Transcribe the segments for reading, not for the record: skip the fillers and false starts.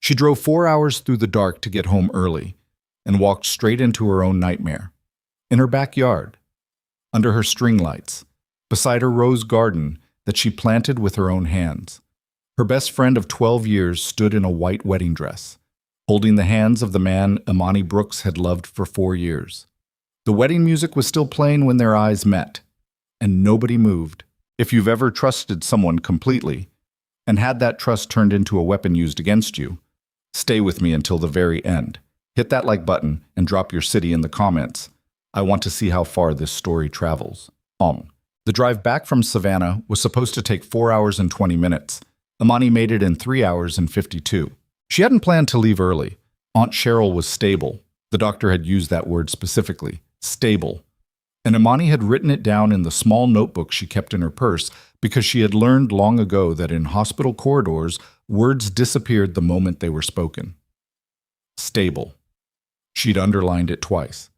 She drove 4 hours through the dark to get home early and walked straight into her own nightmare. In her backyard, under her string lights, beside her rose garden that she planted with her own hands. Her best friend of 12 years stood in a white wedding dress, holding the hands of the man Imani Brooks had loved for 4 years. The wedding music was still playing when their eyes met, and nobody moved. If you've ever trusted someone completely, and had that trust turned into a weapon used against you, stay with me until the very end. Hit that like button and drop your city in the comments. I want to see how far this story travels. The drive back from Savannah was supposed to take 4 hours and 20 minutes. Imani made it in 3 hours and 52. She hadn't planned to leave early. Aunt Cheryl was stable. The doctor had used that word specifically, stable. And Imani had written it down in the small notebook she kept in her purse because she had learned long ago that in hospital corridors, words disappeared the moment they were spoken. Stable. She'd underlined it twice.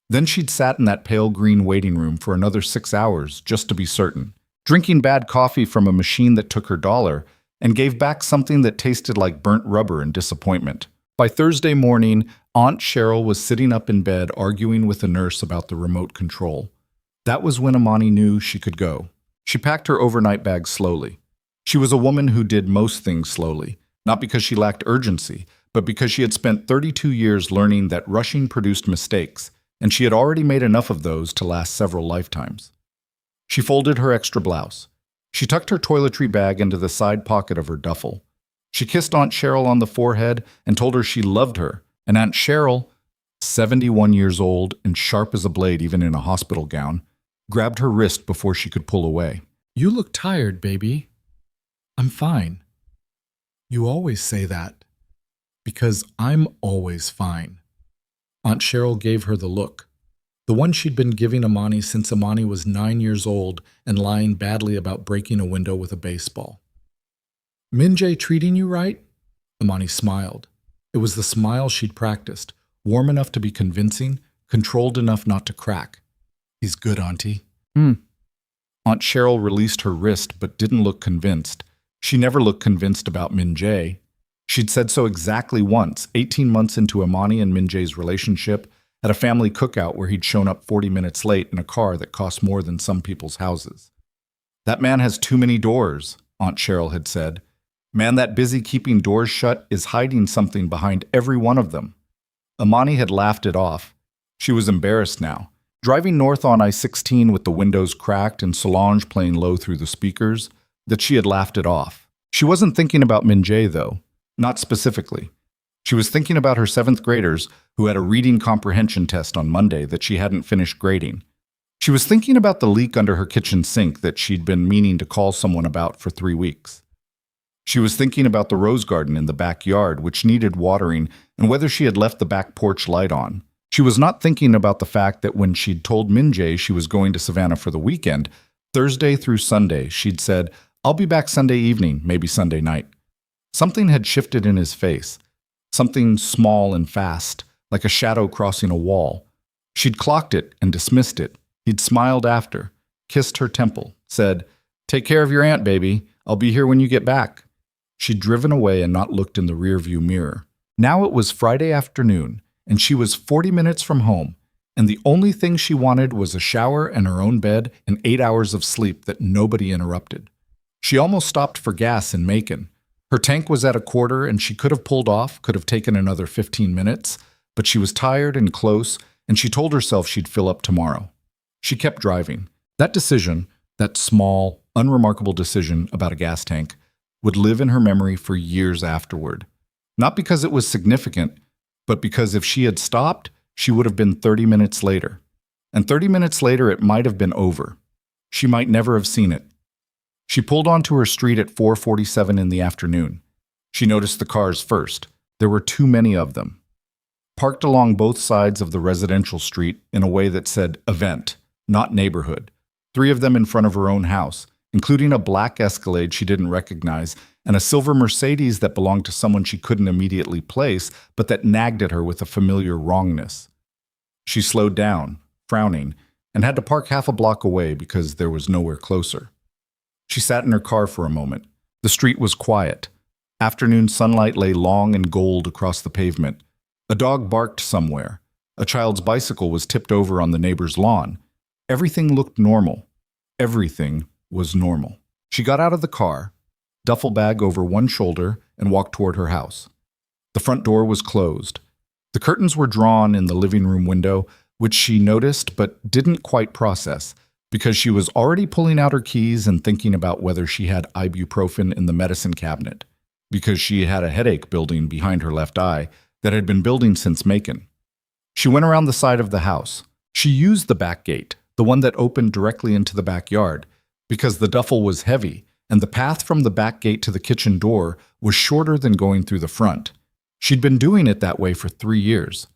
Then she'd sat in that pale green waiting room for another 6 hours just to be certain, drinking bad coffee from a machine that took her dollar and gave back something that tasted like burnt rubber and disappointment. By Thursday morning, Aunt Cheryl was sitting up in bed arguing with a nurse about the remote control. That was when Imani knew she could go. She packed her overnight bag slowly. She was a woman who did most things slowly, not because she lacked urgency, but because she had spent 32 years learning that rushing produced mistakes, and she had already made enough of those to last several lifetimes. She folded her extra blouse. She tucked her toiletry bag into the side pocket of her duffel. She kissed Aunt Cheryl on the forehead and told her she loved her, and Aunt Cheryl, 71 years old and sharp as a blade even in a hospital gown, grabbed her wrist before she could pull away. "You look tired, baby." "I'm fine." "You always say that." "Because I'm always fine." Aunt Cheryl gave her the look, the one she'd been giving Imani since Imani was 9 years old and lying badly about breaking a window with a baseball. "Minjae treating you right?" Imani smiled. It was the smile she'd practiced, warm enough to be convincing, controlled enough not to crack. "He's good, Auntie." Aunt Cheryl released her wrist but didn't look convinced. She never looked convinced about Minjae. She'd said so exactly once, 18 months into Imani and Minjae's relationship, at a family cookout where he'd shown up 40 minutes late in a car that cost more than some people's houses. "That man has too many doors," Aunt Cheryl had said. "Man that busy keeping doors shut is hiding something behind every one of them." Imani had laughed it off. She was embarrassed now. Driving north on I-16 with the windows cracked and Solange playing low through the speakers, that she had laughed it off. She wasn't thinking about Minjae, though. Not specifically. She was thinking about her 7th graders who had a reading comprehension test on Monday that she hadn't finished grading. She was thinking about the leak under her kitchen sink that she'd been meaning to call someone about for 3 weeks. She was thinking about the rose garden in the backyard, which needed watering, and whether she had left the back porch light on. She was not thinking about the fact that when she'd told Minjae she was going to Savannah for the weekend, Thursday through Sunday, she'd said, "I'll be back Sunday evening, maybe Sunday night." Something had shifted in his face. Something small and fast, like a shadow crossing a wall. She'd clocked it and dismissed it. He'd smiled after, kissed her temple, said, "Take care of your aunt, baby. I'll be here when you get back." She'd driven away and not looked in the rearview mirror. Now it was Friday afternoon, and she was 40 minutes from home, and the only thing she wanted was a shower and her own bed and 8 hours of sleep that nobody interrupted. She almost stopped for gas in Macon. Her tank was at a quarter, and she could have pulled off, could have taken another 15 minutes, but she was tired and close, and she told herself she'd fill up tomorrow. She kept driving. That decision, that small, unremarkable decision about a gas tank, would live in her memory for years afterward. Not because it was significant, but because if she had stopped, she would have been 30 minutes later. And 30 minutes later, it might have been over. She might never have seen it. She pulled onto her street at 4:47 in the afternoon. She noticed the cars first. There were too many of them. Parked along both sides of the residential street in a way that said event, not neighborhood. 3 of them in front of her own house, including a black Escalade she didn't recognize and a silver Mercedes that belonged to someone she couldn't immediately place, but that nagged at her with a familiar wrongness. She slowed down, frowning, and had to park half a block away because there was nowhere closer. She sat in her car for a moment. The street was quiet. Afternoon sunlight lay long and gold across the pavement. A dog barked somewhere. A child's bicycle was tipped over on the neighbor's lawn. Everything looked normal. Everything was normal. She got out of the car, duffel bag over one shoulder, and walked toward her house. The front door was closed. The curtains were drawn in the living room window, which she noticed but didn't quite process, because she was already pulling out her keys and thinking about whether she had ibuprofen in the medicine cabinet, because she had a headache building behind her left eye that had been building since Macon. She went around the side of the house. She used the back gate, the one that opened directly into the backyard, because the duffel was heavy, and the path from the back gate to the kitchen door was shorter than going through the front. She'd been doing it that way for 3 years.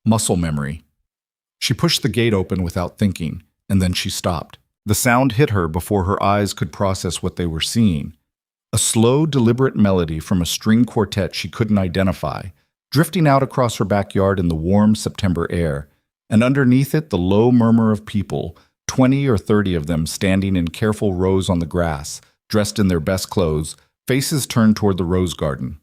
Muscle memory. She pushed the gate open without thinking, and then she stopped. The sound hit her before her eyes could process what they were seeing. A slow, deliberate melody from a string quartet she couldn't identify, drifting out across her backyard in the warm September air, and underneath it the low murmur of people, 20 or 30 of them standing in careful rows on the grass, dressed in their best clothes, faces turned toward the rose garden.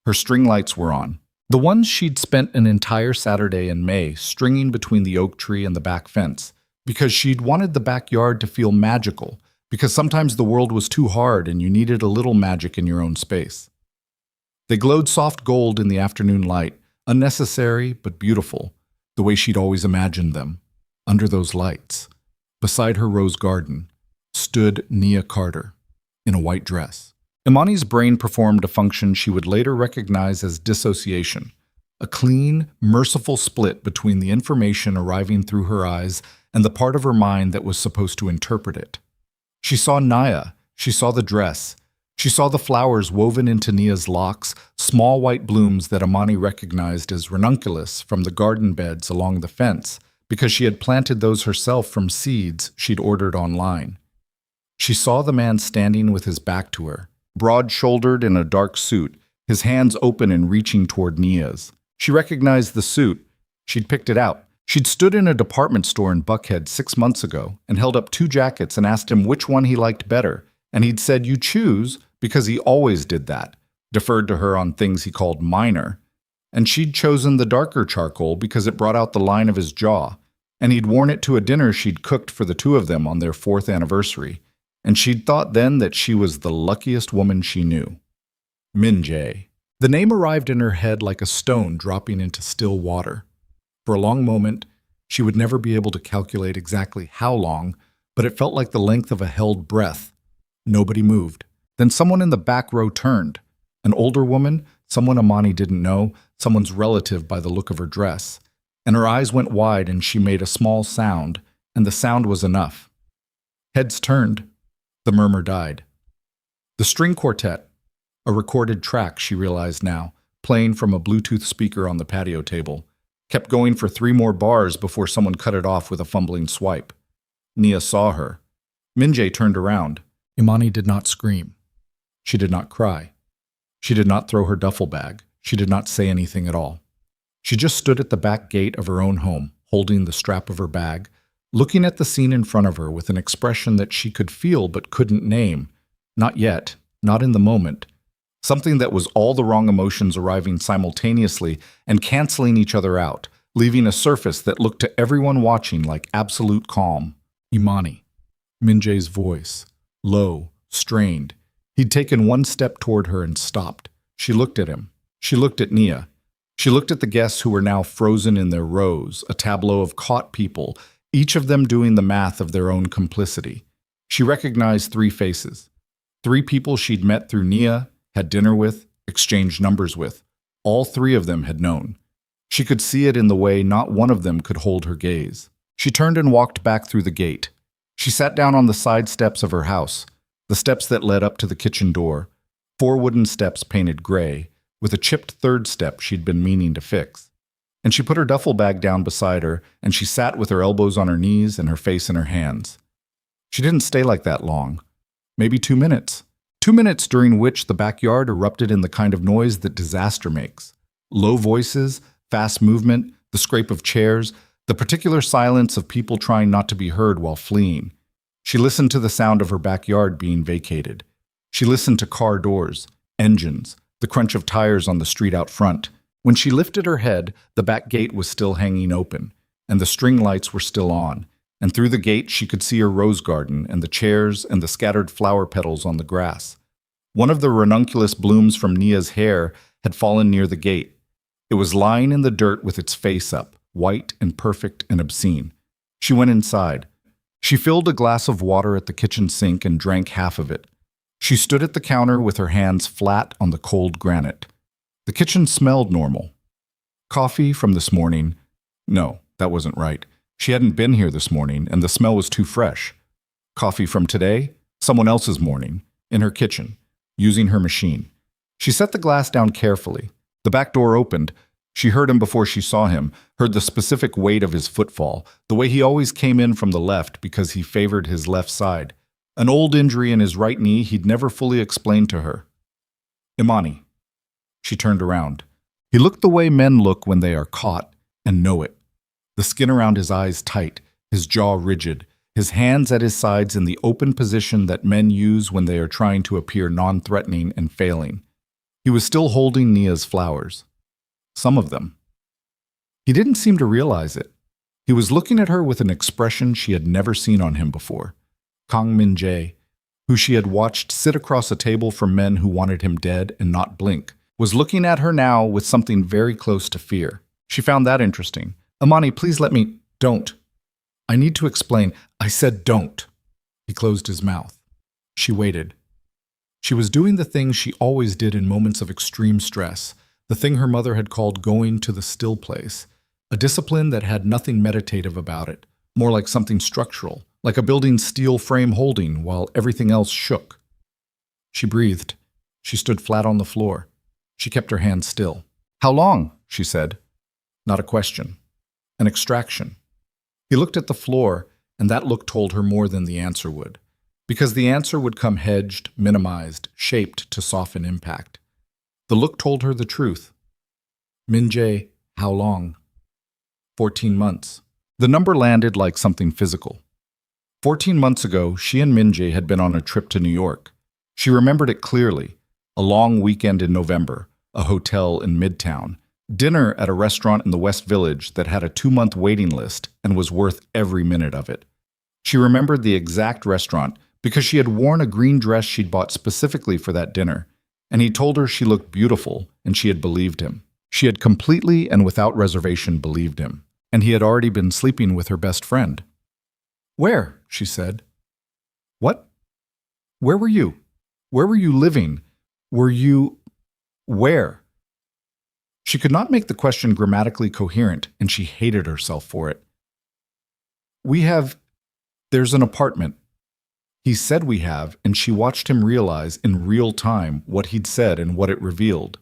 Her string lights were on. The ones she'd spent an entire Saturday in May stringing between the oak tree and the back fence, because she'd wanted the backyard to feel magical, because sometimes the world was too hard and you needed a little magic in your own space. They glowed soft gold in the afternoon light, unnecessary but beautiful, the way she'd always imagined them. Under those lights, beside her rose garden, stood Nia Carter, in a white dress. Imani's brain performed a function she would later recognize as dissociation, a clean, merciful split between the information arriving through her eyes and the part of her mind that was supposed to interpret it. She saw Nia, she saw the dress, she saw the flowers woven into Nia's locks, small white blooms that Imani recognized as ranunculus from the garden beds along the fence, because she had planted those herself from seeds she'd ordered online. She saw the man standing with his back to her, broad-shouldered in a dark suit, his hands open and reaching toward Nia's. She recognized the suit. She'd picked it out. She'd stood in a department store in Buckhead 6 months ago and held up 2 jackets and asked him which one he liked better, and he'd said, "You choose," because he always did that, deferred to her on things he called minor, and she'd chosen the darker charcoal because it brought out the line of his jaw, and he'd worn it to a dinner she'd cooked for the 2 of them on their 4th anniversary, and she'd thought then that she was the luckiest woman she knew. Minjae. The name arrived in her head like a stone dropping into still water. For a long moment, she would never be able to calculate exactly how long, but it felt like the length of a held breath. Nobody moved. Then someone in the back row turned. An older woman, someone Imani didn't know, someone's relative by the look of her dress. And her eyes went wide and she made a small sound, and the sound was enough. Heads turned. The murmur died. The string quartet, a recorded track she realized now, playing from a Bluetooth speaker on the patio table, kept going for 3 more bars before someone cut it off with a fumbling swipe. Nia saw her. Minjae turned around. Imani did not scream. She did not cry. She did not throw her duffel bag. She did not say anything at all. She just stood at the back gate of her own home, holding the strap of her bag, looking at the scene in front of her with an expression that she could feel but couldn't name. Not yet, not in the moment. Something that was all the wrong emotions arriving simultaneously and canceling each other out, leaving a surface that looked to everyone watching like absolute calm. Imani. Minjae's voice. Low, strained. He'd taken 1 step toward her and stopped. She looked at him. She looked at Nia. She looked at the guests who were now frozen in their rows, a tableau of caught people, each of them doing the math of their own complicity. She recognized 3 faces. 3 people she'd met through Nia, had dinner with, exchanged numbers with. All 3 of them had known. She could see it in the way not one of them could hold her gaze. She turned and walked back through the gate. She sat down on the side steps of her house, the steps that led up to the kitchen door, 4 wooden steps painted gray, with a chipped 3rd step she'd been meaning to fix. And she put her duffel bag down beside her, and she sat with her elbows on her knees and her face in her hands. She didn't stay like that long. Maybe 2 minutes. 2 minutes during which the backyard erupted in the kind of noise that disaster makes. Low voices, fast movement, the scrape of chairs, the particular silence of people trying not to be heard while fleeing. She listened to the sound of her backyard being vacated. She listened to car doors, engines, the crunch of tires on the street out front. When she lifted her head, the back gate was still hanging open, and the string lights were still on, and through the gate she could see her rose garden and the chairs and the scattered flower petals on the grass. One of the ranunculus blooms from Nia's hair had fallen near the gate. It was lying in the dirt with its face up, white and perfect and obscene. She went inside. She filled a glass of water at the kitchen sink and drank half of it. She stood at the counter with her hands flat on the cold granite. The kitchen smelled normal. Coffee from this morning? No, that wasn't right. She hadn't been here this morning, and the smell was too fresh. Coffee from today? Someone else's morning, in her kitchen, using her machine. She set the glass down carefully. The back door opened. She heard him before she saw him, heard the specific weight of his footfall, the way he always came in from the left because he favored his left side. An old injury in his right knee he'd never fully explained to her. Imani. She turned around. He looked the way men look when they are caught and know it. The skin around his eyes tight, his jaw rigid, his hands at his sides in the open position that men use when they are trying to appear non-threatening and failing. He was still holding Nia's flowers. Some of them. He didn't seem to realize it. He was looking at her with an expression she had never seen on him before. Kang Min-jae, who she had watched sit across a table from men who wanted him dead and not blink, was looking at her now with something very close to fear. She found that interesting. Imani, please let me. Don't. I need to explain. I said don't. He closed his mouth. She waited. She was doing the thing she always did in moments of extreme stress, the thing her mother had called going to the still place, a discipline that had nothing meditative about it, more like something structural, like a building's steel frame holding while everything else shook. She breathed. She stood flat on the floor. She kept her hands still. How long? She said. Not a question. An extraction. He looked at the floor, and that look told her more than the answer would, because the answer would come hedged, minimized, shaped to soften impact. The look told her the truth. Min-jae, how long? 14 months. The number landed like something physical. 14 months ago, she and Min-jae had been on a trip to New York. She remembered it clearly. A long weekend in November, a hotel in Midtown, dinner at a restaurant in the West Village that had a 2-month waiting list and was worth every minute of it. She remembered the exact restaurant because she had worn a green dress she'd bought specifically for that dinner, and he told her she looked beautiful, and she had believed him. She had completely and without reservation believed him, and he had already been sleeping with her best friend. Where? She said. What? Where were you? Where were you living? Were you... where? She could not make the question grammatically coherent, and she hated herself for it. There's an apartment. He said we have, and she watched him realize in real time what he'd said and what it revealed.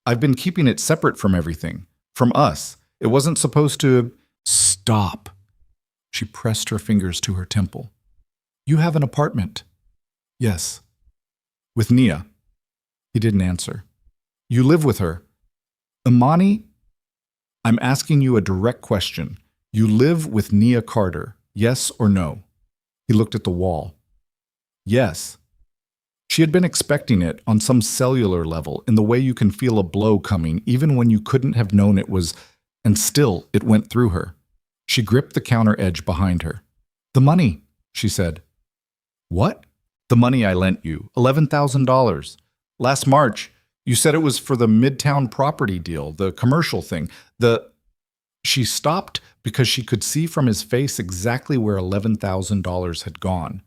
I've been keeping it separate from everything, from us. It wasn't supposed to... Stop. She pressed her fingers to her temple. You have an apartment. Yes. With Nia. He didn't answer. You live with her. Imani, I'm asking you a direct question. You live with Nia Carter, yes or no? He looked at the wall. Yes. She had been expecting it on some cellular level, in the way you can feel a blow coming even when you couldn't have known it was, and still it went through her. She gripped the counter edge behind her. The money, she said. What? The money I lent you, $11,000. Last March, you said it was for the Midtown property deal, the commercial thing. She stopped because she could see from his face exactly where $11,000 had gone.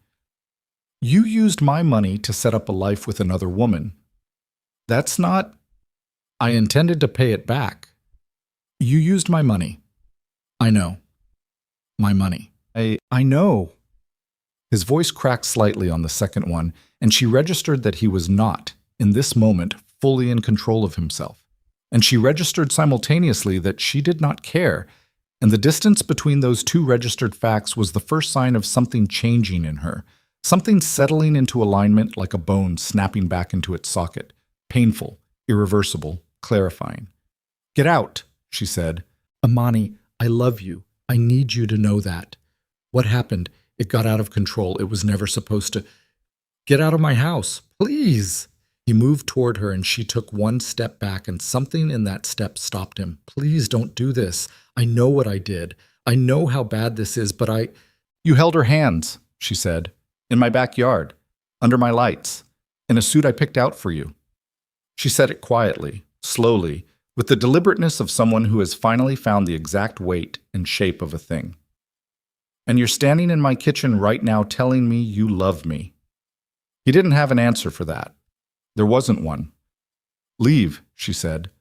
You used my money to set up a life with another woman. That's not... I intended to pay it back. You used my money. I know. My money. I know. His voice cracked slightly on the second one, and she registered that he was not, in this moment, fully in control of himself. And she registered simultaneously that she did not care, and the distance between those two registered facts was the first sign of something changing in her, something settling into alignment like a bone snapping back into its socket, painful, irreversible, clarifying. Get out, she said. Imani, I love you. I need you to know that. What happened? It got out of control. It was never supposed to. Get out of my house, please. He moved toward her and she took one step back, and something in that step stopped him. Please don't do this. I know what I did. I know how bad this is, but I... You held her hands, she said, in my backyard, under my lights, in a suit I picked out for you. She said it quietly, slowly, with the deliberateness of someone who has finally found the exact weight and shape of a thing. And you're standing in my kitchen right now telling me you love me. He didn't have an answer for that. There wasn't one. Leave, she said,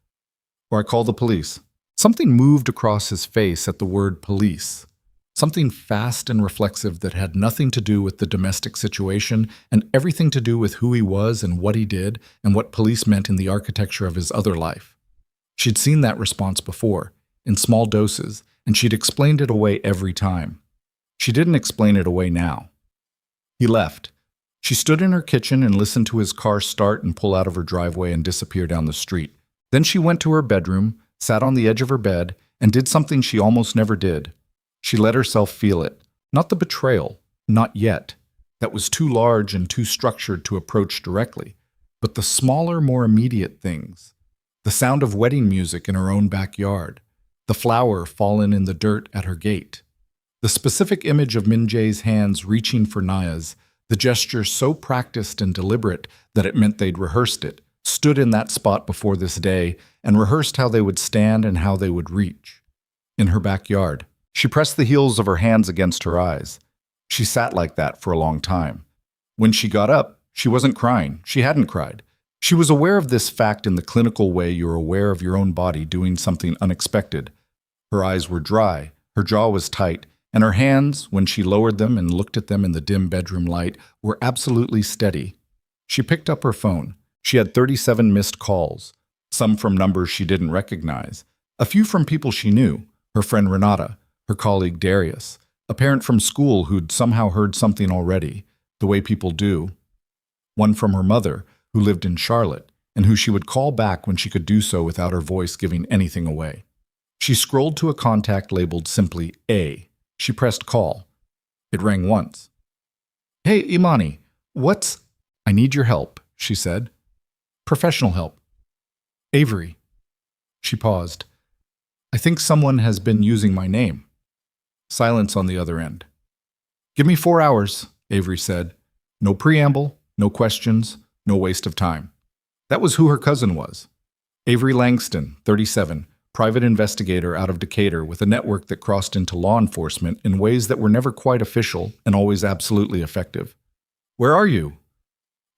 or I call the police. Something moved across his face at the word police. Something fast and reflexive that had nothing to do with the domestic situation and everything to do with who he was and what he did and what police meant in the architecture of his other life. She'd seen that response before, in small doses, and she'd explained it away every time. She didn't explain it away now. He left. She stood in her kitchen and listened to his car start and pull out of her driveway and disappear down the street. Then she went to her bedroom, sat on the edge of her bed, and did something she almost never did. She let herself feel it. Not the betrayal, not yet. That was too large and too structured to approach directly. But the smaller, more immediate things. The sound of wedding music in her own backyard. The flower fallen in the dirt at her gate. The specific image of Min Jae's hands reaching for Naya's, the gesture so practiced and deliberate that it meant they'd rehearsed it, stood in that spot before this day, and rehearsed how they would stand and how they would reach. In her backyard. She pressed the heels of her hands against her eyes. She sat like that for a long time. When she got up, she wasn't crying. She hadn't cried. She was aware of this fact in the clinical way you're aware of your own body doing something unexpected. Her eyes were dry, her jaw was tight, and her hands, when she lowered them and looked at them in the dim bedroom light, were absolutely steady. She picked up her phone. She had 37 missed calls, some from numbers she didn't recognize, a few from people she knew, her friend Renata, her colleague Darius, a parent from school who'd somehow heard something already, the way people do, one from her mother, who lived in Charlotte, and who she would call back when she could do so without her voice giving anything away. She scrolled to a contact labeled simply A. She pressed call. It rang once. Hey, Imani, I need your help, she said. Professional help. Avery. She paused. I think someone has been using my name. Silence on the other end. Give me 4 hours, Avery said. No preamble, no questions, no waste of time. That was who her cousin was. Avery Langston, 37, private investigator out of Decatur with a network that crossed into law enforcement in ways that were never quite official and always absolutely effective. Where are you?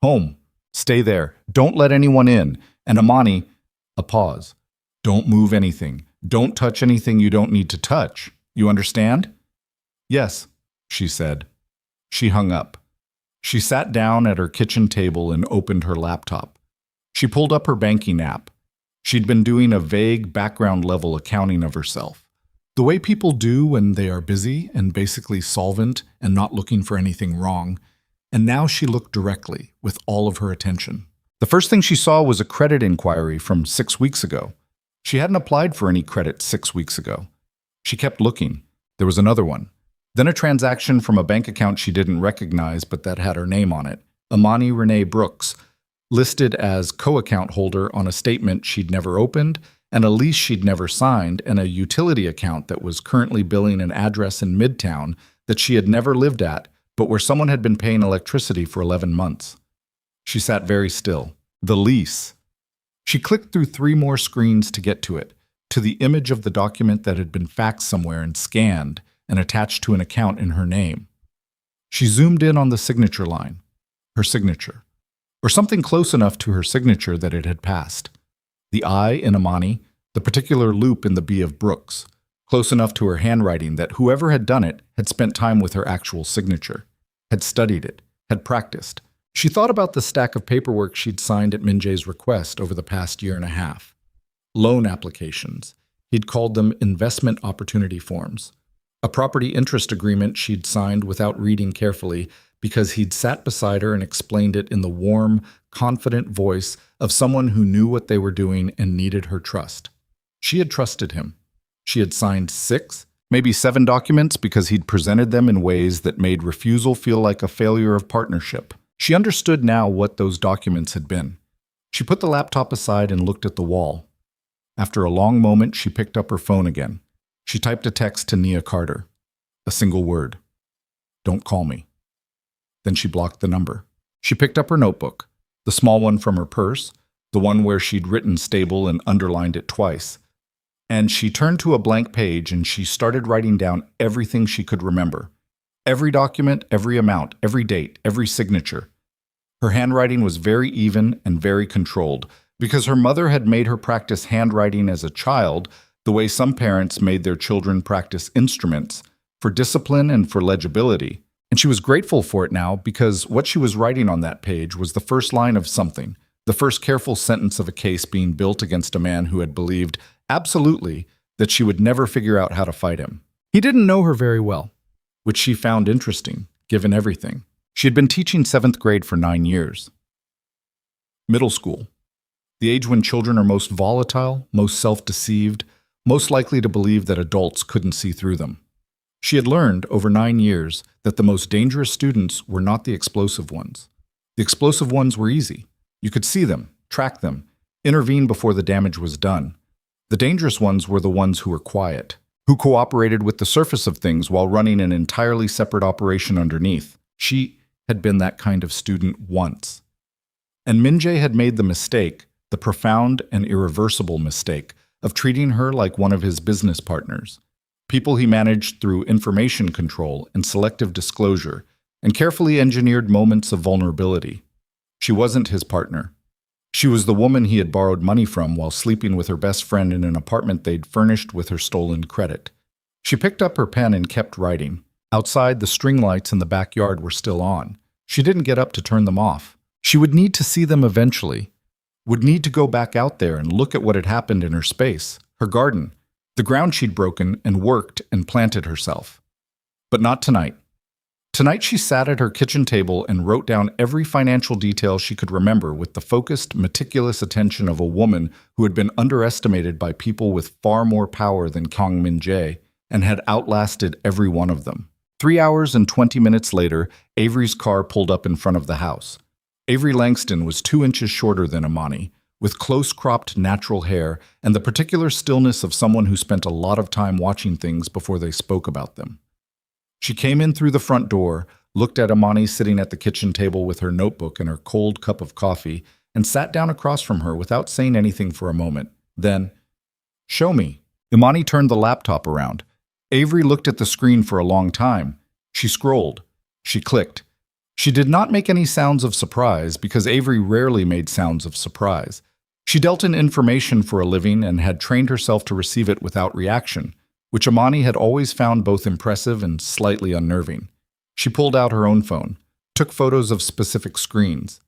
Home. Stay there. Don't let anyone in. And Imani, a pause. Don't move anything. Don't touch anything you don't need to touch. You understand? Yes, she said. She hung up. She sat down at her kitchen table and opened her laptop. She pulled up her banking app. She'd been doing a vague background-level accounting of herself. The way people do when they are busy and basically solvent and not looking for anything wrong. And now she looked directly, with all of her attention. The first thing she saw was a credit inquiry from 6 weeks ago. She hadn't applied for any credit 6 weeks ago. She kept looking. There was another one. Then a transaction from a bank account she didn't recognize but that had her name on it. Imani Renee Brooks, listed as co-account holder on a statement she'd never opened, and a lease she'd never signed, and a utility account that was currently billing an address in Midtown that she had never lived at, but where someone had been paying electricity for 11 months. She sat very still. The lease. She clicked through 3 more screens to get to it, to the image of the document that had been faxed somewhere and scanned and attached to an account in her name. She zoomed in on the signature line, her signature, or something close enough to her signature that it had passed. The I in Imani, the particular loop in the B of Brooks, close enough to her handwriting that whoever had done it had spent time with her actual signature, had studied it, had practiced. She thought about the stack of paperwork she'd signed at Min Jae's request over the past year and a half. Loan applications. He'd called them investment opportunity forms. A property interest agreement she'd signed without reading carefully because he'd sat beside her and explained it in the warm, confident voice of someone who knew what they were doing and needed her trust. She had trusted him. She had signed 6, maybe 7 documents because he'd presented them in ways that made refusal feel like a failure of partnership. She understood now what those documents had been. She put the laptop aside and looked at the wall. After a long moment, she picked up her phone again. She typed a text to Nia Carter. A single word. Don't call me. Then she blocked the number. She picked up her notebook, the small one from her purse, the one where she'd written stable and underlined it twice. And she turned to a blank page and she started writing down everything she could remember. Every document, every amount, every date, every signature. Her handwriting was very even and very controlled, because her mother had made her practice handwriting as a child, the way some parents made their children practice instruments, for discipline and for legibility. And she was grateful for it now because what she was writing on that page was the first line of something, the first careful sentence of a case being built against a man who had believed, absolutely, that she would never figure out how to fight him. He didn't know her very well, which she found interesting, given everything. She had been teaching 7th grade for 9 years. Middle school, the age when children are most volatile, most self-deceived, most likely to believe that adults couldn't see through them. She had learned over 9 years that the most dangerous students were not the explosive ones. The explosive ones were easy. You could see them, track them, intervene before the damage was done. The dangerous ones were the ones who were quiet, who cooperated with the surface of things while running an entirely separate operation underneath. She had been that kind of student once. And Min-jae had made the mistake, the profound and irreversible mistake, of treating her like one of his business partners. People he managed through information control and selective disclosure, and carefully engineered moments of vulnerability. She wasn't his partner. She was the woman he had borrowed money from while sleeping with her best friend in an apartment they'd furnished with her stolen credit. She picked up her pen and kept writing. Outside, the string lights in the backyard were still on. She didn't get up to turn them off. She would need to see them eventually, would need to go back out there and look at what had happened in her space, her garden, the ground she'd broken and worked and planted herself. But not tonight. Tonight she sat at her kitchen table and wrote down every financial detail she could remember with the focused, meticulous attention of a woman who had been underestimated by people with far more power than Kang Min-jae and had outlasted every one of them. 3 hours and 20 minutes later, Avery's car pulled up in front of the house. Avery Langston was 2 inches shorter than Imani, with close-cropped natural hair and the particular stillness of someone who spent a lot of time watching things before they spoke about them. She came in through the front door, looked at Imani sitting at the kitchen table with her notebook and her cold cup of coffee, and sat down across from her without saying anything for a moment. Then, "Show me." Imani turned the laptop around. Avery looked at the screen for a long time. She scrolled. She clicked. She did not make any sounds of surprise because Avery rarely made sounds of surprise. She dealt in information for a living and had trained herself to receive it without reaction, which Imani had always found both impressive and slightly unnerving. She pulled out her own phone, took photos of specific screens.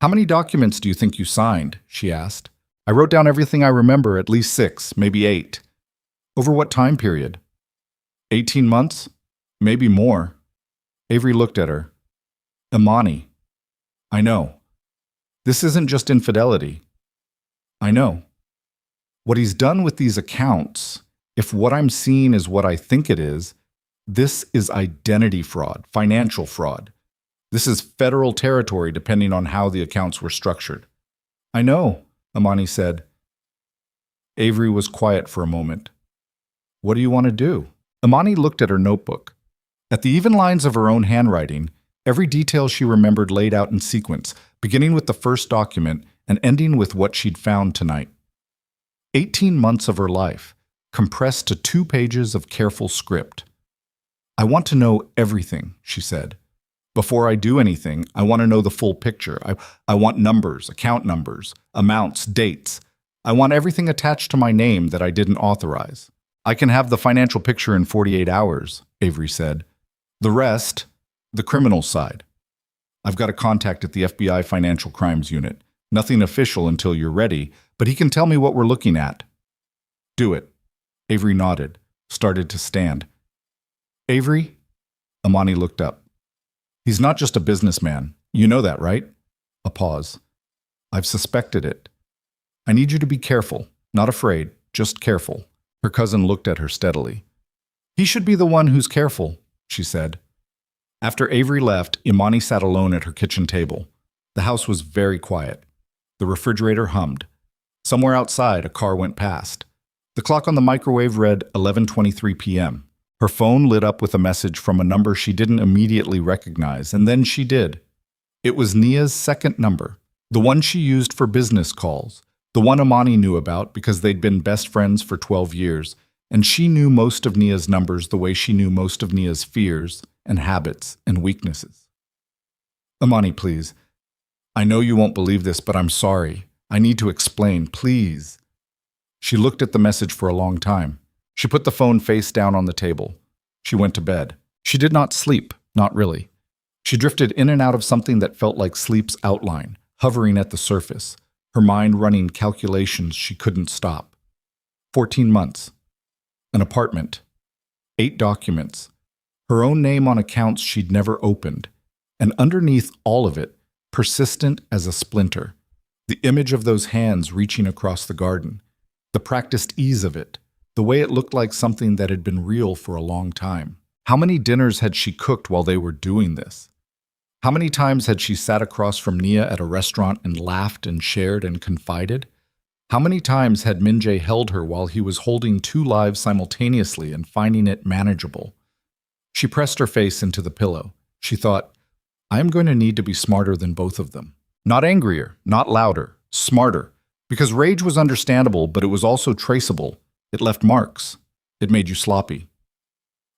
"How many documents do you think you signed?" she asked. "I wrote down everything I remember, at least 6, maybe 8. "Over what time period?" 18 months? Maybe more." Avery looked at her. "Imani, I know. This isn't just infidelity. I know. What he's done with these accounts, if what I'm seeing is what I think it is, this is identity fraud, financial fraud. This is federal territory depending on how the accounts were structured." "I know," Imani said. Avery was quiet for a moment. "What do you want to do?" Imani looked at her notebook. At the even lines of her own handwriting, every detail she remembered laid out in sequence, beginning with the first document and ending with what she'd found tonight. 18 months of her life, compressed to 2 pages of careful script. "I want to know everything," she said. "Before I do anything, I want to know the full picture. I want numbers, account numbers, amounts, dates. I want everything attached to my name that I didn't authorize." "I can have the financial picture in 48 hours, Avery said. "The rest, the criminal side. I've got a contact at the FBI Financial Crimes Unit. Nothing official until you're ready, but he can tell me what we're looking at." "Do it." Avery nodded, started to stand. "Avery?" Imani looked up. "He's not just a businessman. You know that, right?" A pause. "I've suspected it. I need you to be careful, not afraid, just careful." Her cousin looked at her steadily. "He should be the one who's careful," she said. After Avery left, Imani sat alone at her kitchen table. The house was very quiet. The refrigerator hummed. Somewhere outside, a car went past. The clock on the microwave read 11:23 p.m. Her phone lit up with a message from a number she didn't immediately recognize, and then she did. It was Nia's second number, the one she used for business calls, the one Imani knew about because they'd been best friends for 12 years, and she knew most of Nia's numbers the way she knew most of Nia's fears and habits and weaknesses. Imani, please. I know you won't believe this, but I'm sorry. I need to explain, please. She looked at the message for a long time. She put the phone face down on the table. She went to bed. She did not sleep, not really. She drifted in and out of something that felt like sleep's outline, hovering at the surface, her mind running calculations she couldn't stop. 14 months. An apartment. 8 documents. Her own name on accounts she'd never opened. And underneath all of it, persistent as a splinter, the image of those hands reaching across the garden, the practiced ease of it, the way it looked like something that had been real for a long time. How many dinners had she cooked while they were doing this? How many times had she sat across from Nia at a restaurant and laughed and shared and confided? How many times had Minjae held her while he was holding 2 lives simultaneously and finding it manageable? She pressed her face into the pillow. She thought, I am going to need to be smarter than both of them. Not angrier, not louder, smarter. Because rage was understandable, but it was also traceable. It left marks. It made you sloppy.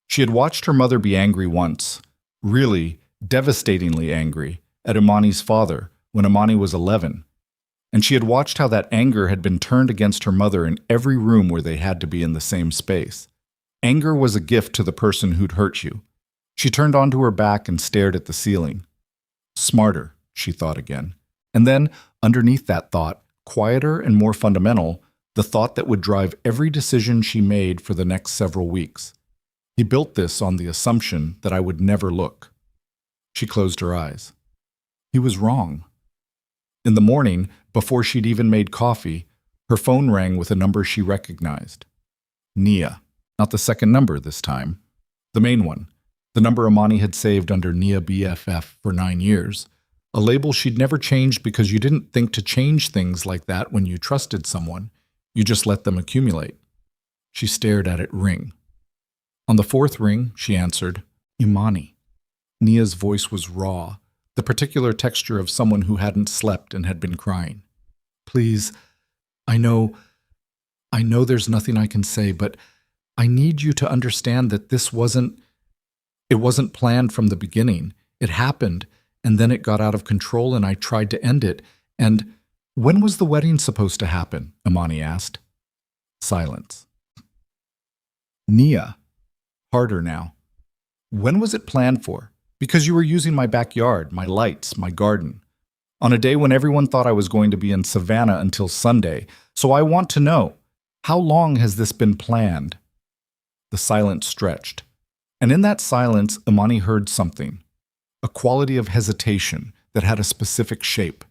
She had watched her mother be angry once, really devastatingly angry, at Imani's father when Imani was 11. And she had watched how that anger had been turned against her mother in every room where they had to be in the same space. Anger was a gift to the person who'd hurt you. She turned onto her back and stared at the ceiling. Smarter, she thought again. And then, underneath that thought, quieter and more fundamental, the thought that would drive every decision she made for the next several weeks. He built this on the assumption that I would never look. She closed her eyes. He was wrong. In the morning, before she'd even made coffee, her phone rang with a number she recognized. Nia. Not the second number this time. The main one. The number Imani had saved under Nia BFF for 9 years. A label she'd never changed because you didn't think to change things like that when you trusted someone. You just let them accumulate. She stared at it ring. On the 4th ring, she answered, Imani. Nia's voice was raw, the particular texture of someone who hadn't slept and had been crying. Please, I know there's nothing I can say, but I need you to understand that it wasn't planned from the beginning. It happened, and then it got out of control and I tried to end it. And when was the wedding supposed to happen? Imani asked. Silence. Nia. Harder now. When was it planned for? Because you were using my backyard, my lights, my garden. On a day when everyone thought I was going to be in Savannah until Sunday. So I want to know, how long has this been planned? The silence stretched. And in that silence, Imani heard something. A quality of hesitation that had a specific shape.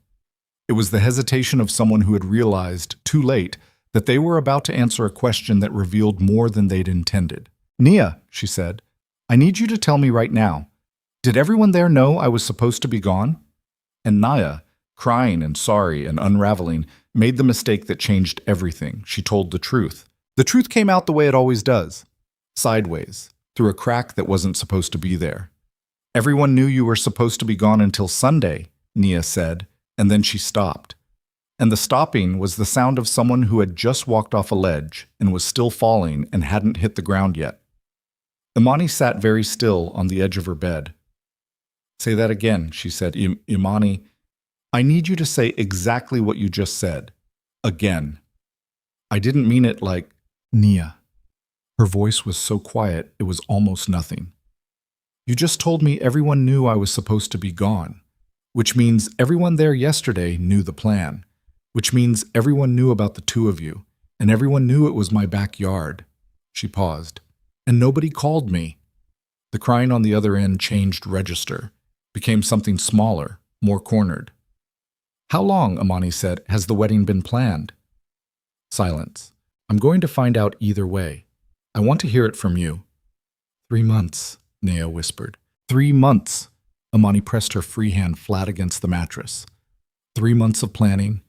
It was the hesitation of someone who had realized, too late, that they were about to answer a question that revealed more than they'd intended. Nia, she said, I need you to tell me right now. Did everyone there know I was supposed to be gone? And Nia, crying and sorry and unraveling, made the mistake that changed everything. She told the truth. The truth came out the way it always does. Sideways, through a crack that wasn't supposed to be there. Everyone knew you were supposed to be gone until Sunday, Nia said, and then she stopped. And the stopping was the sound of someone who had just walked off a ledge and was still falling and hadn't hit the ground yet. Imani sat very still on the edge of her bed. Say that again, she said. Imani, I need you to say exactly what you just said. Again. I didn't mean it like Nia. Her voice was so quiet it was almost nothing. You just told me everyone knew I was supposed to be gone, which means everyone there yesterday knew the plan, which means everyone knew about the 2 of you, and everyone knew it was my backyard. She paused. And nobody called me. The crying on the other end changed register, became something smaller, more cornered. How long, Imani said, has the wedding been planned? Silence. I'm going to find out either way. I want to hear it from you. 3 months, Nia whispered. 3 months. Imani pressed her free hand flat against the mattress. 3 months of planning,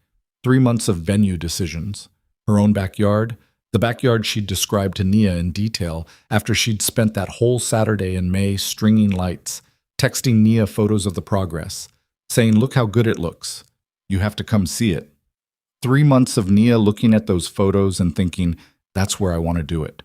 3 months of venue decisions, her own backyard, the backyard she'd described to Nia in detail after she'd spent that whole Saturday in May stringing lights, texting Nia photos of the progress, saying, "Look how good it looks. You have to come see it." 3 months of Nia looking at those photos and thinking, "That's where I want to do it."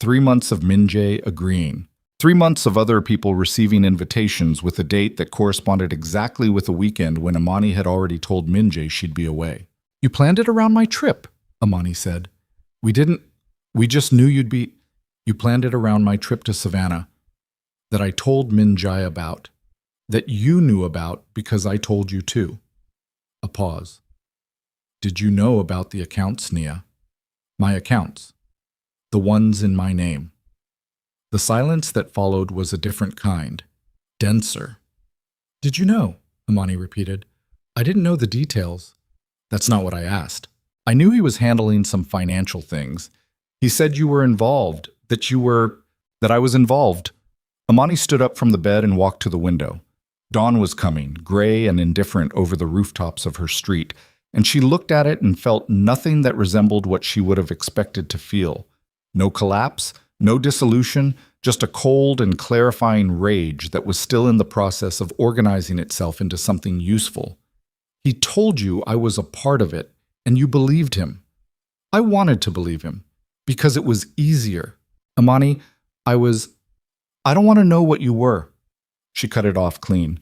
3 months of Minjae agreeing. 3 months of other people receiving invitations with a date that corresponded exactly with a weekend when Imani had already told Minjae she'd be away. "You planned it around my trip," Imani said. We just knew you'd be." "You planned it around my trip to Savannah that I told Minjae about, that you knew about because I told you too." A pause. "Did you know about the accounts, Nia?" "My accounts. The ones in my name." The silence that followed was a different kind, denser. "Did you know?" Imani repeated. "I didn't know the details." "That's not what I asked. I knew he was handling some financial things. He said you were involved, that I was involved." Imani stood up from the bed and walked to the window. Dawn was coming, gray and indifferent over the rooftops of her street, and she looked at it and felt nothing that resembled what she would have expected to feel. No collapse, no dissolution, just a cold and clarifying rage that was still in the process of organizing itself into something useful. "He told you I was a part of it, and you believed him." "I wanted to believe him, because it was easier. Imani, I don't want to know what you were." She cut it off clean.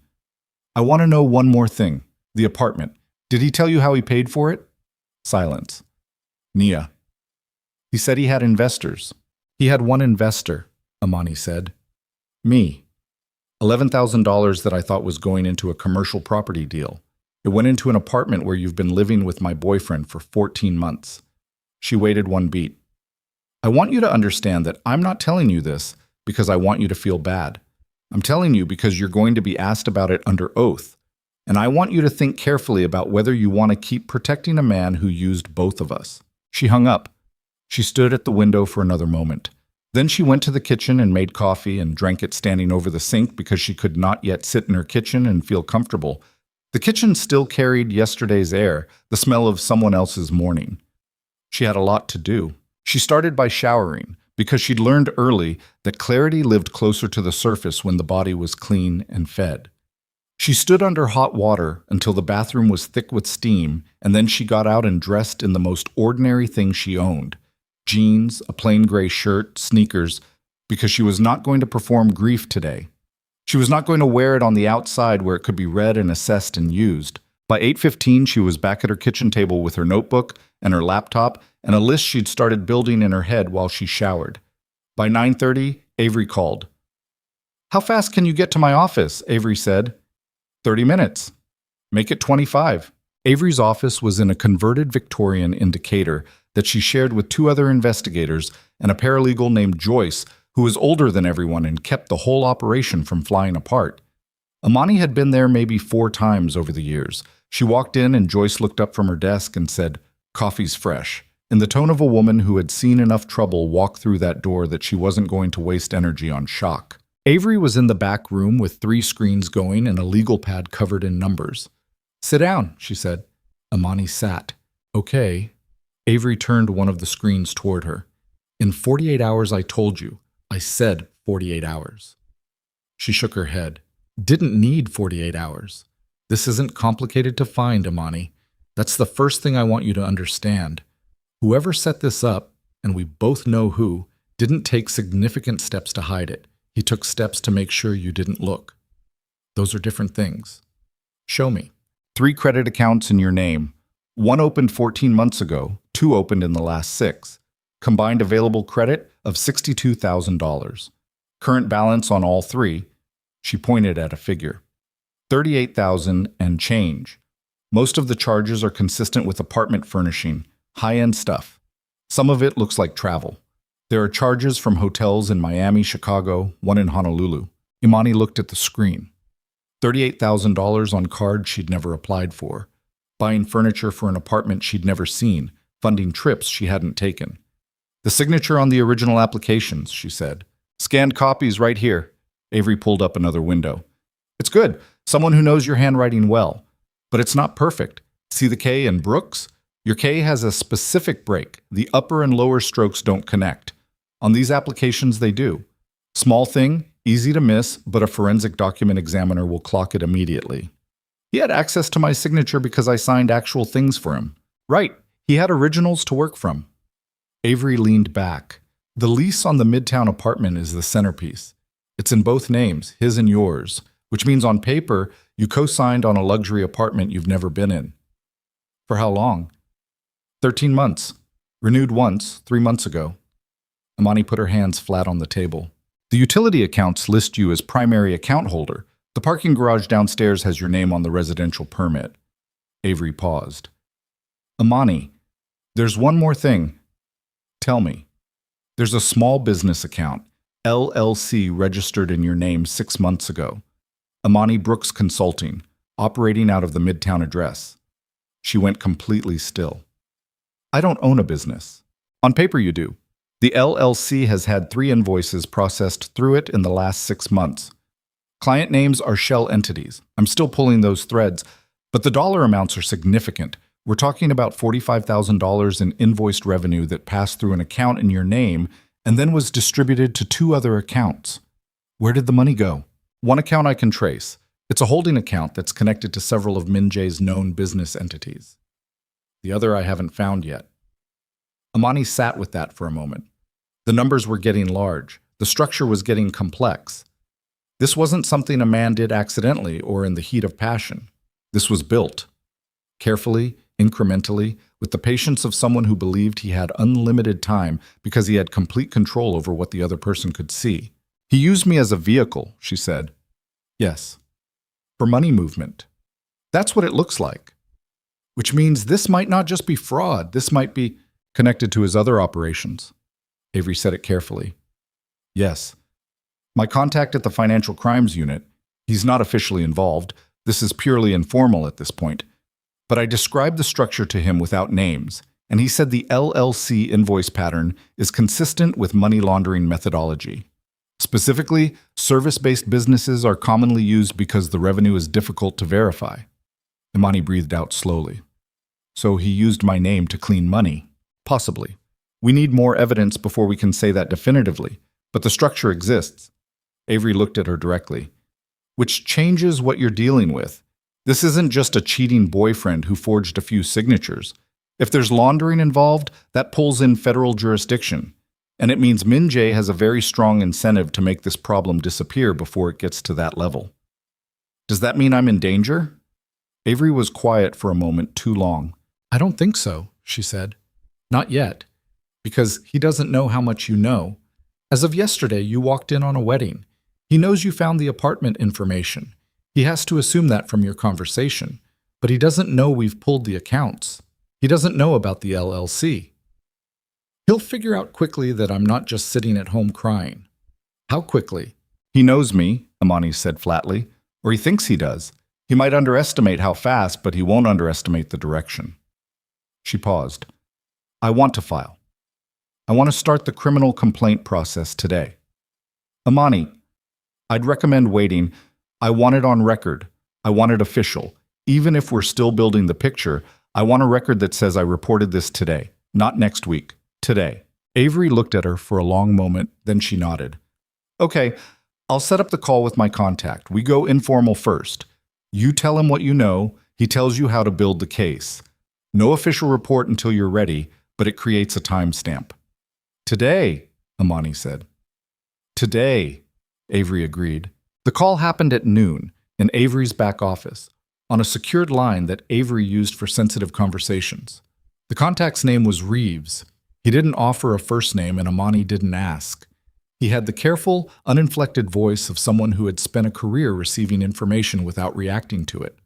"I want to know one more thing. The apartment. Did he tell you how he paid for it?" Silence. "Nia." "He said he had investors." "He had one investor," Imani said. "Me. $11,000 that I thought was going into a commercial property deal. It went into an apartment where you've been living with my boyfriend for 14 months. She waited one beat. "I want you to understand that I'm not telling you this because I want you to feel bad. I'm telling you because you're going to be asked about it under oath. And I want you to think carefully about whether you want to keep protecting a man who used both of us." She hung up. She stood at the window for another moment. Then she went to the kitchen and made coffee and drank it standing over the sink because she could not yet sit in her kitchen and feel comfortable. The kitchen still carried yesterday's air, the smell of someone else's morning. She had a lot to do. She started by showering, because she'd learned early that clarity lived closer to the surface when the body was clean and fed. She stood under hot water until the bathroom was thick with steam, and then she got out and dressed in the most ordinary things she owned: jeans, a plain gray shirt, sneakers, because she was not going to perform grief today. She was not going to wear it on the outside where it could be read and assessed and used. By 8:15, she was back at her kitchen table with her notebook and her laptop and a list she'd started building in her head while she showered. By 9:30, Avery called. "How fast can you get to my office?" Avery said. 30 minutes. "Make it 25. Avery's office was in a converted Victorian in Decatur that she shared with 2 other investigators and a paralegal named Joyce, who was older than everyone and kept the whole operation from flying apart. Imani had been there maybe 4 times over the years. She walked in and Joyce looked up from her desk and said, "Coffee's fresh," in the tone of a woman who had seen enough trouble walk through that door that she wasn't going to waste energy on shock. Avery was in the back room with 3 screens going and a legal pad covered in numbers. "Sit down," she said. Imani sat. "Okay." Avery turned one of the screens toward her. "In 48 hours I told you. I said 48 hours. She shook her head. "Didn't need 48 hours. This isn't complicated to find, Imani. That's the first thing I want you to understand. Whoever set this up, and we both know who, didn't take significant steps to hide it. He took steps to make sure you didn't look. Those are different things. Show me." 3 credit accounts in your name. 1 opened 14 months ago, 2 opened in the last 6. Combined available credit of $62,000. Current balance on all 3, she pointed at a figure, $38,000 and change. Most of the charges are consistent with apartment furnishing, high-end stuff. Some of it looks like travel. There are charges from hotels in Miami, Chicago, one in Honolulu. Imani looked at the screen. $38,000 on cards she'd never applied for. Buying furniture for an apartment she'd never seen. Funding trips she hadn't taken. "The signature on the original applications," she said. "Scanned copies right here." Avery pulled up another window. "It's good. Someone who knows your handwriting well. But it's not perfect. See the K in Brooks? Your K has a specific break. The upper and lower strokes don't connect. On these applications, they do. Small thing, easy to miss, but a forensic document examiner will clock it immediately. He had access to my signature because I signed actual things for him. Right, he had originals to work from. Avery leaned back. The lease on the Midtown apartment is the centerpiece. It's in both names, his and yours, which means on paper, you co-signed on a luxury apartment you've never been in. For how long? 13 months. Renewed once, 3 months ago. Imani put her hands flat on the table. The utility accounts list you as primary account holder. The parking garage downstairs has your name on the residential permit. Avery paused. Imani, there's one more thing. Tell me. There's a small business account, LLC, registered in your name 6 months ago. Imani Brooks Consulting, operating out of the Midtown address. She went completely still. I don't own a business. On paper you do. The LLC has had 3 invoices processed through it in the last 6 months. Client names are shell entities. I'm still pulling those threads, but the dollar amounts are significant. We're talking about $45,000 in invoiced revenue that passed through an account in your name and then was distributed to 2 other accounts. Where did the money go? One account I can trace. It's a holding account that's connected to several of Min Jae's known business entities. The other I haven't found yet. Imani sat with that for a moment. The numbers were getting large. The structure was getting complex. This wasn't something a man did accidentally or in the heat of passion. This was built. Carefully, incrementally, with the patience of someone who believed he had unlimited time because he had complete control over what the other person could see. He used me as a vehicle, she said. Yes. For money movement. That's what it looks like. Which means this might not just be fraud. This might be connected to his other operations. Avery said it carefully. Yes. My contact at the Financial Crimes Unit, he's not officially involved. This is purely informal at this point. But I described the structure to him without names, and he said the LLC invoice pattern is consistent with money laundering methodology. Specifically, service-based businesses are commonly used because the revenue is difficult to verify. Imani breathed out slowly. So he used my name to clean money? Possibly. We need more evidence before we can say that definitively, but the structure exists. Avery looked at her directly. Which changes what you're dealing with. This isn't just a cheating boyfriend who forged a few signatures. If there's laundering involved, that pulls in federal jurisdiction. And it means Min Jae has a very strong incentive to make this problem disappear before it gets to that level. Does that mean I'm in danger? Avery was quiet for a moment too long. I don't think so, she said. Not yet. Because he doesn't know how much you know. As of yesterday, you walked in on a wedding. He knows you found the apartment information. He has to assume that from your conversation. But he doesn't know we've pulled the accounts. He doesn't know about the LLC. He'll figure out quickly that I'm not just sitting at home crying. How quickly? He knows me, Imani said flatly. Or he thinks he does. He might underestimate how fast, but he won't underestimate the direction. She paused. I want to file. I want to start the criminal complaint process today. Imani, I'd recommend waiting. I want it on record. I want it official. Even if we're still building the picture, I want a record that says I reported this today, not next week, today. Avery looked at her for a long moment, then she nodded. Okay, I'll set up the call with my contact. We go informal first. You tell him what you know. He tells you how to build the case. No official report until you're ready, but it creates a timestamp. Today, Imani said. Today, Avery agreed. The call happened at noon in Avery's back office, on a secured line that Avery used for sensitive conversations. The contact's name was Reeves. He didn't offer a first name and Imani didn't ask. He had the careful, uninflected voice of someone who had spent a career receiving information without reacting to it.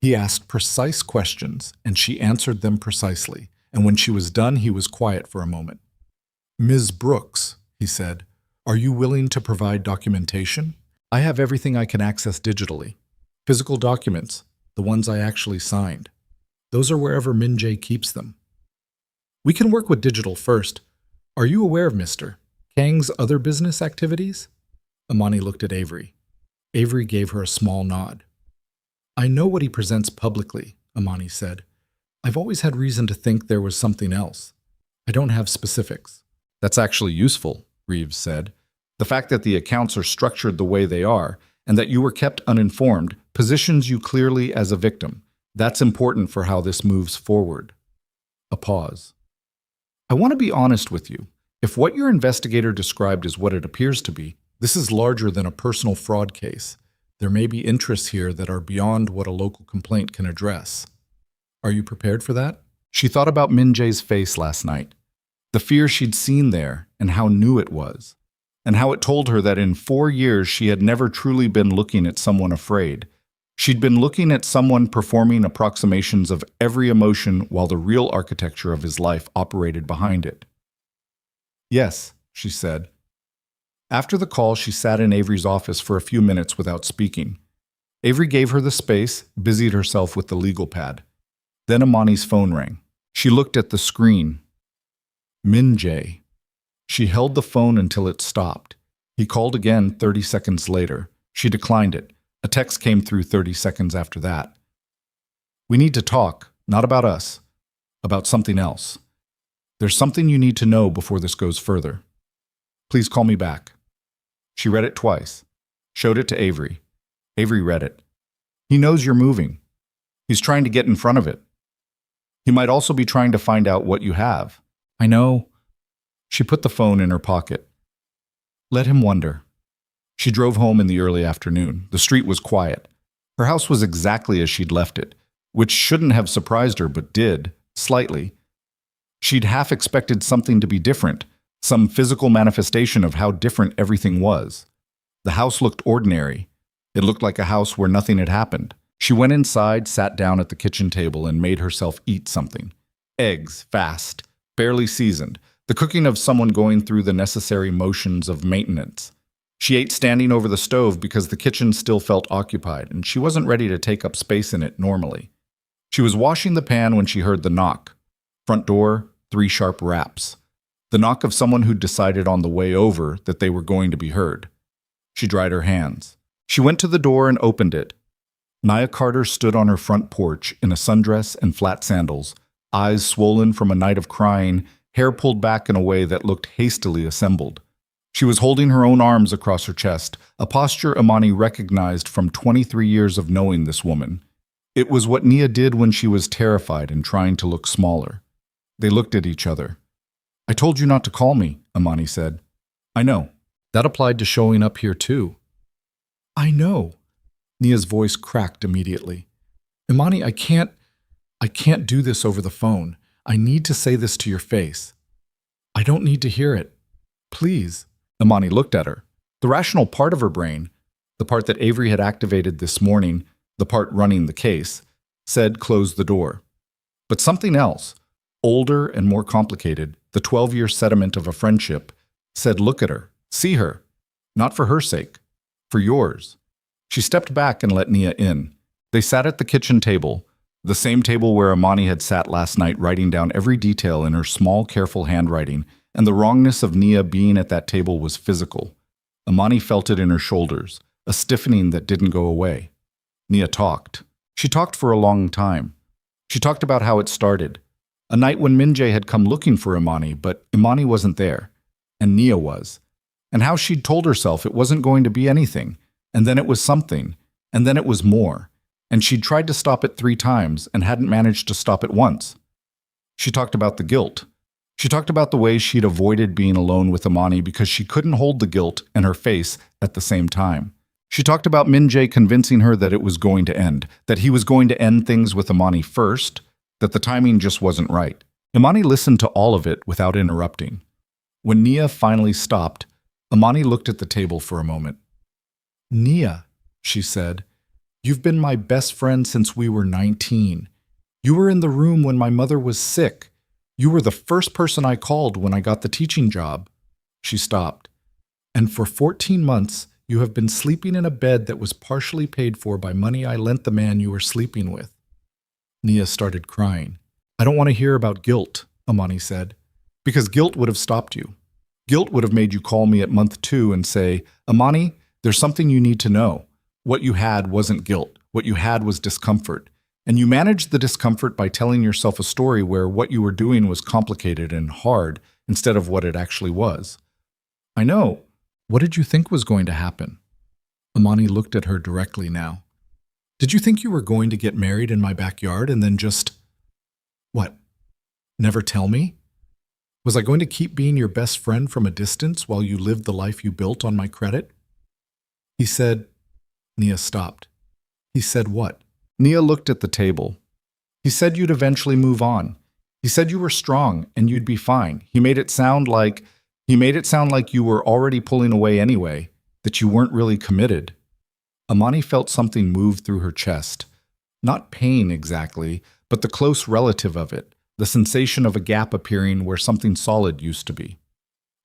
He asked precise questions, and she answered them precisely, and when she was done, he was quiet for a moment. Ms. Brooks, he said, are you willing to provide documentation? I have everything I can access digitally. Physical documents, the ones I actually signed. Those are wherever Min Jae keeps them. We can work with digital first. Are you aware of Mr. Kang's other business activities? Imani looked at Avery. Avery gave her a small nod. I know what he presents publicly, Imani said, I've always had reason to think there was something else. I don't have specifics. That's actually useful, Reeves said. The fact that the accounts are structured the way they are, and that you were kept uninformed, positions you clearly as a victim. That's important for how this moves forward. A pause. I want to be honest with you. If what your investigator described is what it appears to be, this is larger than a personal fraud case. There may be interests here that are beyond what a local complaint can address. Are you prepared for that? She thought about Min Jae's face last night, the fear she'd seen there and how new it was, and how it told her that in 4 years she had never truly been looking at someone afraid. She'd been looking at someone performing approximations of every emotion while the real architecture of his life operated behind it. Yes, she said. After the call, she sat in Avery's office for a few minutes without speaking. Avery gave her the space, busied herself with the legal pad. Then Imani's phone rang. She looked at the screen. Min Jae. She held the phone until it stopped. He called again 30 seconds later. She declined it. A text came through 30 seconds after that. We need to talk, not about us, about something else. There's something you need to know before this goes further. Please call me back. She read it twice, showed it to Avery. Avery read it. He knows you're moving. He's trying to get in front of it. He might also be trying to find out what you have. I know. She put the phone in her pocket. Let him wonder. She drove home in the early afternoon. The street was quiet. Her house was exactly as she'd left it, which shouldn't have surprised her but did, slightly. She'd half expected something to be different, some physical manifestation of how different everything was. The house looked ordinary. It looked like a house where nothing had happened. She went inside, sat down at the kitchen table, and made herself eat something. Eggs, fast, barely seasoned, the cooking of someone going through the necessary motions of maintenance. She ate standing over the stove because the kitchen still felt occupied, and she wasn't ready to take up space in it normally. She was washing the pan when she heard the knock. Front door, 3 sharp raps. The knock of someone who'd decided on the way over that they were going to be heard. She dried her hands. She went to the door and opened it. Nia Carter stood on her front porch in a sundress and flat sandals, eyes swollen from a night of crying, hair pulled back in a way that looked hastily assembled. She was holding her own arms across her chest, a posture Imani recognized from 23 years of knowing this woman. It was what Nia did when she was terrified and trying to look smaller. They looked at each other. I told you not to call me, Imani said. I know. That applied to showing up here too. I know. Nia's voice cracked immediately. Imani, I can't do this over the phone. I need to say this to your face. I don't need to hear it. Please. Imani looked at her. The rational part of her brain, the part that Avery had activated this morning, the part running the case, said close the door. But something else, older and more complicated, the 12-year sediment of a friendship, said look at her, see her, not for her sake, for yours. She stepped back and let Nia in. They sat at the kitchen table, the same table where Imani had sat last night writing down every detail in her small, careful handwriting, and the wrongness of Nia being at that table was physical. Imani felt it in her shoulders, a stiffening that didn't go away. Nia talked. She talked for a long time. She talked about how it started. A night when Min Jae had come looking for Imani, but Imani wasn't there, and Nia was. And how she'd told herself it wasn't going to be anything, and then it was something, and then it was more. And she'd tried to stop it 3 times and hadn't managed to stop it once. She talked about the guilt. She talked about the way she'd avoided being alone with Imani because she couldn't hold the guilt and her face at the same time. She talked about Min Jae convincing her that it was going to end, that he was going to end things with Imani first, that the timing just wasn't right. Imani listened to all of it without interrupting. When Nia finally stopped, Imani looked at the table for a moment. Nia, she said, you've been my best friend since we were 19. You were in the room when my mother was sick. You were the first person I called when I got the teaching job. She stopped. And for 14 months, you have been sleeping in a bed that was partially paid for by money I lent the man you were sleeping with. Nia started crying. I don't want to hear about guilt, Imani said, because guilt would have stopped you. Guilt would have made you call me at month 2 and say, Imani, there's something you need to know. What you had wasn't guilt. What you had was discomfort. And you managed the discomfort by telling yourself a story where what you were doing was complicated and hard instead of what it actually was. I know. What did you think was going to happen? Imani looked at her directly now. Did you think you were going to get married in my backyard and then just… What? Never tell me? Was I going to keep being your best friend from a distance while you lived the life you built on my credit? He said… Nia stopped. He said what? Nia looked at the table. He said you'd eventually move on. He said you were strong and you'd be fine. He made it sound like you were already pulling away anyway, that you weren't really committed. Imani felt something move through her chest. Not pain exactly, but the close relative of it, the sensation of a gap appearing where something solid used to be.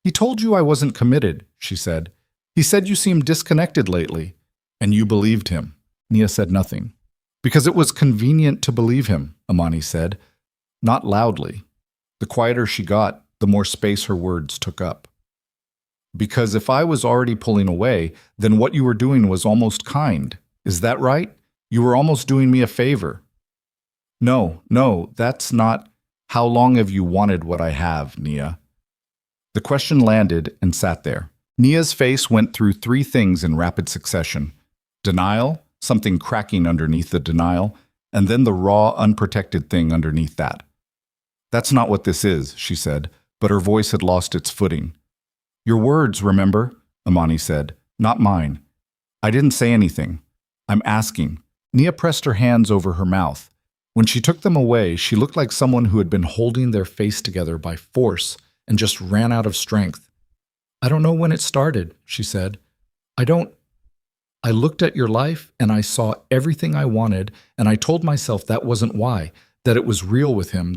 He told you I wasn't committed, she said. He said you seemed disconnected lately. And you believed him. Nia said nothing. Because it was convenient to believe him, Imani said. Not loudly. The quieter she got, the more space her words took up. Because if I was already pulling away, then what you were doing was almost kind. Is that right? You were almost doing me a favor. No, that's not… How long have you wanted what I have, Nia? The question landed and sat there. Nia's face went through three things in rapid succession. Denial, something cracking underneath the denial, and then the raw, unprotected thing underneath that. That's not what this is, she said, but her voice had lost its footing. Your words, remember? Imani said, not mine. I didn't say anything. I'm asking. Nia pressed her hands over her mouth. When she took them away, she looked like someone who had been holding their face together by force and just ran out of strength. I don't know when it started, she said. I looked at your life and I saw everything I wanted, and I told myself that wasn't why, that it was real with him,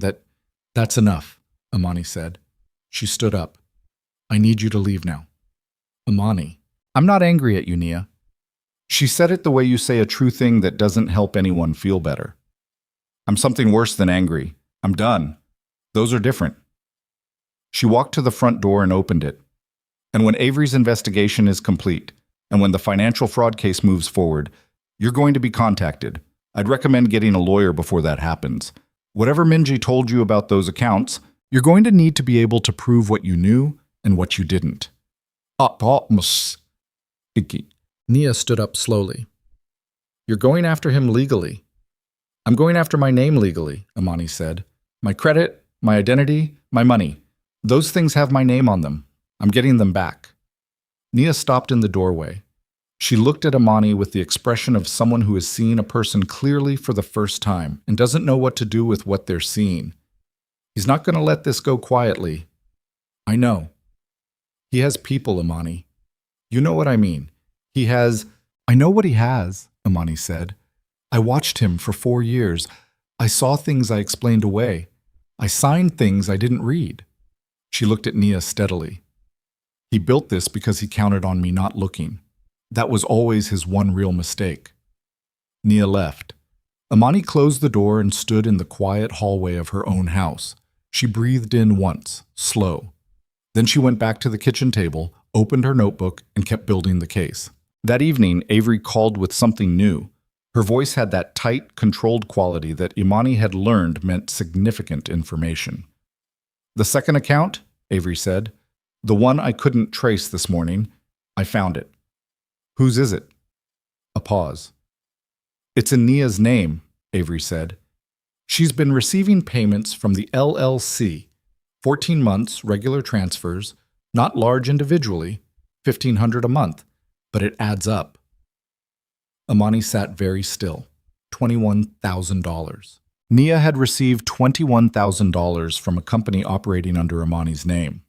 that's enough, Imani said. She stood up. I need you to leave now. Imani, I'm not angry at you, Nia. She said it the way you say a true thing that doesn't help anyone feel better. I'm something worse than angry. I'm done. Those are different. She walked to the front door and opened it. And when Avery's investigation is complete, and when the financial fraud case moves forward, you're going to be contacted. I'd recommend getting a lawyer before that happens. Whatever Minji told you about those accounts, you're going to need to be able to prove what you knew and what you didn't. Nia stood up slowly. You're going after him legally. I'm going after my name legally, Imani said. My credit, my identity, my money. Those things have my name on them. I'm getting them back. Nia stopped in the doorway. She looked at Imani with the expression of someone who is seeing a person clearly for the first time and doesn't know what to do with what they're seeing. He's not going to let this go quietly. I know. He has people, Imani. You know what I mean. I know what he has, Imani said. I watched him for 4 years. I saw things I explained away. I signed things I didn't read. She looked at Nia steadily. He built this because he counted on me not looking. That was always his one real mistake. Nia left. Imani closed the door and stood in the quiet hallway of her own house. She breathed in once, slow. Then she went back to the kitchen table, opened her notebook, and kept building the case. That evening, Avery called with something new. Her voice had that tight, controlled quality that Imani had learned meant significant information. The second account, Avery said, the one I couldn't trace this morning, I found it. Whose is it? A pause. It's in Nia's name, Avery said. She's been receiving payments from the LLC, 14 months, regular transfers, not large individually, $1,500 a month, but it adds up. Imani sat very still. $21,000. Nia had received $21,000 from a company operating under Imani's name.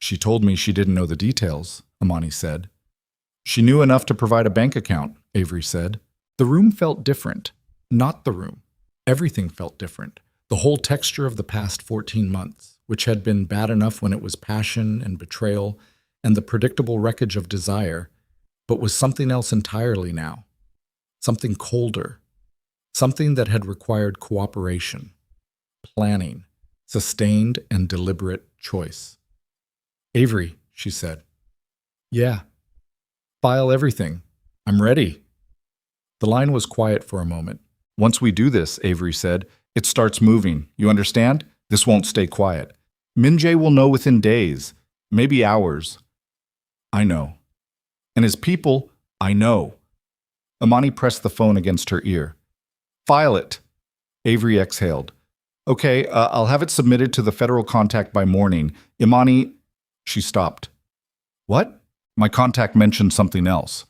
She told me she didn't know the details, Imani said. She knew enough to provide a bank account, Avery said. The room felt different. Not the room. Everything felt different. The whole texture of the past 14 months, which had been bad enough when it was passion and betrayal and the predictable wreckage of desire, but was something else entirely now. Something colder. Something that had required cooperation, planning, sustained and deliberate choice. Avery, she said. Yeah. File everything. I'm ready. The line was quiet for a moment. Once we do this, Avery said, it starts moving. You understand? This won't stay quiet. Min-jae will know within days, maybe hours. I know. And his people, I know. Imani pressed the phone against her ear. File it. Avery exhaled. Okay, I'll have it submitted to the federal contact by morning. Imani... She stopped. What? My contact mentioned something else.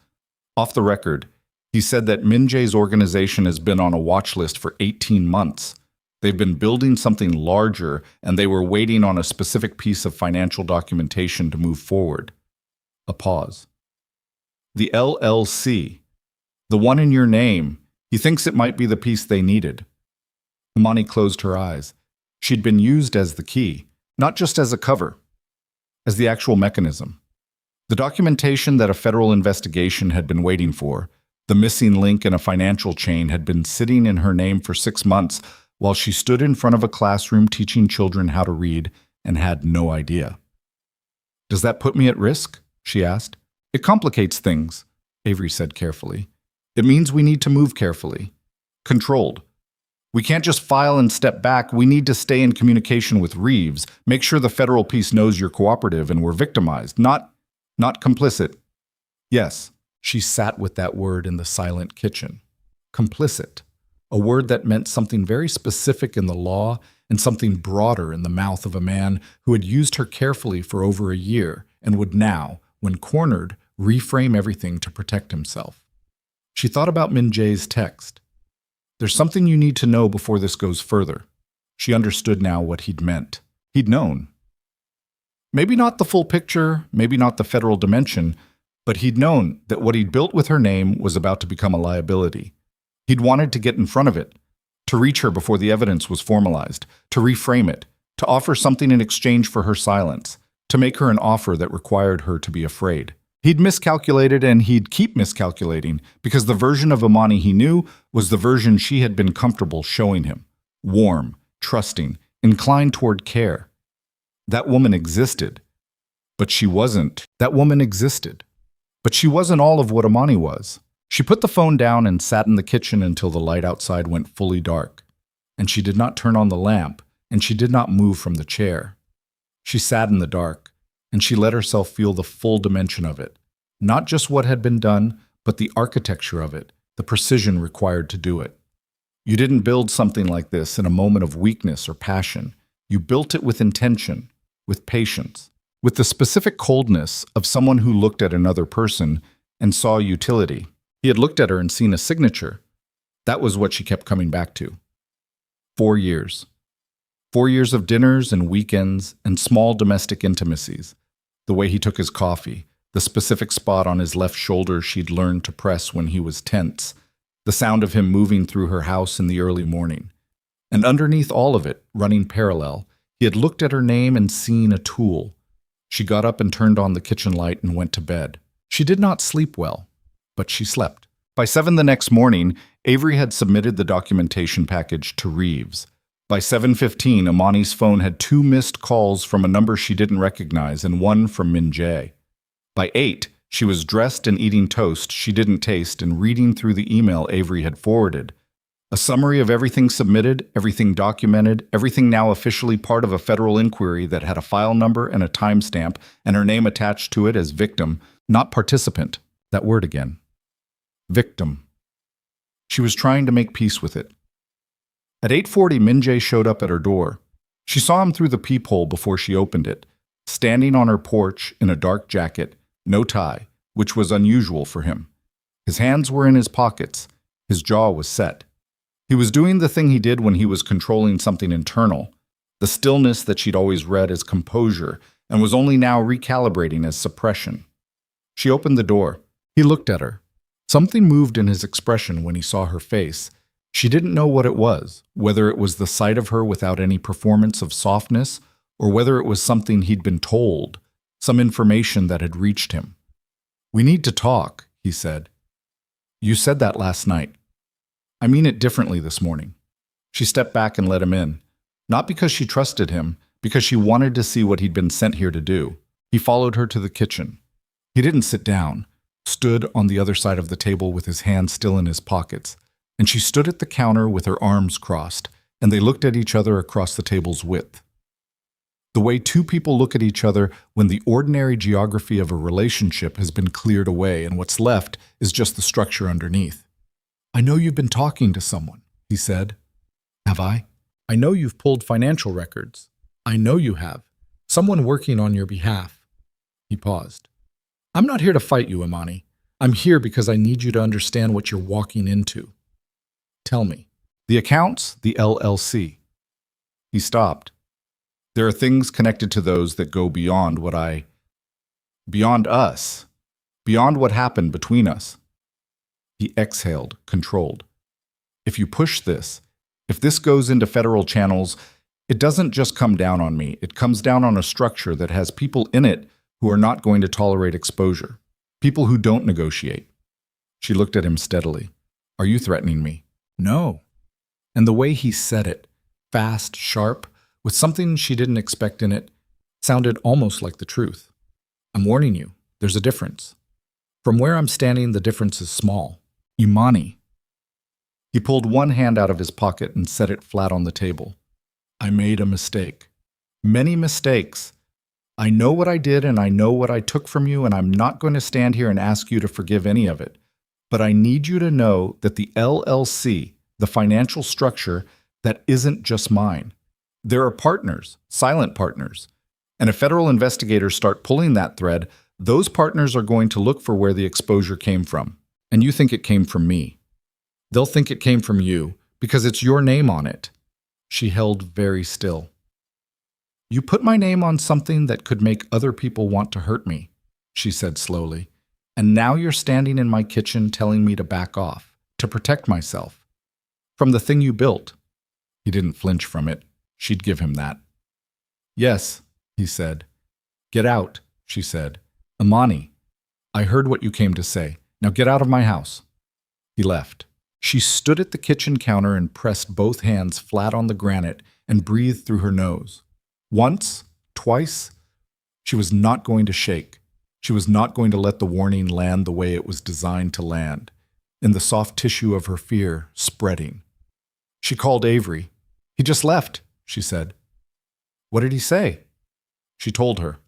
Off the record, he said that Min-jae's organization has been on a watch list for 18 months. They've been building something larger, and they were waiting on a specific piece of financial documentation to move forward. A pause. The LLC. The one in your name. He thinks it might be the piece they needed. Imani closed her eyes. She'd been used as the key, not just as a cover, as the actual mechanism. The documentation that a federal investigation had been waiting for, the missing link in a financial chain, had been sitting in her name for 6 months while she stood in front of a classroom teaching children how to read and had no idea. Does that put me at risk? She asked. It complicates things, Avery said carefully. It means we need to move carefully. Controlled. We can't just file and step back. We need to stay in communication with Reeves. Make sure the federal piece knows you're cooperative and we're victimized, not complicit. Yes, she sat with that word in the silent kitchen. Complicit. A word that meant something very specific in the law and something broader in the mouth of a man who had used her carefully for over a year and would now, when cornered, reframe everything to protect himself. She thought about Min-jae's text. There's something you need to know before this goes further. She understood now what he'd meant. He'd known. Maybe not the full picture, maybe not the federal dimension, but he'd known that what he'd built with her name was about to become a liability. He'd wanted to get in front of it, to reach her before the evidence was formalized, to reframe it, to offer something in exchange for her silence, to make her an offer that required her to be afraid. He'd miscalculated and he'd keep miscalculating because the version of Imani he knew was the version she had been comfortable showing him. Warm, trusting, inclined toward care. That woman existed, but she wasn't. That woman existed, but she wasn't all of what Imani was. She put the phone down and sat in the kitchen until the light outside went fully dark. And she did not turn on the lamp, and she did not move from the chair. She sat in the dark, and she let herself feel the full dimension of it. Not just what had been done, but the architecture of it, the precision required to do it. You didn't build something like this in a moment of weakness or passion. You built it with intention, with patience, with the specific coldness of someone who looked at another person and saw utility. He had looked at her and seen a signature. That was what she kept coming back to. 4 years. 4 years of dinners and weekends and small domestic intimacies. The way he took his coffee, the specific spot on his left shoulder she'd learned to press when he was tense, the sound of him moving through her house in the early morning. And underneath all of it, running parallel, he had looked at her name and seen a tool. She got up and turned on the kitchen light and went to bed. She did not sleep well, but she slept. By 7 the next morning, Avery had submitted the documentation package to Reeves. By 7:15, Imani's phone had 2 missed calls from a number she didn't recognize and 1 from Min-jae. By 8, she was dressed and eating toast she didn't taste and reading through the email Avery had forwarded. A summary of everything submitted, everything documented, everything now officially part of a federal inquiry that had a file number and a timestamp and her name attached to it as victim, not participant. That word again. Victim. She was trying to make peace with it. At 8:40, Min-jae showed up at her door. She saw him through the peephole before she opened it, standing on her porch in a dark jacket, no tie, which was unusual for him. His hands were in his pockets. His jaw was set. He was doing the thing he did when he was controlling something internal, the stillness that she'd always read as composure and was only now recalibrating as suppression. She opened the door. He looked at her. Something moved in his expression when he saw her face. She didn't know what it was, whether it was the sight of her without any performance of softness, or whether it was something he'd been told, some information that had reached him. "We need to talk," he said. "You said that last night. I mean it differently this morning." She stepped back and let him in, not because she trusted him, because she wanted to see what he'd been sent here to do. He followed her to the kitchen. He didn't sit down, stood on the other side of the table with his hands still in his pockets. and she stood at the counter with her arms crossed, and they looked at each other across the table's width. The way two people look at each other when the ordinary geography of a relationship has been cleared away and what's left is just the structure underneath. "I know you've been talking to someone," he said. "Have I?" "I know you've pulled financial records. I know you have. Someone working on your behalf." He paused. "I'm not here to fight you, Imani. I'm here because I need you to understand what you're walking into. Tell me." "The accounts, the LLC." He stopped. "There are things connected to those that go beyond beyond us, beyond what happened between us." He exhaled, controlled. "If you push this, if this goes into federal channels, it doesn't just come down on me. It comes down on a structure that has people in it who are not going to tolerate exposure, people who don't negotiate." She looked at him steadily. "Are you threatening me?" "No." And the way he said it, fast, sharp, with something she didn't expect in it, sounded almost like the truth. "I'm warning you, there's a difference. From where I'm standing, the difference is small. Imani." He pulled one hand out of his pocket and set it flat on the table. "I made a mistake. Many mistakes. I know what I did and I know what I took from you, and I'm not going to stand here and ask you to forgive any of it. But I need you to know that the LLC, the financial structure, that isn't just mine. There are partners, silent partners. And if federal investigators start pulling that thread, those partners are going to look for where the exposure came from. And you think it came from me. They'll think it came from you because it's your name on it." She held very still. "You put my name on something that could make other people want to hurt me," she said slowly. "And now you're standing in my kitchen telling me to back off, to protect myself. From the thing you built." He didn't flinch from it. She'd give him that. "Yes," he said. "Get out," she said. "Imani, I heard what you came to say. Now get out of my house." He left. She stood at the kitchen counter and pressed both hands flat on the granite and breathed through her nose. Once, twice, she was not going to shake. She was not going to let the warning land the way it was designed to land, in the soft tissue of her fear spreading. She called Avery. "He just left," she said. "What did he say?" She told her.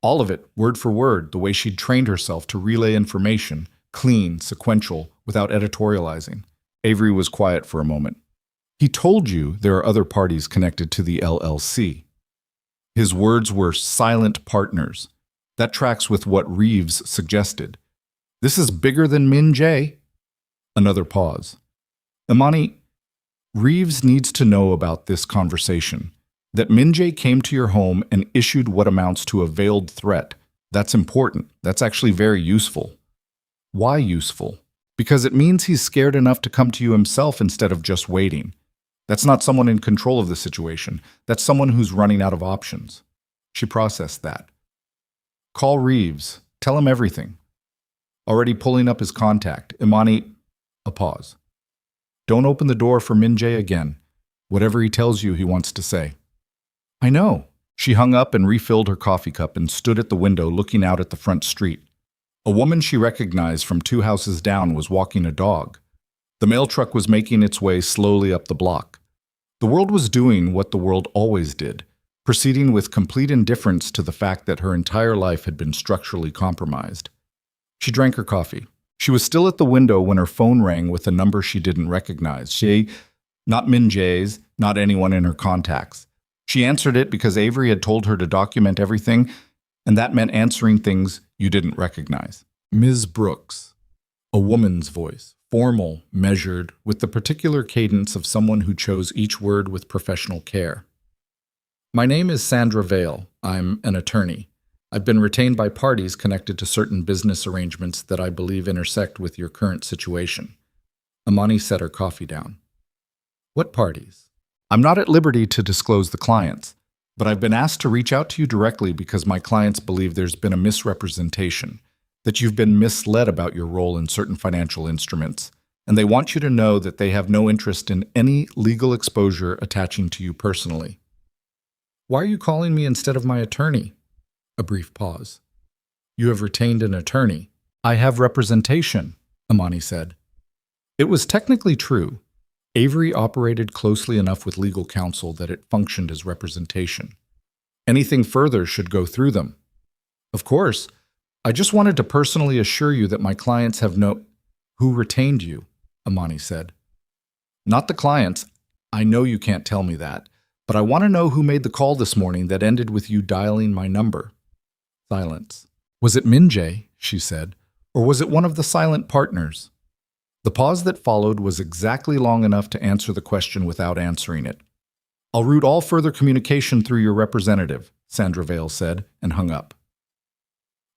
All of it, word for word, the way she'd trained herself to relay information, clean, sequential, without editorializing. Avery was quiet for a moment. "He told you there are other parties connected to the LLC. His words were silent partners. That tracks with what Reeves suggested. This is bigger than Min Jae." Another pause. "Imani, Reeves needs to know about this conversation. That Min Jae came to your home and issued what amounts to a veiled threat. That's important. That's actually very useful." "Why useful?" "Because it means he's scared enough to come to you himself instead of just waiting. That's not someone in control of the situation. That's someone who's running out of options." She processed that. "Call Reeves. Tell him everything." Already pulling up his contact, Imani... A pause. "Don't open the door for Min Jae again. Whatever he tells you he wants to say." "I know." She hung up and refilled her coffee cup and stood at the window looking out at the front street. A woman she recognized from 2 houses down was walking a dog. The mail truck was making its way slowly up the block. The world was doing what the world always did, proceeding with complete indifference to the fact that her entire life had been structurally compromised. She drank her coffee. She was still at the window when her phone rang with a number she didn't recognize. Not Min Jae's, not anyone in her contacts. She answered it because Avery had told her to document everything, and that meant answering things you didn't recognize. "Ms. Brooks." A woman's voice, formal, measured, with the particular cadence of someone who chose each word with professional care. "My name is Sandra Vale. I'm an attorney. I've been retained by parties connected to certain business arrangements that I believe intersect with your current situation." Imani set her coffee down. "What parties?" "I'm not at liberty to disclose the clients, but I've been asked to reach out to you directly because my clients believe there's been a misrepresentation, that you've been misled about your role in certain financial instruments, and they want you to know that they have no interest in any legal exposure attaching to you personally." "Why are you calling me instead of my attorney?" A brief pause. "You have retained an attorney." "I have representation," Imani said. It was technically true. Avery operated closely enough with legal counsel that it functioned as representation. Anything further should go through them. Of course, I just wanted to personally assure you that my clients have no— Who retained you? Imani said. Not the clients. I know you can't tell me that, but I want to know who made the call this morning that ended with you dialing my number. Silence. Was it Minjae, she said, or was it one of the silent partners? The pause that followed was exactly long enough to answer the question without answering it. I'll route all further communication through your representative, Sandra Vale said, and hung up.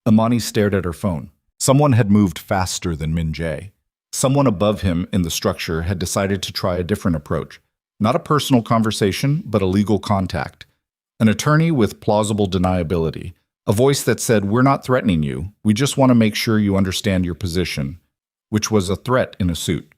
Imani stared at her phone. Someone had moved faster than Minjae. Someone above him in the structure had decided to try a different approach. Not a personal conversation, but a legal contact. An attorney with plausible deniability. A voice that said, "We're not threatening you. We just want to make sure you understand your position," which was a threat in a suit.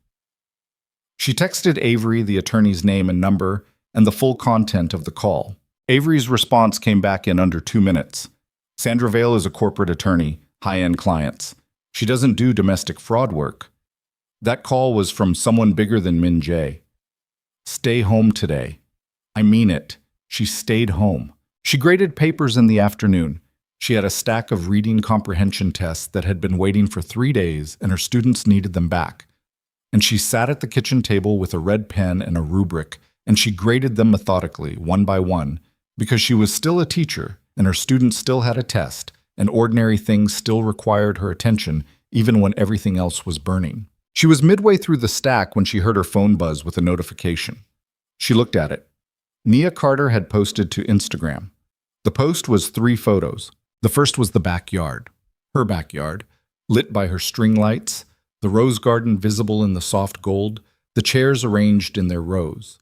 She texted Avery the attorney's name and number and the full content of the call. Avery's response came back in under 2 minutes. Sandra Vale is a corporate attorney, high-end clients. She doesn't do domestic fraud work. That call was from someone bigger than Minjae. Stay home today. I mean it. She stayed home. She graded papers in the afternoon. She had a stack of reading comprehension tests that had been waiting for 3 days, and her students needed them back. And she sat at the kitchen table with a red pen and a rubric, and she graded them methodically, one by one, because she was still a teacher, and her students still had a test, and ordinary things still required her attention, even when everything else was burning. She was midway through the stack when she heard her phone buzz with a notification. She looked at it. Nia Carter had posted to Instagram. The post was 3 photos. The first was the backyard, her backyard, lit by her string lights, the rose garden visible in the soft gold, the chairs arranged in their rows.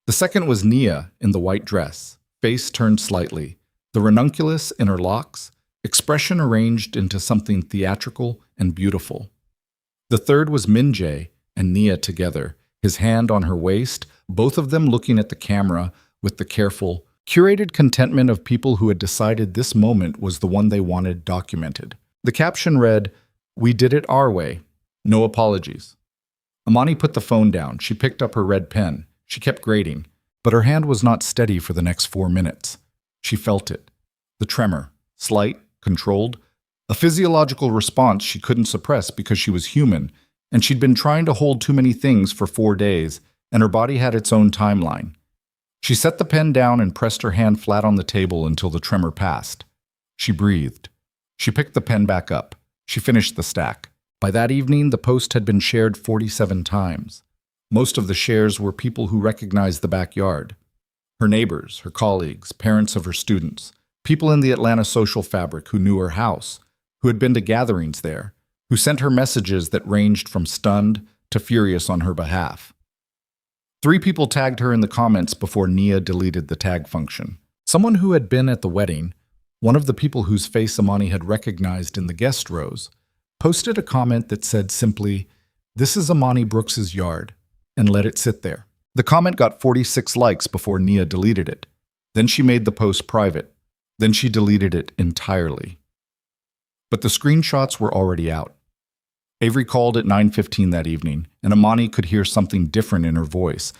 The second was Nia in the white dress, face turned slightly, the ranunculus in her locks, expression arranged into something theatrical and beautiful. The third was Minjae and Nia together, his hand on her waist, both of them looking at the camera with the careful, curated contentment of people who had decided this moment was the one they wanted documented. The caption read, "We did it our way. No apologies." Imani put the phone down. She picked up her red pen. She kept grading, but her hand was not steady for the next 4 minutes. She felt it. The tremor, slight, controlled, a physiological response she couldn't suppress because she was human, and she'd been trying to hold too many things for 4 days, and her body had its own timeline. She set the pen down and pressed her hand flat on the table until the tremor passed. She breathed. She picked the pen back up. She finished the stack. By that evening, the post had been shared 47 times. Most of the shares were people who recognized the backyard. Her neighbors, her colleagues, parents of her students, people in the Atlanta social fabric who knew her house, who had been to gatherings there, who sent her messages that ranged from stunned to furious on her behalf. 3 people tagged her in the comments before Nia deleted the tag function. Someone who had been at the wedding, one of the people whose face Imani had recognized in the guest rows, posted a comment that said simply, "This is Imani Brooks's yard," and let it sit there. The comment got 46 likes before Nia deleted it. Then she made the post private. Then she deleted it entirely. But the screenshots were already out. Avery called at 9:15 that evening, and Imani could hear something different in her voice.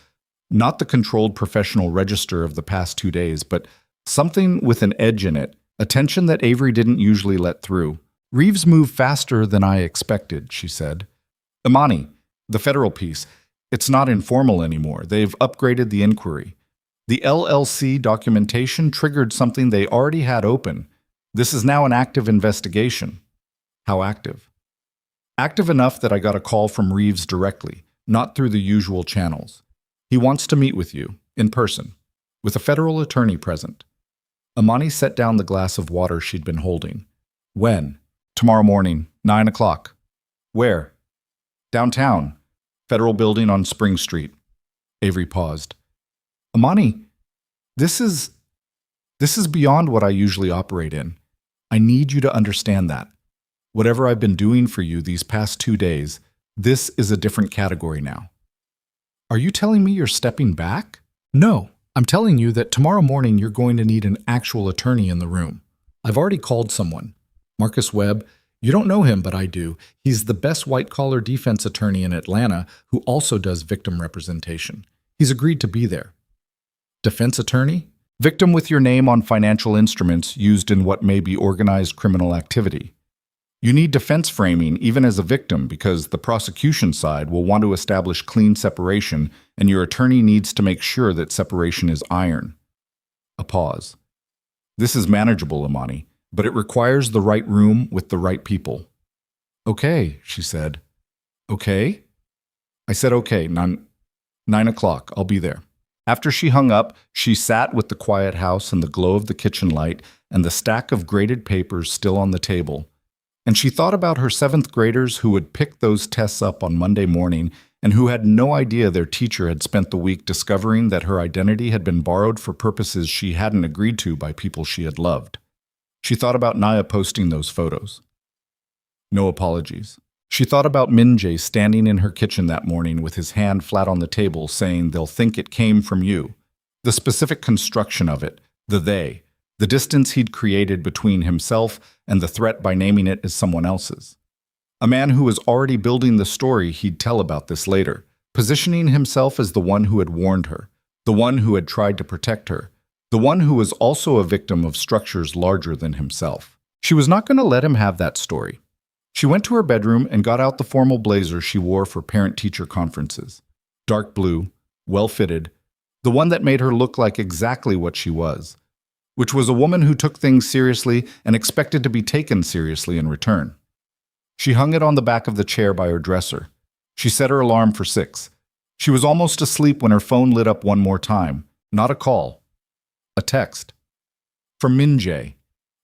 Not the controlled professional register of the past 2 days, but something with an edge in it, a tension that Avery didn't usually let through. "Reeves moved faster than I expected," she said. "Imani, the federal piece, it's not informal anymore. They've upgraded the inquiry. The LLC documentation triggered something they already had open. This is now an active investigation." "How active?" "Active enough that I got a call from Reeves directly, not through the usual channels. He wants to meet with you, in person, with a federal attorney present." Imani set down the glass of water she'd been holding. "When?" "Tomorrow morning, 9 o'clock." "Where?" "Downtown, federal building on Spring Street." Avery paused. "Imani, this is beyond what I usually operate in. I need you to understand that. Whatever I've been doing for you these past 2 days, this is a different category now." "Are you telling me you're stepping back?" "No, I'm telling you that tomorrow morning you're going to need an actual attorney in the room. I've already called someone. Marcus Webb, You don't know him, but I do. He's the best white-collar defense attorney in Atlanta who also does victim representation. He's agreed to be there. Defense attorney? Victim with your name on financial instruments used in what may be organized criminal activity. You need defense framing even as a victim because the prosecution side will want to establish clean separation and your attorney needs to make sure that separation is iron. A pause. This is manageable, Imani, but it requires the right room with the right people. Okay, she said. Okay? I said okay, 9 o'clock, I'll be there. After she hung up, she sat with the quiet house and the glow of the kitchen light and the stack of graded papers still on the table. And she thought about her 7th graders who would pick those tests up on Monday morning and who had no idea their teacher had spent the week discovering that her identity had been borrowed for purposes she hadn't agreed to by people she had loved. She thought about Naya posting those photos. No apologies. She thought about Min-jae standing in her kitchen that morning with his hand flat on the table saying they'll think it came from you. The specific construction of it, the they, the distance he'd created between himself and the threat by naming it as someone else's. A man who was already building the story he'd tell about this later, positioning himself as the one who had warned her, the one who had tried to protect her, the one who was also a victim of structures larger than himself. She was not going to let him have that story. She went to her bedroom and got out the formal blazer she wore for parent-teacher conferences. Dark blue, well-fitted, the one that made her look like exactly what she was, which was a woman who took things seriously and expected to be taken seriously in return. She hung it on the back of the chair by her dresser. She set her alarm for 6. She was almost asleep when her phone lit up one more time. Not a call. A text. From Min-jae.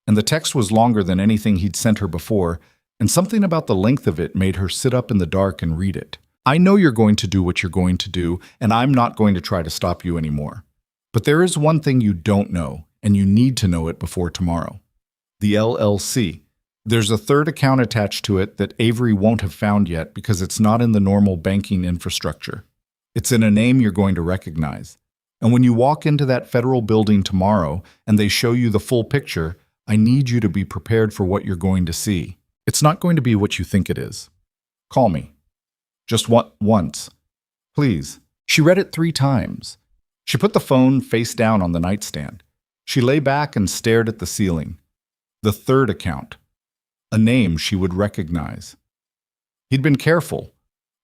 And the text was longer than anything he'd sent her before, and something about the length of it made her sit up in the dark and read it. I know you're going to do what you're going to do, and I'm not going to try to stop you anymore. But there is one thing you don't know, and you need to know it before tomorrow. The LLC. There's a 3rd account attached to it that Avery won't have found yet because it's not in the normal banking infrastructure. It's in a name you're going to recognize. And when you walk into that federal building tomorrow and they show you the full picture, I need you to be prepared for what you're going to see. It's not going to be what you think it is. Call me. Just once. Please. She read it 3 times. She put the phone face down on the nightstand. She lay back and stared at the ceiling. The 3rd account. A name she would recognize. He'd been careful.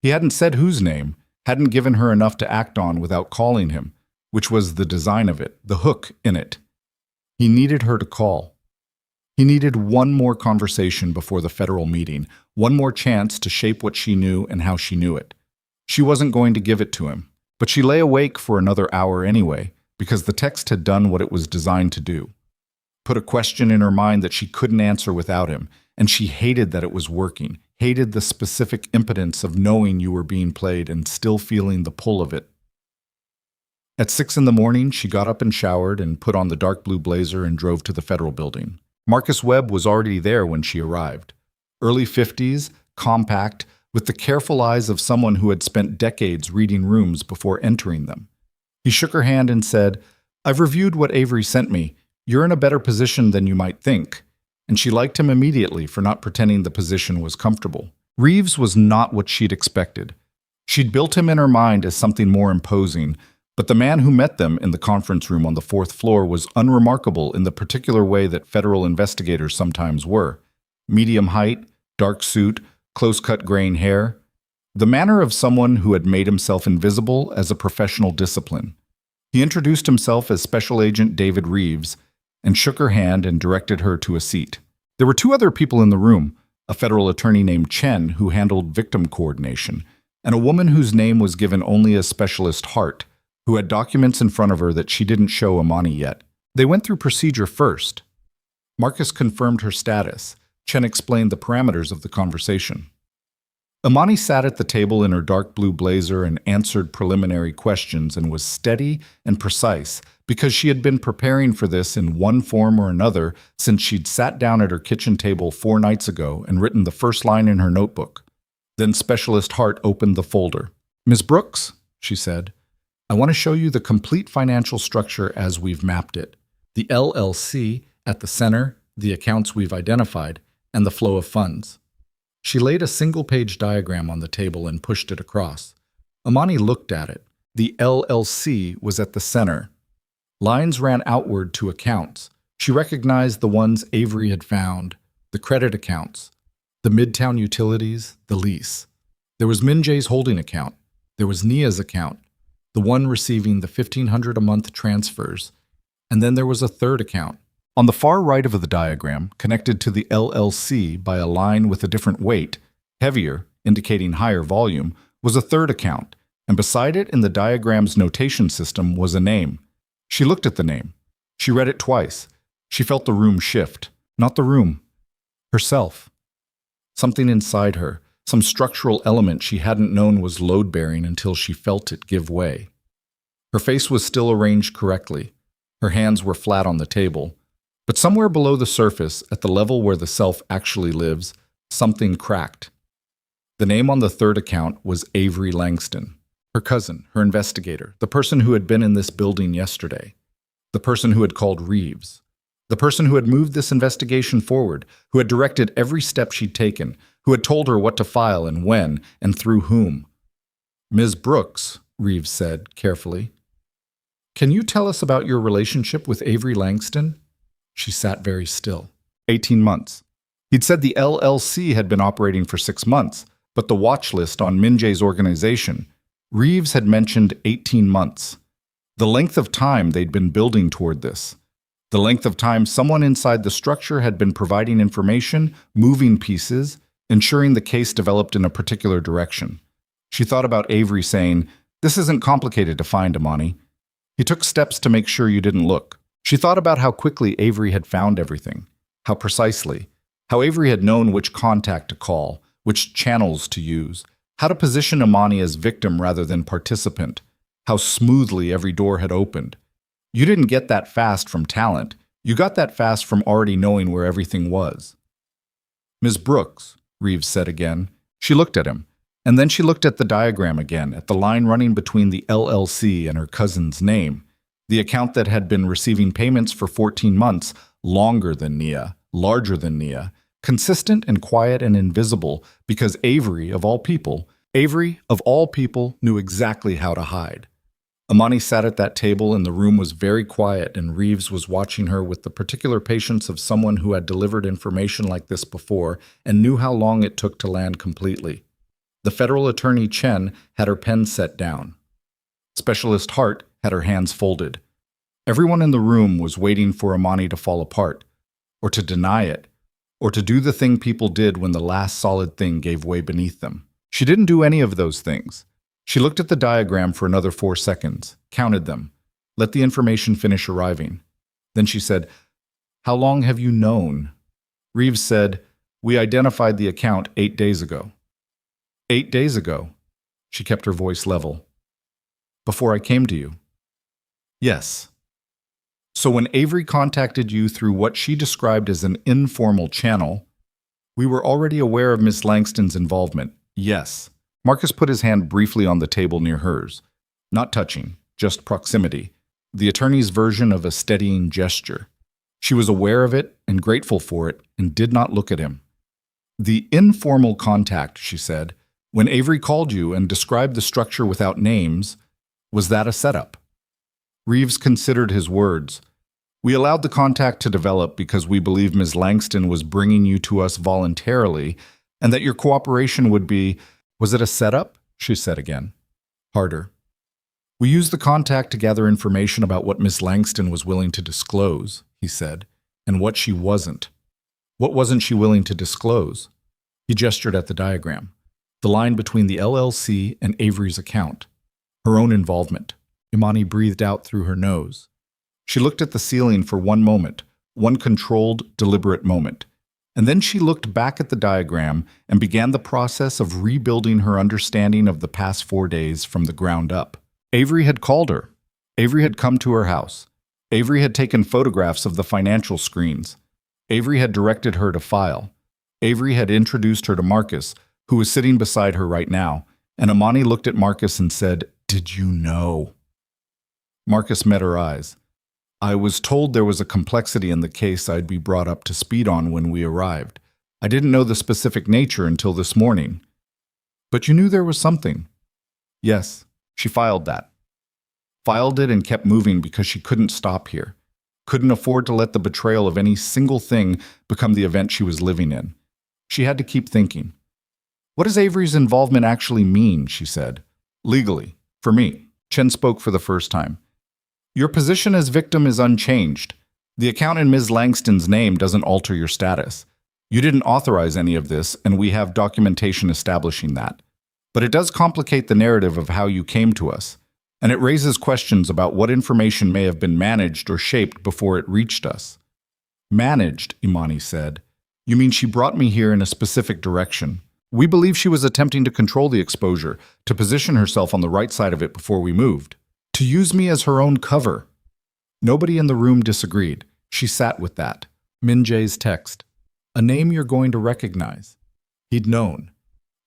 He hadn't said whose name, hadn't given her enough to act on without calling him, which was the design of it, the hook in it. He needed her to call. He needed one more conversation before the federal meeting, one more chance to shape what she knew and how she knew it. She wasn't going to give it to him, but she lay awake for another hour anyway, because the text had done what it was designed to do. Put a question in her mind that she couldn't answer without him, and she hated that it was working, hated the specific impotence of knowing you were being played and still feeling the pull of it. At 6 in the morning, she got up and showered and put on the dark blue blazer and drove to the federal building. Marcus Webb was already there when she arrived. Early 50s, compact, with the careful eyes of someone who had spent decades reading rooms before entering them. He shook her hand and said, "I've reviewed what Avery sent me. You're in a better position than you might think." And she liked him immediately for not pretending the position was comfortable. Reeves was not what she'd expected. She'd built him in her mind as something more imposing, but the man who met them in the conference room on the 4th floor was unremarkable in the particular way that federal investigators sometimes were. Medium height, dark suit, close-cut graying hair. The manner of someone who had made himself invisible as a professional discipline. He introduced himself as Special Agent David Reeves and shook her hand and directed her to a seat. There were 2 other people in the room, a federal attorney named Chen who handled victim coordination, and a woman whose name was given only as Specialist Hart, who had documents in front of her that she didn't show Imani yet. They went through procedure first. Marcus confirmed her status. Chen explained the parameters of the conversation. Imani sat at the table in her dark blue blazer and answered preliminary questions and was steady and precise because she had been preparing for this in one form or another since she'd sat down at her kitchen table 4 nights ago and written the first line in her notebook. Then Specialist Hart opened the folder. "Ms. Brooks," she said, "I want to show you the complete financial structure as we've mapped it. The LLC at the center, the accounts we've identified, and the flow of funds. She laid a single-page diagram on the table and pushed it across. Imani looked at it. The LLC was at the center. Lines ran outward to accounts. She recognized the ones Avery had found, the credit accounts, the Midtown Utilities, the lease. There was Minjae's holding account. There was Nia's account, the one receiving the $1,500 a month transfers. And then there was a third account. On the far right of the diagram, connected to the LLC by a line with a different weight, heavier, indicating higher volume, was a third account, and beside it in the diagram's notation system was a name. She looked at the name. She read it twice. She felt the room shift. Not the room. Herself. Something inside her, some structural element she hadn't known was load-bearing until she felt it give way. Her face was still arranged correctly. Her hands were flat on the table. But somewhere below the surface, at the level where the self actually lives, something cracked. The name on the third account was Avery Langston, her cousin, her investigator, the person who had been in this building yesterday, the person who had called Reeves, the person who had moved this investigation forward, who had directed every step she'd taken, who had told her what to file and when and through whom. "Ms. Brooks," Reeves said carefully, "can you tell us about your relationship with Avery Langston?" She sat very still. 18 months. He'd said the LLC had been operating for 6 months, but the watch list on Minjae's organization, Reeves had mentioned 18 months. The length of time they'd been building toward this. The length of time someone inside the structure had been providing information, moving pieces, ensuring the case developed in a particular direction. She thought about Avery saying, "This isn't complicated to find, Imani. He took steps to make sure you didn't look." She thought about how quickly Avery had found everything, how precisely, how Avery had known which contact to call, which channels to use, how to position Imani as victim rather than participant, how smoothly every door had opened. You didn't get that fast from talent. You got that fast from already knowing where everything was. "Ms. Brooks," Reeves said again. She looked at him, and then she looked at the diagram again, at the line running between the LLC and her cousin's name. The account that had been receiving payments for 14 months, longer than Nia, larger than Nia, consistent and quiet and invisible, because Avery, of all people, knew exactly how to hide. Imani sat at that table and the room was very quiet, and Reeves was watching her with the particular patience of someone who had delivered information like this before and knew how long it took to land completely. The federal attorney Chen had her pen set down. Specialist Hart had her hands folded. Everyone in the room was waiting for Imani to fall apart, or to deny it, or to do the thing people did when the last solid thing gave way beneath them. She didn't do any of those things. She looked at the diagram for another 4 seconds, counted them, let the information finish arriving. Then she said, "How long have you known?" Reeves said, "We identified the account 8 days ago." 8 days ago? She kept her voice level. "Before I came to you?" "Yes." "So when Avery contacted you through what she described as an informal channel, we were already aware of Miss Langston's involvement?" "Yes." Marcus put his hand briefly on the table near hers. Not touching, just proximity. The attorney's version of a steadying gesture. She was aware of it and grateful for it and did not look at him. "The informal contact," she said, "when Avery called you and described the structure without names, was that a setup?" Reeves considered his words. "We allowed the contact to develop because we believed Ms. Langston was bringing you to us voluntarily and that your cooperation would be—" "Was it a setup?" she said again. Harder. "We used the contact to gather information about what Miss Langston was willing to disclose," he said, "and what she wasn't." "What wasn't she willing to disclose?" He gestured at the diagram. The line between the LLC and Avery's account. Her own involvement. Imani breathed out through her nose. She looked at the ceiling for one moment, one controlled, deliberate moment. And then she looked back at the diagram and began the process of rebuilding her understanding of the past 4 days from the ground up. Avery had called her. Avery had come to her house. Avery had taken photographs of the financial screens. Avery had directed her to file. Avery had introduced her to Marcus, who was sitting beside her right now, and Imani looked at Marcus and said, "Did you know?" Marcus met her eyes. "I was told there was a complexity in the case I'd be brought up to speed on when we arrived. I didn't know the specific nature until this morning. But you knew there was something. Yes, she filed that. Filed it and kept moving because she couldn't stop here. Couldn't afford to let the betrayal of any single thing become the event she was living in. She had to keep thinking. What does Avery's involvement actually mean, she said. Legally, for me. Chen spoke for the first time. Your position as victim is unchanged. The account in Ms. Langston's name doesn't alter your status. You didn't authorize any of this, and we have documentation establishing that. But it does complicate the narrative of how you came to us, and it raises questions about what information may have been managed or shaped before it reached us. Managed, Imani said. You mean she brought me here in a specific direction. We believe she was attempting to control the exposure, to position herself on the right side of it before we moved. To use me as her own cover. Nobody in the room disagreed. She sat with that. Min Jae's text. A name you're going to recognize. He'd known.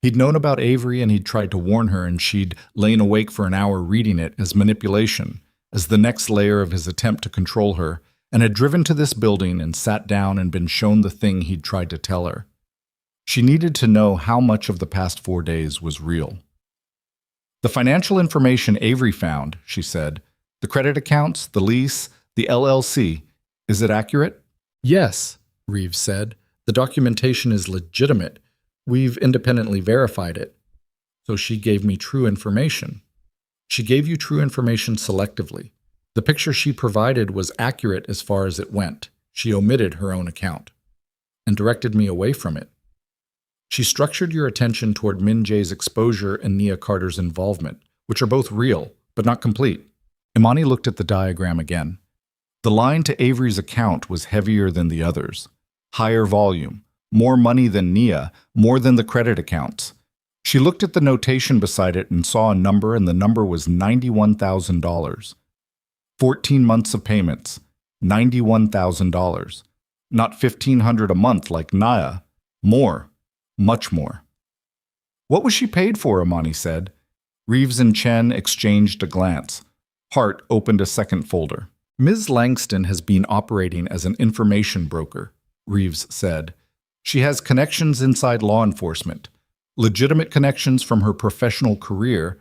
He'd known about Avery and he'd tried to warn her, and she'd lain awake for an hour reading it as manipulation, as the next layer of his attempt to control her, and had driven to this building and sat down and been shown the thing he'd tried to tell her. She needed to know how much of the past 4 days was real. The financial information Avery found, she said, the credit accounts, the lease, the LLC, is it accurate? Yes, Reeves said. The documentation is legitimate. We've independently verified it. So she gave me true information. She gave you true information selectively. The picture she provided was accurate as far as it went. She omitted her own account and directed me away from it. She structured your attention toward Min Jae's exposure and Nia Carter's involvement, which are both real, but not complete. Imani looked at the diagram again. The line to Avery's account was heavier than the others. Higher volume, more money than Nia, more than the credit accounts. She looked at the notation beside it and saw a number, and the number was $91,000. 14 months of payments, $91,000. Not $1,500 a month like Nia. More, much more. What was she paid for, Imani said. Reeves and Chen exchanged a glance. Hart opened a second folder. Ms. Langston has been operating as an information broker, Reeves said. She has connections inside law enforcement, legitimate connections from her professional career,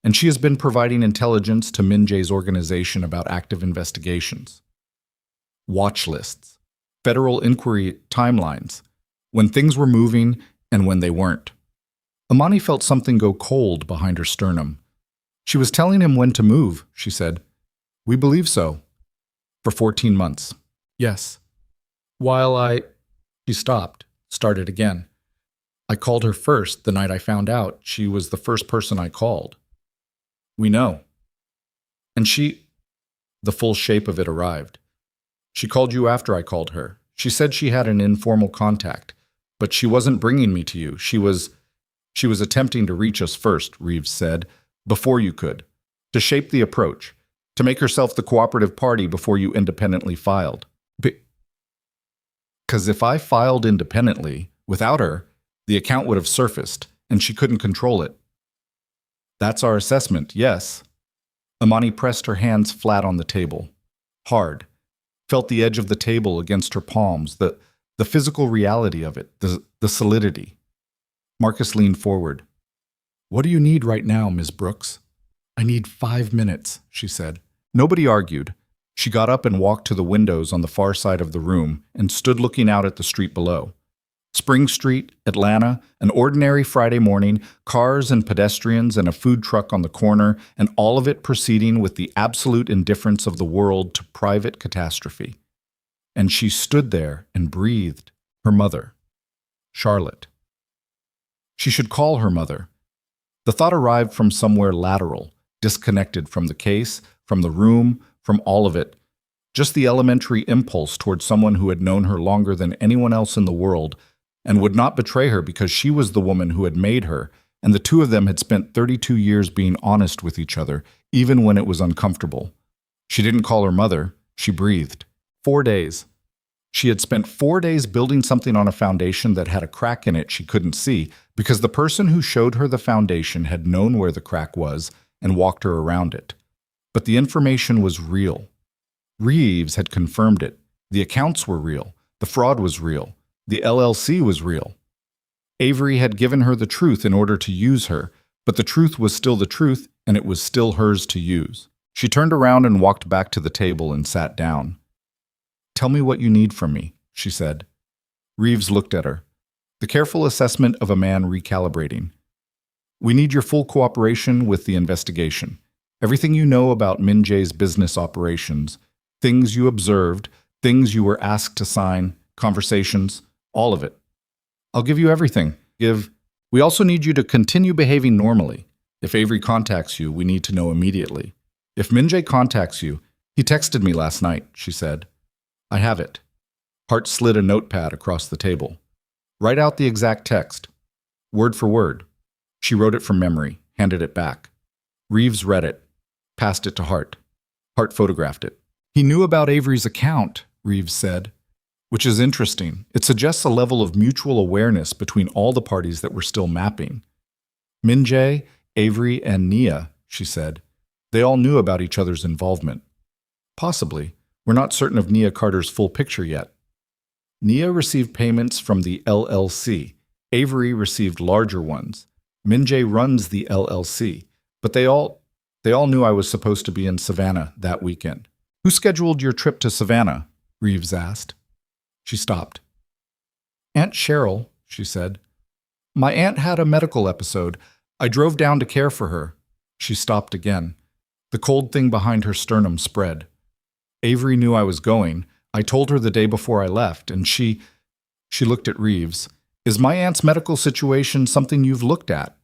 and she has been providing intelligence to Min Jae's organization about active investigations. Watch lists, federal inquiry timelines, when things were moving and when they weren't. Imani felt something go cold behind her sternum. She was telling him when to move, she said. We believe so. For 14 months. Yes. She stopped, started again. I called her first the night I found out. She was the first person I called. We know. And the full shape of it arrived. She called you after I called her. She said she had an informal contact, but she wasn't bringing me to you. She was attempting to reach us first, Reeves said, before you could, to shape the approach, to make herself the cooperative party before you independently filed. Because if I filed independently, without her, the account would have surfaced, and she couldn't control it. That's our assessment, yes. Imani pressed her hands flat on the table. Hard. Felt the edge of the table against her palms, the physical reality of it, the solidity. Marcus leaned forward. What do you need right now, Ms. Brooks? I need 5 minutes, she said. Nobody argued. She got up and walked to the windows on the far side of the room and stood looking out at the street below. Spring Street, Atlanta, an ordinary Friday morning, cars and pedestrians and a food truck on the corner, and all of it proceeding with the absolute indifference of the world to private catastrophe. And she stood there and breathed. Her mother, Charlotte. She should call her mother. The thought arrived from somewhere lateral, disconnected from the case, from the room, from all of it. Just the elementary impulse toward someone who had known her longer than anyone else in the world and would not betray her because she was the woman who had made her, and the two of them had spent 32 years being honest with each other, even when it was uncomfortable. She didn't call her mother. She breathed. 4 days. She had spent 4 days building something on a foundation that had a crack in it she couldn't see, because the person who showed her the foundation had known where the crack was and walked her around it. But the information was real. Reeves had confirmed it. The accounts were real. The fraud was real. The LLC was real. Avery had given her the truth in order to use her, but the truth was still the truth, and it was still hers to use. She turned around and walked back to the table and sat down. "Tell me what you need from me," she said. Reeves looked at her. The careful assessment of a man recalibrating. "We need your full cooperation with the investigation. Everything you know about Min Jae's business operations, things you observed, things you were asked to sign, conversations, all of it. I'll give you everything. We also need you to continue behaving normally. If Avery contacts you, we need to know immediately. If Min Jae contacts you, he texted me last night," she said. "I have it." Hart slid a notepad across the table. "Write out the exact text, word for word." She wrote it from memory, handed it back. Reeves read it, passed it to Hart. Hart photographed it. "He knew about Avery's account," Reeves said, "which is interesting. It suggests a level of mutual awareness between all the parties that we're still mapping. Min Jae, Avery, and Nia," she said. "They all knew about each other's involvement. Possibly. We're not certain of Nia Carter's full picture yet. Nia received payments from the LLC. Avery received larger ones. Min Jae runs the LLC. But they all knew I was supposed to be in Savannah that weekend." "Who scheduled your trip to Savannah?" Reeves asked. She stopped. "Aunt Cheryl," she said. "My aunt had a medical episode. I drove down to care for her." She stopped again. The cold thing behind her sternum spread. "Avery knew I was going. I told her the day before I left, and she looked at Reeves. "Is my aunt's medical situation something you've looked at?"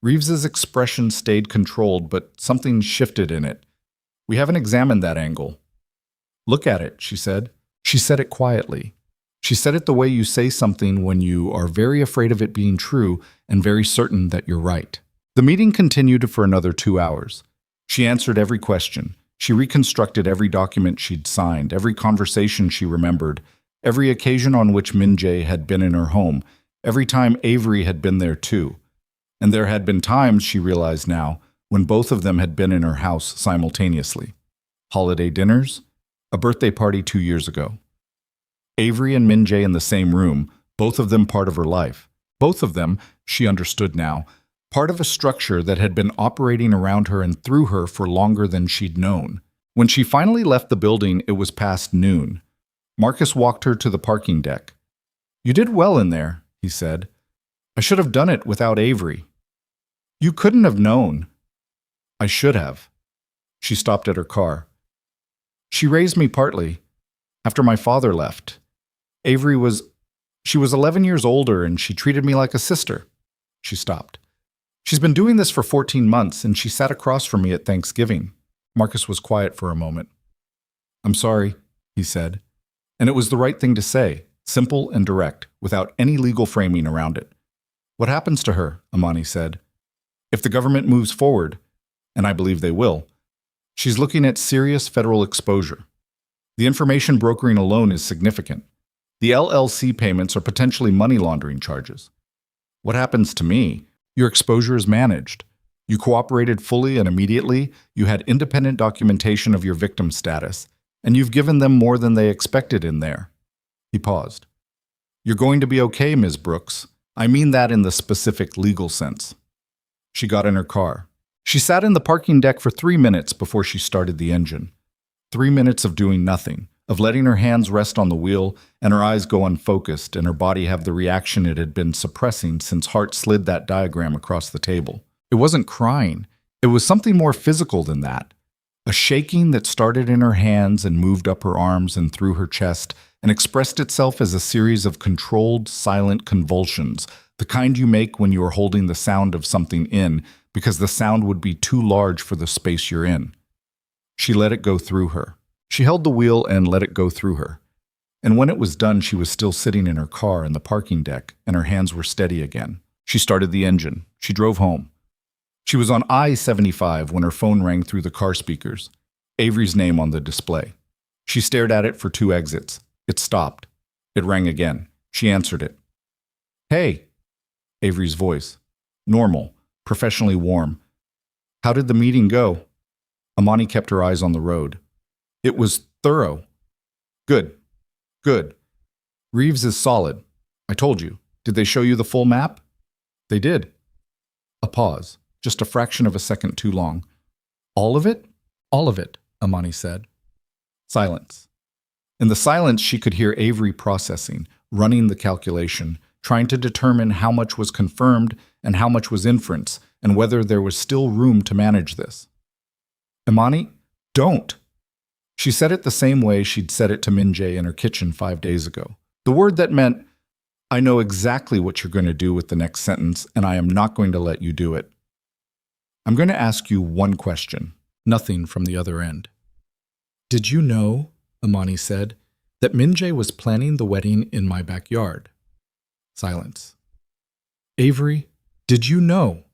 Reeves's expression stayed controlled, but something shifted in it. "We haven't examined that angle." "Look at it," she said. She said it quietly. She said it the way you say something when you are very afraid of it being true and very certain that you're right. The meeting continued for another 2 hours. She answered every question. She reconstructed every document she'd signed, every conversation she remembered, every occasion on which Min Jae had been in her home, every time Avery had been there too. And there had been times, she realized now, when both of them had been in her house simultaneously. Holiday dinners, a birthday party 2 years ago. Avery and Min Jae in the same room, both of them part of her life. Both of them, she understood now, part of a structure that had been operating around her and through her for longer than she'd known. When she finally left the building, it was past noon. Marcus walked her to the parking deck. "You did well in there," he said. "I should have done it without Avery." "You couldn't have known." "I should have." She stopped at her car. "She raised me partly. After my father left. She was 11 years older and she treated me like a sister." She stopped. "She's been doing this for 14 months and she sat across from me at Thanksgiving." Marcus was quiet for a moment. "I'm sorry," he said. And it was the right thing to say, simple and direct, without any legal framing around it. "What happens to her?" Imani said. "If the government moves forward, and I believe they will, she's looking at serious federal exposure. The information brokering alone is significant. The LLC payments are potentially money laundering charges. What happens to me? Your exposure is managed. You cooperated fully and immediately, you had independent documentation of your victim status, and you've given them more than they expected in there." He paused. "You're going to be okay, Ms. Brooks. I mean that in the specific legal sense." She got in her car. She sat in the parking deck for 3 minutes before she started the engine. 3 minutes of doing nothing, of letting her hands rest on the wheel and her eyes go unfocused and her body have the reaction it had been suppressing since Hart slid that diagram across the table. It wasn't crying. It was something more physical than that. A shaking that started in her hands and moved up her arms and through her chest and expressed itself as a series of controlled, silent convulsions, the kind you make when you are holding the sound of something in because the sound would be too large for the space you're in. She let it go through her. She held the wheel and let it go through her. And when it was done, she was still sitting in her car in the parking deck, and her hands were steady again. She started the engine. She drove home. She was on I-75 when her phone rang through the car speakers. Avery's name on the display. She stared at it for 2 exits. It stopped. It rang again. She answered it. "Hey." Avery's voice. Normal, professionally warm. "How did the meeting go?" Imani kept her eyes on the road. "It was thorough." "Good. Good. Reeves is solid. I told you. Did they show you the full map? They did. A pause, just a fraction of a second too long. All of it? All of it, Imani said. Silence. In the silence, she could hear Avery processing, running the calculation, trying to determine how much was confirmed and how much was inference, and whether there was still room to manage this. Imani, don't. She said it the same way she'd said it to Minjae in her kitchen 5 days ago. The word that meant, I know exactly what you're going to do with the next sentence, and I am not going to let you do it. I'm going to ask you one question. Nothing from the other end. Did you know, Imani said, that Minjae was planning the wedding in my backyard? Silence. Avery, did you know?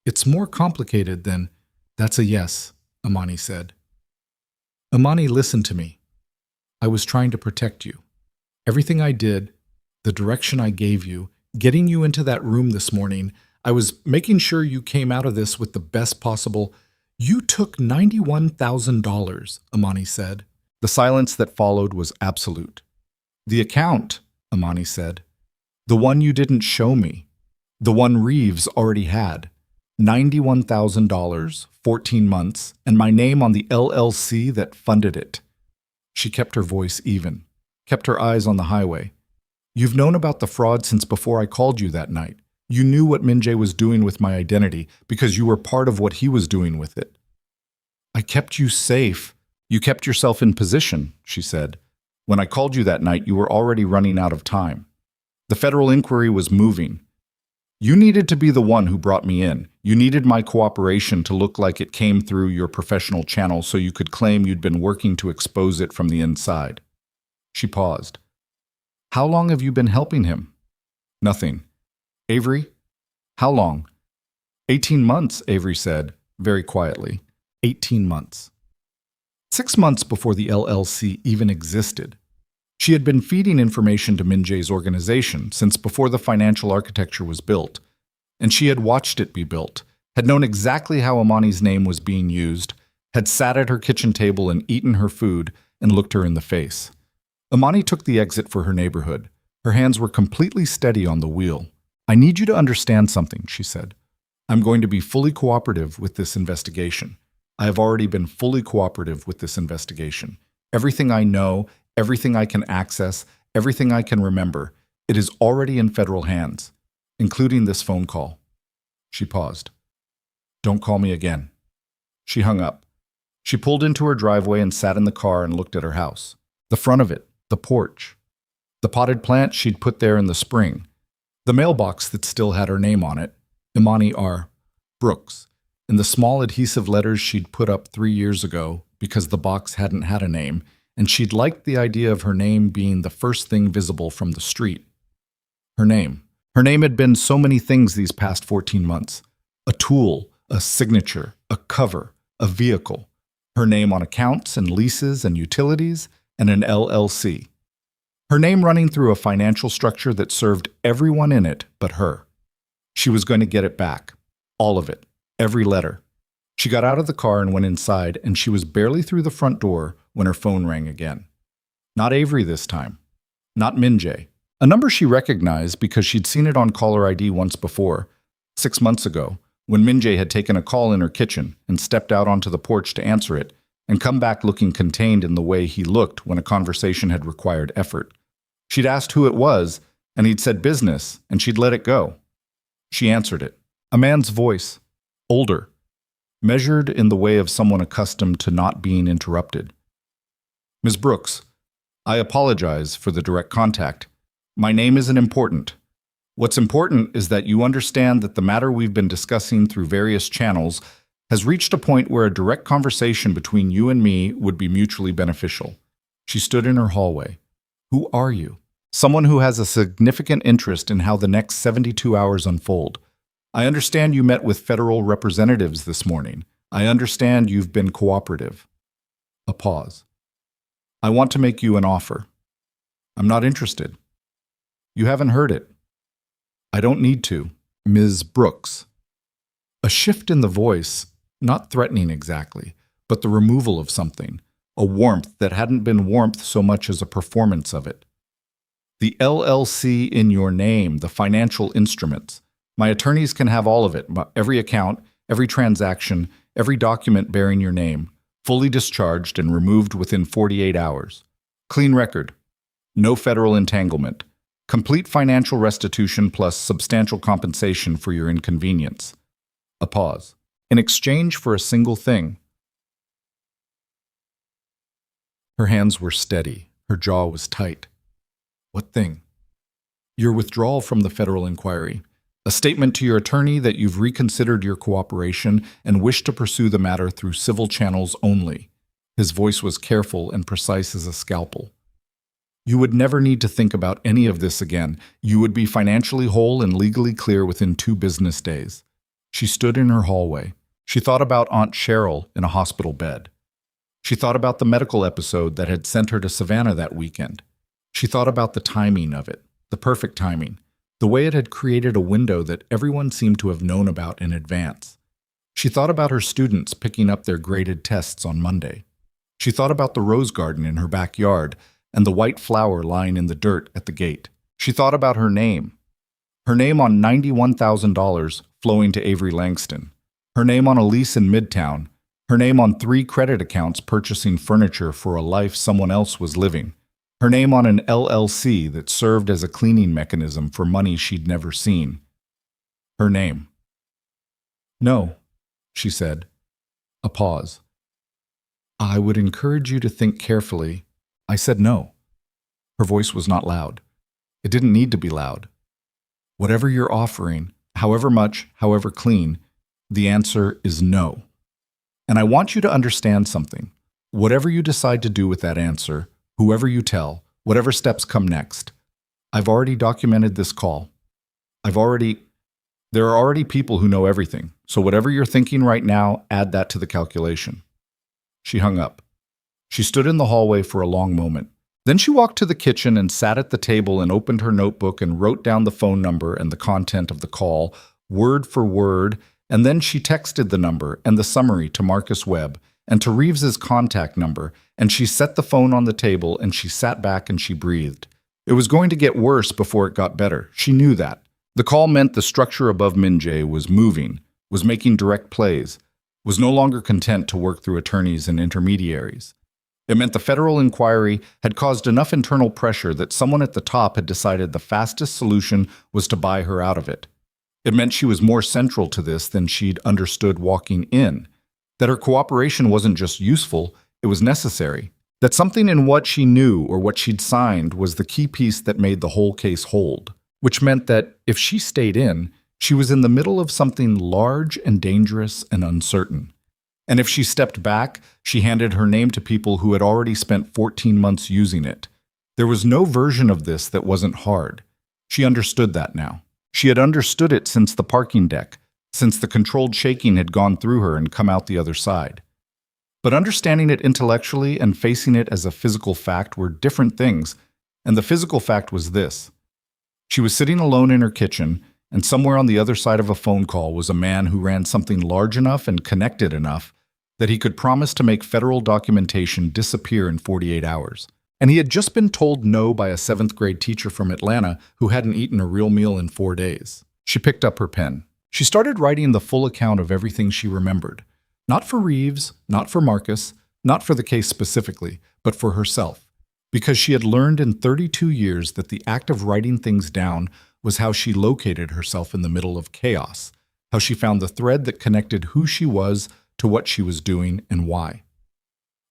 It's more complicated than, that's a yes, Imani said. Imani, listen to me. I was trying to protect you. Everything I did, the direction I gave you, getting you into that room this morning, I was making sure you came out of this with the best possible. You took $91,000, Imani said. The silence that followed was absolute. The account, Imani said. The one you didn't show me. The one Reeves already had. $91,000, 14 months, and my name on the LLC that funded it. She kept her voice even, kept her eyes on the highway. You've known about the fraud since before I called you that night. You knew what Minjae was doing with my identity because you were part of what he was doing with it. I kept you safe. You kept yourself in position, she said. When I called you that night, you were already running out of time. The federal inquiry was moving. You needed to be the one who brought me in. You needed my cooperation to look like it came through your professional channel so you could claim you'd been working to expose it from the inside. She paused. How long have you been helping him? Nothing. Avery? How long? 18 months, Avery said, very quietly. 18 months. 6 months before the LLC even existed. She had been feeding information to Minjae's organization since before the financial architecture was built, and she had watched it be built, had known exactly how Imani's name was being used, had sat at her kitchen table and eaten her food and looked her in the face. Imani took the exit for her neighborhood. Her hands were completely steady on the wheel. I need you to understand something, she said. I'm going to be fully cooperative with this investigation. I have already been fully cooperative with this investigation. Everything I know, everything I can access, everything I can remember, it is already in federal hands, including this phone call. She paused. Don't call me again. She hung up. She pulled into her driveway and sat in the car and looked at her house. The front of it, the porch. The potted plant she'd put there in the spring. The mailbox that still had her name on it, Imani R. Brooks, and the small adhesive letters she'd put up 3 years ago because the box hadn't had a name, and she'd liked the idea of her name being the first thing visible from the street. Her name. Her name had been so many things these past 14 months. A tool, a signature, a cover, a vehicle. Her name on accounts and leases and utilities, and an LLC. Her name running through a financial structure that served everyone in it but her. She was going to get it back. All of it. Every letter. She got out of the car and went inside, and she was barely through the front door when her phone rang again. Not Avery this time. Not Minjae. A number she recognized because she'd seen it on caller ID once before, 6 months ago, when Minjae had taken a call in her kitchen and stepped out onto the porch to answer it, and come back looking contained in the way he looked when a conversation had required effort. She'd asked who it was, and he'd said business, and she'd let it go. She answered it. A man's voice. Older. Measured in the way of someone accustomed to not being interrupted. Ms. Brooks, I apologize for the direct contact. My name isn't important. What's important is that you understand that the matter we've been discussing through various channels has reached a point where a direct conversation between you and me would be mutually beneficial. She stood in her hallway. Who are you? Someone who has a significant interest in how the next 72 hours unfold. I understand you met with federal representatives this morning. I understand you've been cooperative. A pause. I want to make you an offer. I'm not interested. You haven't heard it. I don't need to. Ms. Brooks. A shift in the voice, not threatening exactly, but the removal of something, a warmth that hadn't been warmth so much as a performance of it. The LLC in your name, the financial instruments. My attorneys can have all of it, every account, every transaction, every document bearing your name, fully discharged and removed within 48 hours. Clean record. No federal entanglement. Complete financial restitution plus substantial compensation for your inconvenience. A pause. In exchange for a single thing. Her hands were steady. Her jaw was tight. What thing? Your withdrawal from the federal inquiry. A statement to your attorney that you've reconsidered your cooperation and wish to pursue the matter through civil channels only. His voice was careful and precise as a scalpel. You would never need to think about any of this again. You would be financially whole and legally clear within 2 business days. She stood in her hallway. She thought about Aunt Cheryl in a hospital bed. She thought about the medical episode that had sent her to Savannah that weekend. She thought about the timing of it, the perfect timing, the way it had created a window that everyone seemed to have known about in advance. She thought about her students picking up their graded tests on Monday. She thought about the rose garden in her backyard and the white flower lying in the dirt at the gate. She thought about her name on $91,000 flowing to Avery Langston, her name on a lease in Midtown, her name on 3 credit accounts purchasing furniture for a life someone else was living, her name on an LLC that served as a cleaning mechanism for money she'd never seen. Her name. No, she said. A pause. I would encourage you to think carefully. I said no. Her voice was not loud. It didn't need to be loud. Whatever you're offering, however much, however clean, the answer is no. And I want you to understand something. Whatever you decide to do with that answer, whoever you tell, whatever steps come next, I've already documented this call. There are already people who know everything, so whatever you're thinking right now, add that to the calculation. She hung up. She stood in the hallway for a long moment. Then she walked to the kitchen and sat at the table and opened her notebook and wrote down the phone number and the content of the call, word for word, and then she texted the number and the summary to Marcus Webb and to Reeves's contact number, and she set the phone on the table and she sat back and she breathed. It was going to get worse before it got better. She knew that. The call meant the structure above Minjae was moving, was making direct plays, was no longer content to work through attorneys and intermediaries. It meant the federal inquiry had caused enough internal pressure that someone at the top had decided the fastest solution was to buy her out of it. It meant she was more central to this than she'd understood walking in, that her cooperation wasn't just useful, it was necessary, that something in what she knew or what she'd signed was the key piece that made the whole case hold, which meant that if she stayed in, she was in the middle of something large and dangerous and uncertain. And if she stepped back, she handed her name to people who had already spent 14 months using it. There was no version of this that wasn't hard. She understood that now. She had understood it since the parking deck, since the controlled shaking had gone through her and come out the other side. But understanding it intellectually and facing it as a physical fact were different things, and the physical fact was this. She was sitting alone in her kitchen, and somewhere on the other side of a phone call was a man who ran something large enough and connected enough that he could promise to make federal documentation disappear in 48 hours. And he had just been told no by a 7th grade teacher from Atlanta who hadn't eaten a real meal in 4 days. She picked up her pen. She started writing the full account of everything she remembered. Not for Reeves, not for Marcus, not for the case specifically, but for herself. Because she had learned in 32 years that the act of writing things down was how she located herself in the middle of chaos, how she found the thread that connected who she was to what she was doing and why.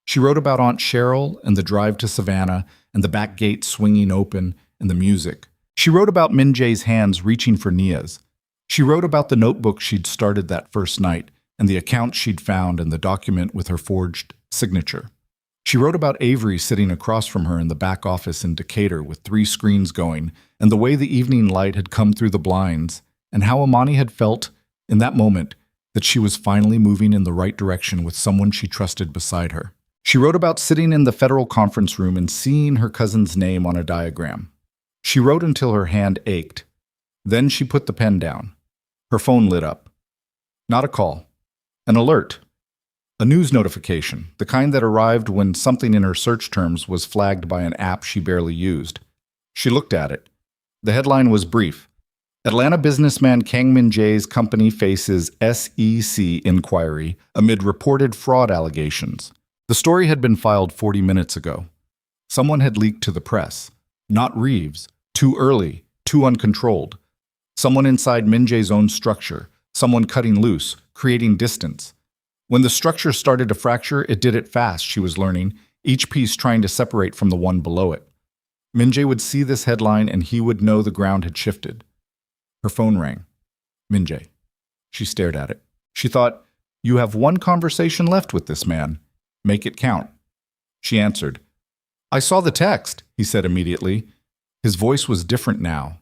She wrote about Aunt Cheryl and the drive to Savannah and the back gate swinging open and the music. She wrote about Minjae's hands reaching for Nia's. She wrote about the notebook she'd started that first night and the account she'd found and the document with her forged signature. She wrote about Avery sitting across from her in the back office in Decatur with 3 screens going and the way the evening light had come through the blinds and how Imani had felt in that moment that she was finally moving in the right direction with someone she trusted beside her. She wrote about sitting in the federal conference room and seeing her cousin's name on a diagram. She wrote until her hand ached. Then she put the pen down. Her phone lit up. Not a call. An alert. A news notification, the kind that arrived when something in her search terms was flagged by an app she barely used. She looked at it. The headline was brief. Atlanta businessman Kang Min Jae's company faces SEC inquiry amid reported fraud allegations. The story had been filed 40 minutes ago. Someone had leaked to the press. Not Reeves. Too early. Too uncontrolled. Someone inside Min Jae's own structure. Someone cutting loose, creating distance. When the structure started to fracture, it did it fast, she was learning, each piece trying to separate from the one below it. Min Jae would see this headline and he would know the ground had shifted. Her phone rang. Min Jae. She stared at it. She thought, "You have one conversation left with this man. Make it count." She answered. "I saw the text," he said immediately. His voice was different now.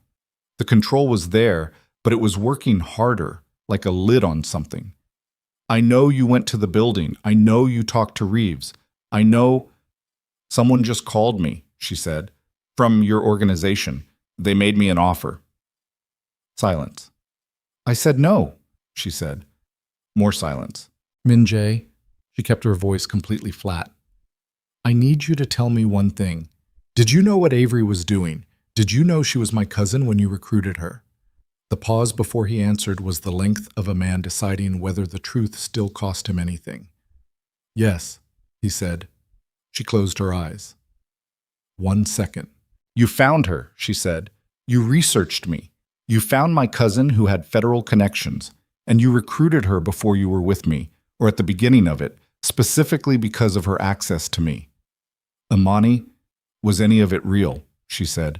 The control was there, but it was working harder, like a lid on something. "I know you went to the building. I know you talked to Reeves. I know—" "Someone just called me," she said. "From your organization. They made me an offer." Silence. "I said no," she said. More silence. Min Jae, she kept her voice completely flat. "I need you to tell me one thing. Did you know what Avery was doing? Did you know she was my cousin when you recruited her?" The pause before he answered was the length of a man deciding whether the truth still cost him anything. "Yes," he said. She closed her eyes. 1 second. "You found her," she said. "You researched me. You found my cousin who had federal connections, and you recruited her before you were with me, or at the beginning of it, specifically because of her access to me." "Imani, was any of it real?" she said.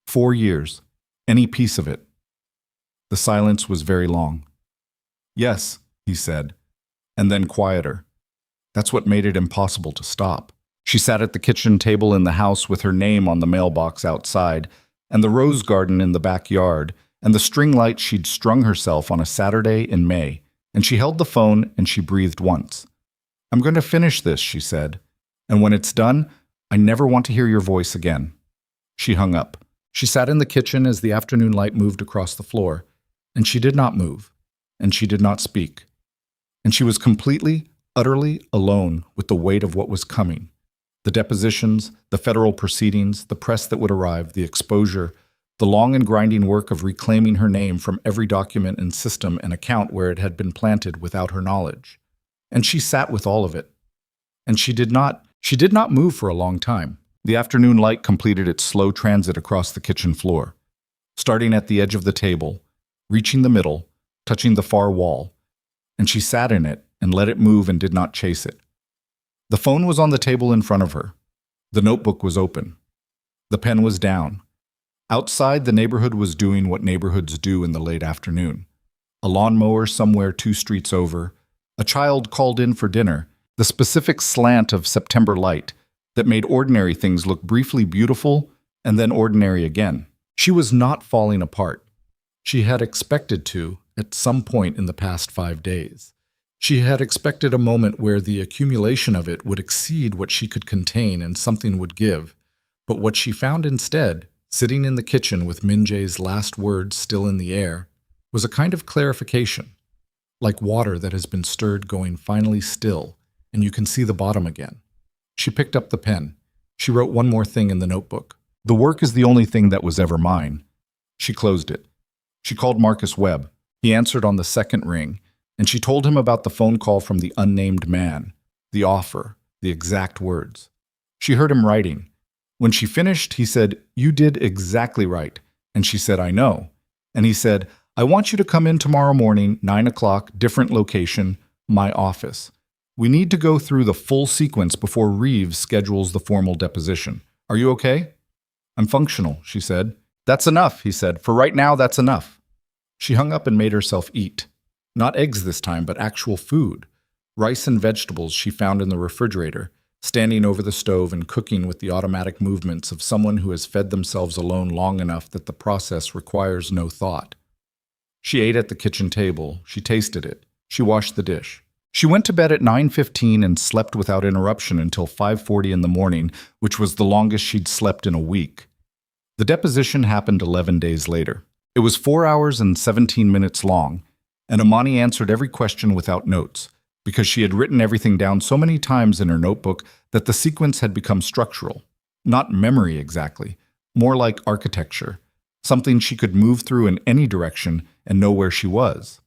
4 years. Any piece of it?" The silence was very long. "Yes," he said, and then quieter. That's what made it impossible to stop. She sat at the kitchen table in the house with her name on the mailbox outside, and the rose garden in the backyard, and the string light she'd strung herself on a Saturday in May, and she held the phone and she breathed once. "I'm going to finish this," she said, "and when it's done, I never want to hear your voice again." She hung up. She sat in the kitchen as the afternoon light moved across the floor, and she did not move, and she did not speak. And she was completely, utterly alone with the weight of what was coming. The depositions, the federal proceedings, the press that would arrive, the exposure, the long and grinding work of reclaiming her name from every document and system and account where it had been planted without her knowledge. And she sat with all of it. And she did not move for a long time. The afternoon light completed its slow transit across the kitchen floor, starting at the edge of the table, reaching the middle, touching the far wall, and she sat in it and let it move and did not chase it. The phone was on the table in front of her. The notebook was open. The pen was down. Outside, the neighborhood was doing what neighborhoods do in the late afternoon. A lawnmower somewhere 2 streets over, a child called in for dinner, the specific slant of September light that made ordinary things look briefly beautiful and then ordinary again. She was not falling apart. She had expected to at some point in the past 5 days. She had expected a moment where the accumulation of it would exceed what she could contain and something would give. But what she found instead, sitting in the kitchen with Min Jae's last words still in the air, was a kind of clarification, like water that has been stirred going finally still, and you can see the bottom again. She picked up the pen. She wrote one more thing in the notebook. "The work is the only thing that was ever mine." She closed it. She called Marcus Webb. He answered on the second ring, and she told him about the phone call from the unnamed man, the offer, the exact words. She heard him writing. When she finished, he said, "You did exactly right." And she said, "I know." And he said, "I want you to come in tomorrow morning, 9 o'clock, different location, my office. We need to go through the full sequence before Reeves schedules the formal deposition. Are you okay?" "I'm functional," she said. "That's enough," he said. "For right now, that's enough." She hung up and made herself eat. Not eggs this time, but actual food. Rice and vegetables she found in the refrigerator, standing over the stove and cooking with the automatic movements of someone who has fed themselves alone long enough that the process requires no thought. She ate at the kitchen table. She tasted it. She washed the dish. She went to bed at 9:15 and slept without interruption until 5:40 in the morning, which was the longest she'd slept in a week. The deposition happened 11 days later. It was 4 hours and 17 minutes long, and Imani answered every question without notes, because she had written everything down so many times in her notebook that the sequence had become structural. Not memory exactly, more like architecture, something she could move through in any direction and know where she was.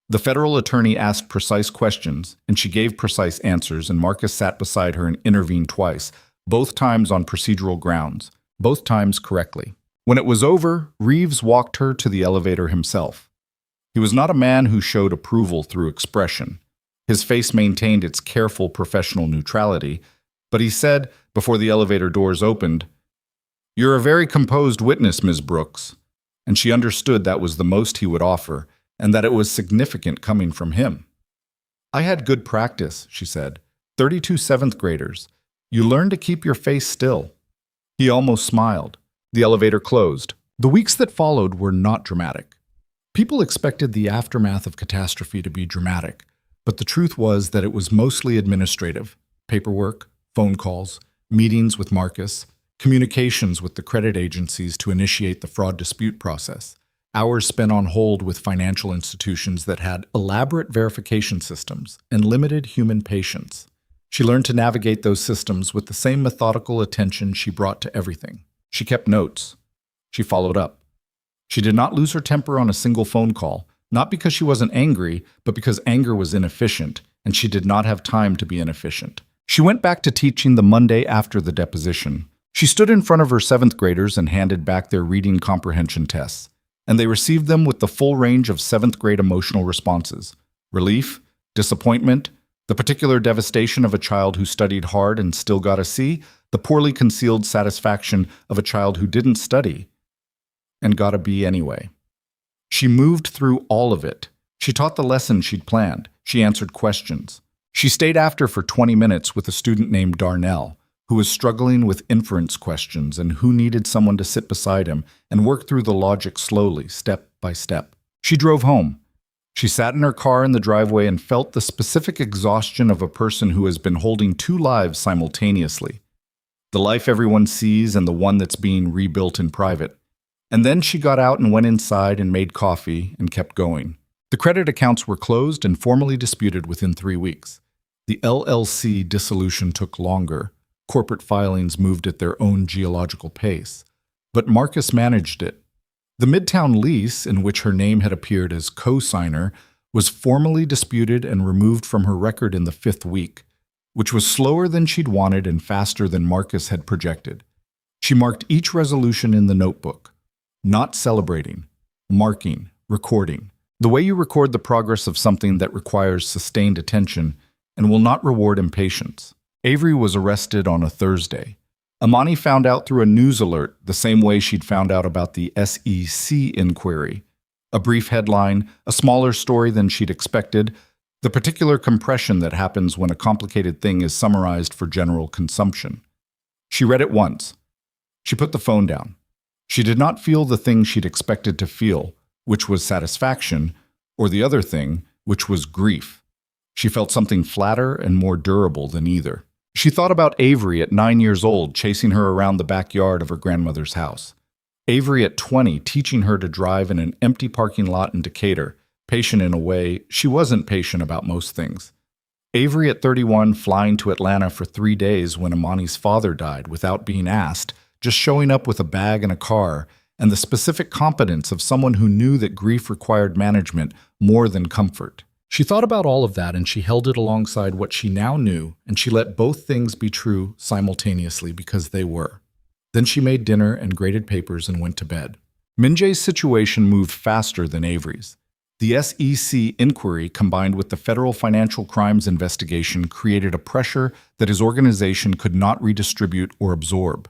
The federal attorney asked precise questions, and she gave precise answers, and Marcus sat beside her and intervened twice, both times on procedural grounds, both times correctly. When it was over, Reeves walked her to the elevator himself. He was not a man who showed approval through expression. His face maintained its careful professional neutrality, but he said, before the elevator doors opened, "You're a very composed witness, Ms. Brooks," and she understood that was the most he would offer, and that it was significant coming from him. "I had good practice," she said. 32 seventh graders. You learn to keep your face still." He almost smiled. The elevator closed. The weeks that followed were not dramatic. People expected the aftermath of catastrophe to be dramatic, but the truth was that it was mostly administrative: paperwork, phone calls, meetings with Marcus, communications with the credit agencies to initiate the fraud dispute process, hours spent on hold with financial institutions that had elaborate verification systems and limited human patience. She learned to navigate those systems with the same methodical attention she brought to everything. She kept notes. She followed up. She did not lose her temper on a single phone call, not because she wasn't angry, but because anger was inefficient, and she did not have time to be inefficient. She went back to teaching the Monday after the deposition. She stood in front of her seventh graders and handed back their reading comprehension tests, and they received them with the full range of seventh grade emotional responses: relief, disappointment, the particular devastation of a child who studied hard and still got a C, the poorly concealed satisfaction of a child who didn't study and got a B anyway. She moved through all of it. She taught the lesson she'd planned. She answered questions. She stayed after for 20 minutes with a student named Darnell, who was struggling with inference questions and who needed someone to sit beside him and work through the logic slowly, step by step. She drove home. She sat in her car in the driveway and felt the specific exhaustion of a person who has been holding two lives simultaneously: the life everyone sees and the one that's being rebuilt in private. And then she got out and went inside and made coffee and kept going. The credit accounts were closed and formally disputed within 3 weeks. The LLC dissolution took longer. Corporate filings moved at their own geological pace. But Marcus managed it. The Midtown lease, in which her name had appeared as co-signer, was formally disputed and removed from her record in the 5th week, which was slower than she'd wanted and faster than Marcus had projected. She marked each resolution in the notebook. Not celebrating, marking, recording. The way you record the progress of something that requires sustained attention and will not reward impatience. Avery was arrested on a Thursday. Imani found out through a news alert, the same way she'd found out about the SEC inquiry. A brief headline, a smaller story than she'd expected, the particular compression that happens when a complicated thing is summarized for general consumption. She read it once. She put the phone down. She did not feel the thing she'd expected to feel, which was satisfaction, or the other thing, which was grief. She felt something flatter and more durable than either. She thought about Avery at 9 years old chasing her around the backyard of her grandmother's house. Avery at 20 teaching her to drive in an empty parking lot in Decatur, patient in a way she wasn't patient about most things. Avery at 31 flying to Atlanta for 3 days when Imani's father died without being asked, just showing up with a bag and a car, and the specific competence of someone who knew that grief required management more than comfort. She thought about all of that and she held it alongside what she now knew, and she let both things be true simultaneously because they were. Then she made dinner and graded papers and went to bed. Minjae's situation moved faster than Avery's. The SEC inquiry combined with the federal financial crimes investigation created a pressure that his organization could not redistribute or absorb.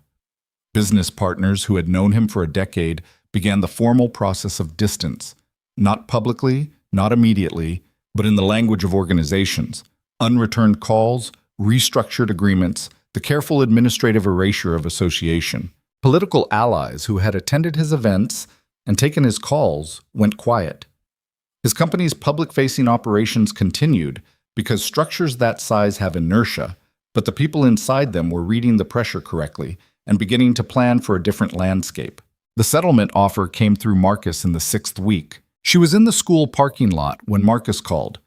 Business partners who had known him for a decade began the formal process of distance, not publicly, not immediately, but in the language of organizations: unreturned calls, restructured agreements, the careful administrative erasure of association. Political allies who had attended his events and taken his calls went quiet. His company's public-facing operations continued because structures that size have inertia, but the people inside them were reading the pressure correctly and beginning to plan for a different landscape. The settlement offer came through Marcus in the 6th week. She was in the school parking lot when Marcus called.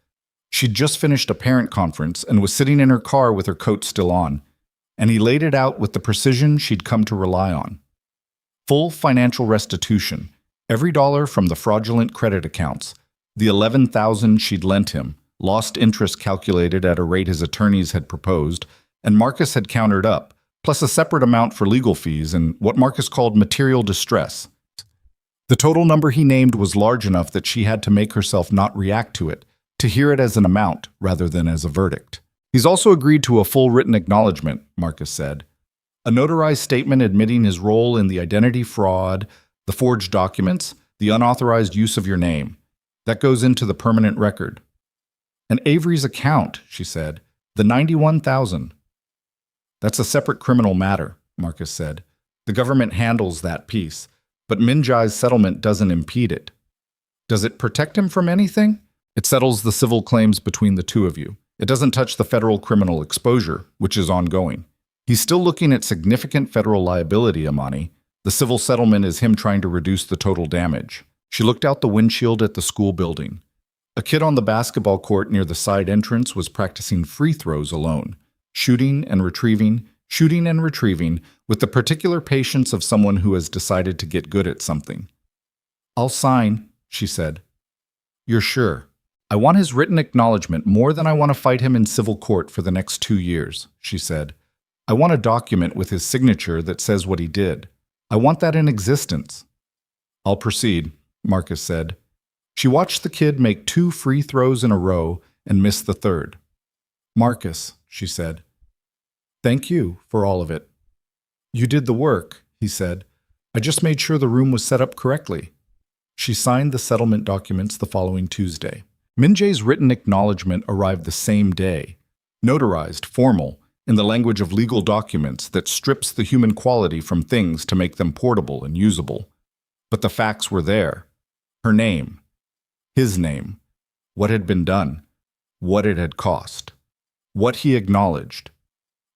She'd just finished a parent conference and was sitting in her car with her coat still on, and he laid it out with the precision she'd come to rely on. Full financial restitution, every dollar from the fraudulent credit accounts, the $11,000 she'd lent him, lost interest calculated at a rate his attorneys had proposed, and Marcus had countered up, plus a separate amount for legal fees and what Marcus called material distress. The total number he named was large enough that she had to make herself not react to it, to hear it as an amount rather than as a verdict. He's also agreed to a full written acknowledgement, Marcus said. A notarized statement admitting his role in the identity fraud, the forged documents, the unauthorized use of your name. That goes into the permanent record. And Avery's account, she said, the $91,000. That's a separate criminal matter, Marcus said. The government handles that piece, but Minjai's settlement doesn't impede it. Does it protect him from anything? It settles the civil claims between the two of you. It doesn't touch the federal criminal exposure, which is ongoing. He's still looking at significant federal liability, Imani. The civil settlement is him trying to reduce the total damage. She looked out the windshield at the school building. A kid on the basketball court near the side entrance was practicing free throws alone, shooting and retrieving, with the particular patience of someone who has decided to get good at something. I'll sign, she said. You're sure? I want his written acknowledgement more than I want to fight him in civil court for the next 2 years, she said. I want a document with his signature that says what he did. I want that in existence. I'll proceed, Marcus said. She watched the kid make 2 free throws in a row and miss the third. Marcus, she said. Thank you for all of it. You did the work, he said. I just made sure the room was set up correctly. She signed the settlement documents the following Tuesday. Minjae's written acknowledgement arrived the same day, notarized, formal, in the language of legal documents that strips the human quality from things to make them portable and usable. But the facts were there. Her name. His name. What had been done. What it had cost. What he acknowledged.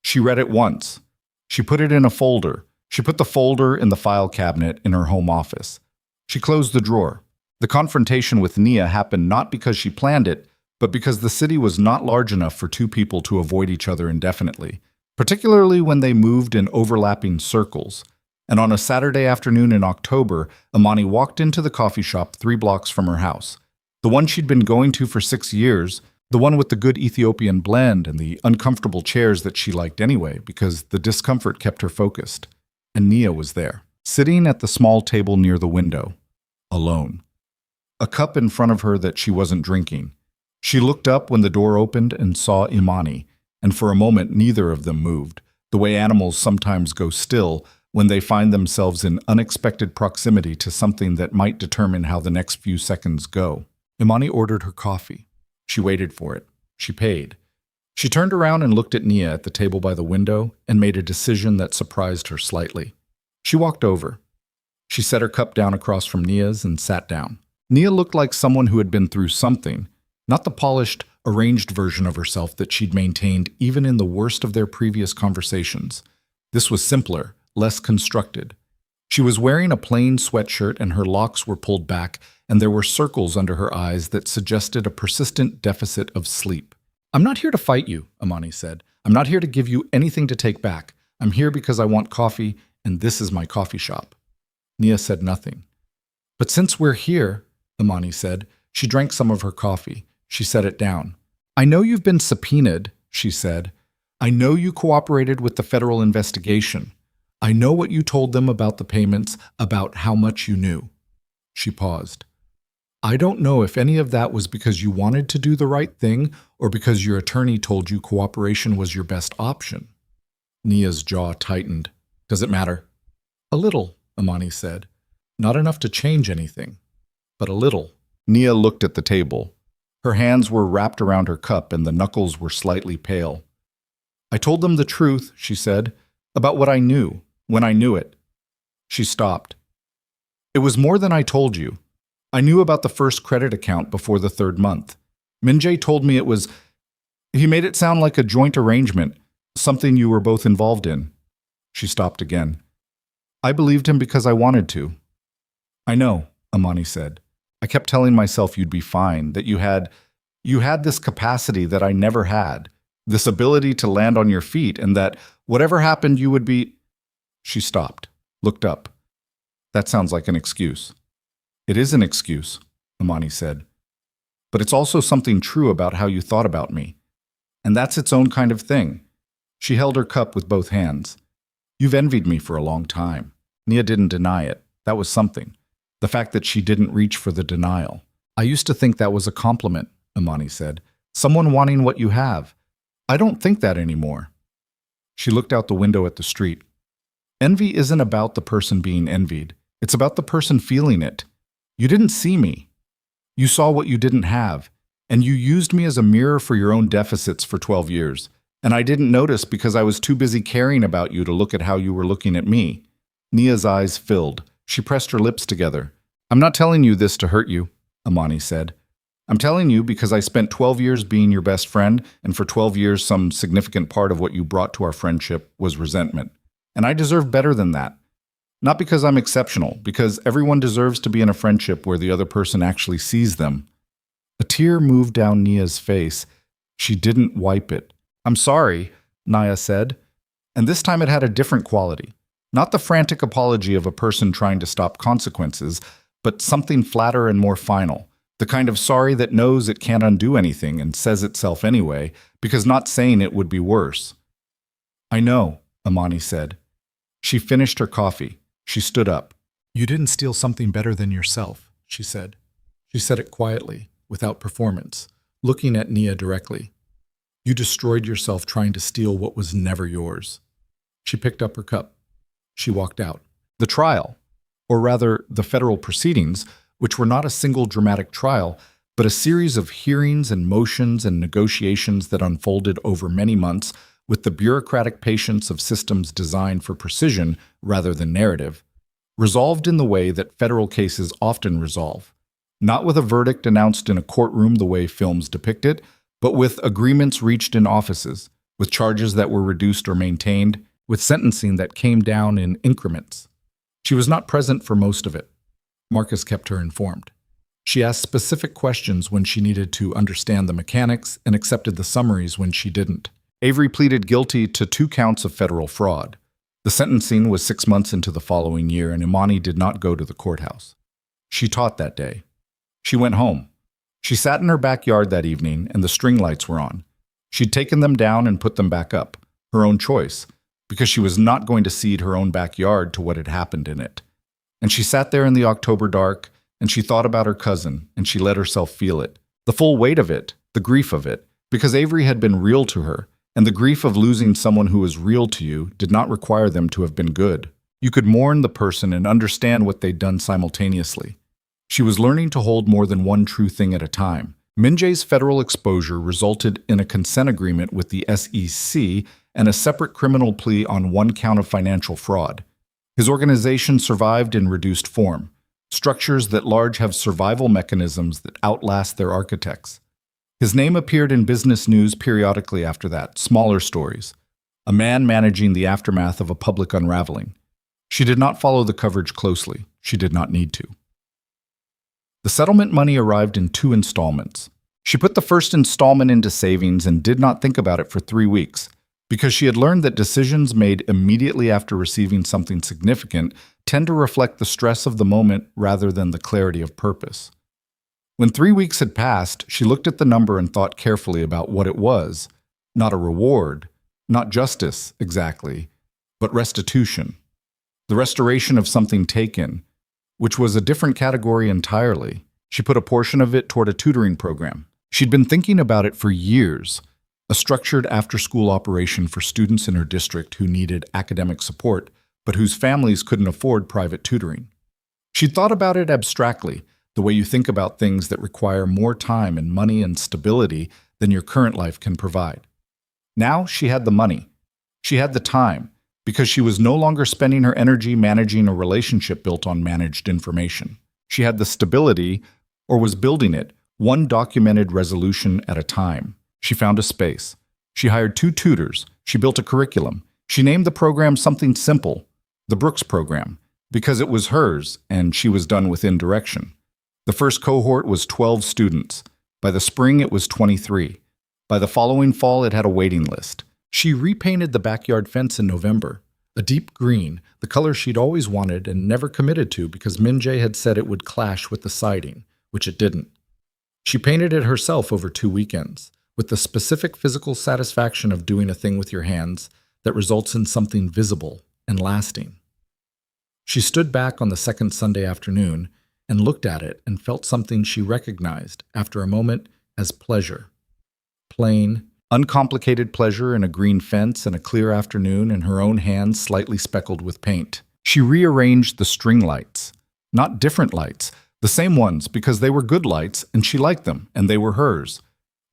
She read it once. She put it in a folder. She put the folder in the file cabinet in her home office. She closed the drawer. The confrontation with Nia happened not because she planned it, but because the city was not large enough for 2 people to avoid each other indefinitely, particularly when they moved in overlapping circles. And on a Saturday afternoon in October, Imani walked into the coffee shop 3 blocks from her house, the one she'd been going to for 6 years, the one with the good Ethiopian blend and the uncomfortable chairs that she liked anyway because the discomfort kept her focused. And Nia was there, sitting at the small table near the window, alone. A cup in front of her that she wasn't drinking. She looked up when the door opened and saw Imani, and for a moment neither of them moved, the way animals sometimes go still when they find themselves in unexpected proximity to something that might determine how the next few seconds go. Imani ordered her coffee. She waited for it. She paid. She turned around and looked at Nia at the table by the window and made a decision that surprised her slightly. She walked over. She set her cup down across from Nia's and sat down. Nia looked like someone who had been through something, not the polished, arranged version of herself that she'd maintained even in the worst of their previous conversations. This was simpler, less constructed. She was wearing a plain sweatshirt and her locks were pulled back, and there were circles under her eyes that suggested a persistent deficit of sleep. I'm not here to fight you, Imani said. I'm not here to give you anything to take back. I'm here because I want coffee, and this is my coffee shop. Nia said nothing. But since we're here, Imani said, she drank some of her coffee. She set it down. I know you've been subpoenaed, she said. I know you cooperated with the federal investigation. I know what you told them about the payments, about how much you knew. She paused. I don't know if any of that was because you wanted to do the right thing or because your attorney told you cooperation was your best option. Nia's jaw tightened. Does it matter? A little, Imani said. Not enough to change anything, but a little. Nia looked at the table. Her hands were wrapped around her cup and the knuckles were slightly pale. I told them the truth, she said, about what I knew, when I knew it. She stopped. It was more than I told you. I knew about the first credit account before the 3rd month. Minjae told me it was... He made it sound like a joint arrangement, something you were both involved in. She stopped again. I believed him because I wanted to. I know, Imani said. I kept telling myself you'd be fine, that you had this capacity that I never had, this ability to land on your feet, and that whatever happened you would be... She stopped, looked up. That sounds like an excuse. It is an excuse, Imani said. But it's also something true about how you thought about me. And that's its own kind of thing. She held her cup with both hands. You've envied me for a long time. Nia didn't deny it. That was something. The fact that she didn't reach for the denial. I used to think that was a compliment, Imani said. Someone wanting what you have. I don't think that anymore. She looked out the window at the street. Envy isn't about the person being envied. It's about the person feeling it. You didn't see me. You saw what you didn't have, and you used me as a mirror for your own deficits for 12 years. And I didn't notice because I was too busy caring about you to look at how you were looking at me. Nia's eyes filled. She pressed her lips together. I'm not telling you this to hurt you, Imani said. I'm telling you because I spent 12 years being your best friend, and for 12 years some significant part of what you brought to our friendship was resentment. And I deserve better than that. Not because I'm exceptional, because everyone deserves to be in a friendship where the other person actually sees them. A tear moved down Nia's face. She didn't wipe it. I'm sorry, Nia said. And this time it had a different quality. Not the frantic apology of a person trying to stop consequences, but something flatter and more final. The kind of sorry that knows it can't undo anything and says itself anyway, because not saying it would be worse. I know, Imani said. She finished her coffee. She stood up. You didn't steal something better than yourself, she said. She said it quietly, without performance, looking at Nia directly. You destroyed yourself trying to steal what was never yours. She picked up her cup. She walked out. The trial, or rather the federal proceedings, which were not a single dramatic trial, but a series of hearings and motions and negotiations that unfolded over many months with the bureaucratic patience of systems designed for precision rather than narrative, resolved in the way that federal cases often resolve, not with a verdict announced in a courtroom the way films depict it, but with agreements reached in offices, with charges that were reduced or maintained, with sentencing that came down in increments. She was not present for most of it. Marcus kept her informed. She asked specific questions when she needed to understand the mechanics and accepted the summaries when she didn't. Avery pleaded guilty to 2 counts of federal fraud. The sentencing was 6 months into the following year, and Imani did not go to the courthouse. She taught that day. She went home. She sat in her backyard that evening, and the string lights were on. She'd taken them down and put them back up, her own choice, because she was not going to cede her own backyard to what had happened in it. And she sat there in the October dark, and she thought about her cousin, and she let herself feel it. The full weight of it, the grief of it, because Avery had been real to her, and the grief of losing someone who was real to you did not require them to have been good. You could mourn the person and understand what they'd done simultaneously. She was learning to hold more than one true thing at a time. Minjae's federal exposure resulted in a consent agreement with the SEC and a separate criminal plea on 1 count of financial fraud. His organization survived in reduced form, structures that large have survival mechanisms that outlast their architects. His name appeared in business news periodically after that, smaller stories. A man managing the aftermath of a public unraveling. She did not follow the coverage closely. She did not need to. The settlement money arrived in 2 installments. She put the first installment into savings and did not think about it for 3 weeks, because she had learned that decisions made immediately after receiving something significant tend to reflect the stress of the moment rather than the clarity of purpose. When 3 weeks had passed, she looked at the number and thought carefully about what it was. Not a reward, not justice, exactly, but restitution. The restoration of something taken, which was a different category entirely. She put a portion of it toward a tutoring program. She'd been thinking about it for years, a structured after-school operation for students in her district who needed academic support, but whose families couldn't afford private tutoring. She'd thought about it abstractly, the way you think about things that require more time and money and stability than your current life can provide. Now she had the money. She had the time, because she was no longer spending her energy managing a relationship built on managed information. She had the stability, or was building it, one documented resolution at a time. She found a space. She hired 2 tutors. She built a curriculum. She named the program something simple, the Brooks Program, because it was hers and she was done with indirection. The first cohort was 12 students. By the spring, it was 23. By the following fall, it had a waiting list. She repainted the backyard fence in November, A deep green, the color she'd always wanted and never committed to because Min-jae had said it would clash with the siding, which it didn't. She painted it herself over 2 weekends, with the specific physical satisfaction of doing a thing with your hands that results in something visible and lasting. She stood back on the second Sunday afternoon and looked at it and felt something she recognized after a moment as pleasure. Plain, uncomplicated pleasure in a green fence and a clear afternoon and her own hands slightly speckled with paint. She rearranged the string lights. Not different lights, the same ones because they were good lights and she liked them and they were hers.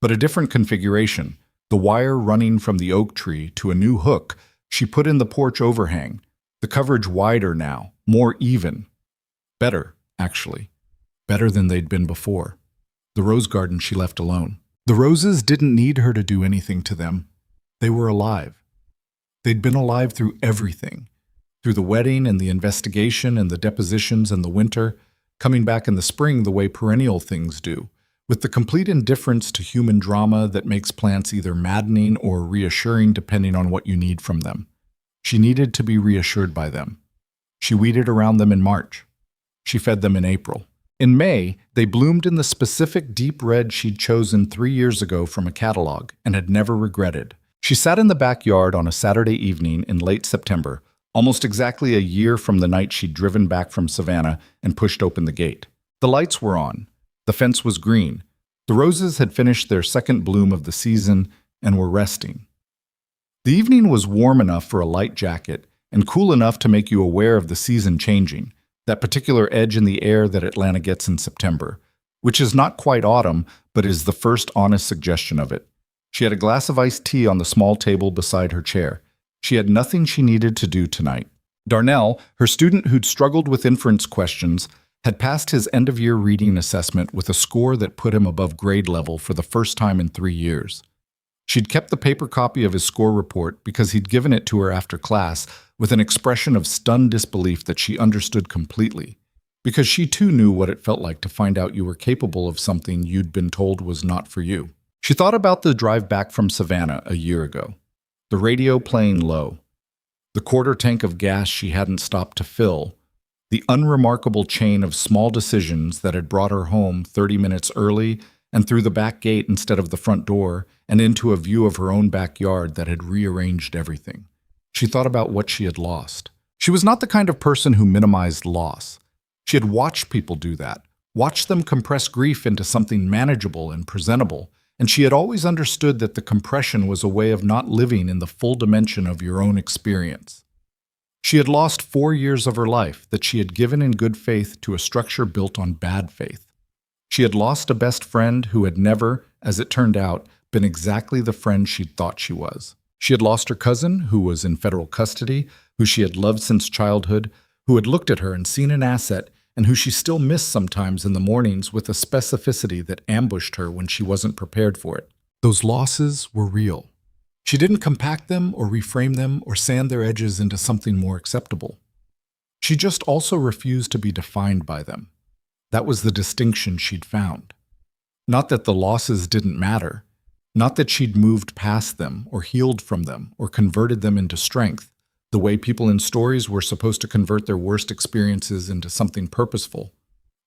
But a different configuration, the wire running from the oak tree to a new hook she put in the porch overhang, the coverage wider now, more even. Better, actually. Better than they'd been before. The rose garden she left alone. The roses didn't need her to do anything to them. They were alive. They'd been alive through everything. Through the wedding and the investigation and the depositions and the winter, coming back in the spring the way perennial things do, with the complete indifference to human drama that makes plants either maddening or reassuring depending on what you need from them. She needed to be reassured by them. She weeded around them in March. She fed them in April. In May, they bloomed in the specific deep red she'd chosen 3 years ago from a catalog and had never regretted. She sat in the backyard on a Saturday evening in late September, almost exactly a year from the night she'd driven back from Savannah and pushed open the gate. The lights were on. The fence was green. The roses had finished their second bloom of the season and were resting. The evening was warm enough for a light jacket and cool enough to make you aware of the season changing, that particular edge in the air that Atlanta gets in September, which is not quite autumn, but is the first honest suggestion of it. She had a glass of iced tea on the small table beside her chair. She had nothing she needed to do tonight. Darnell, her student who'd struggled with inference questions, had passed his end-of-year reading assessment with a score that put him above grade level for the first time in 3 years. She'd kept the paper copy of his score report because he'd given it to her after class with an expression of stunned disbelief that she understood completely, because she too knew what it felt like to find out you were capable of something you'd been told was not for you. She thought about the drive back from Savannah a year ago, the radio playing low, the quarter tank of gas she hadn't stopped to fill, the unremarkable chain of small decisions that had brought her home 30 minutes early and through the back gate instead of the front door and into a view of her own backyard that had rearranged everything. She thought about what she had lost. She was not the kind of person who minimized loss. She had watched people do that, watched them compress grief into something manageable and presentable, and she had always understood that the compression was a way of not living in the full dimension of your own experience. She had lost 4 years of her life that she had given in good faith to a structure built on bad faith. She had lost a best friend who had never, as it turned out, been exactly the friend she'd thought she was. She had lost her cousin, who was in federal custody, who she had loved since childhood, who had looked at her and seen an asset, and who she still missed sometimes in the mornings with a specificity that ambushed her when she wasn't prepared for it. Those losses were real. She didn't compact them or reframe them or sand their edges into something more acceptable. She just also refused to be defined by them. That was the distinction she'd found. Not that the losses didn't matter, not that she'd moved past them or healed from them or converted them into strength, the way people in stories were supposed to convert their worst experiences into something purposeful.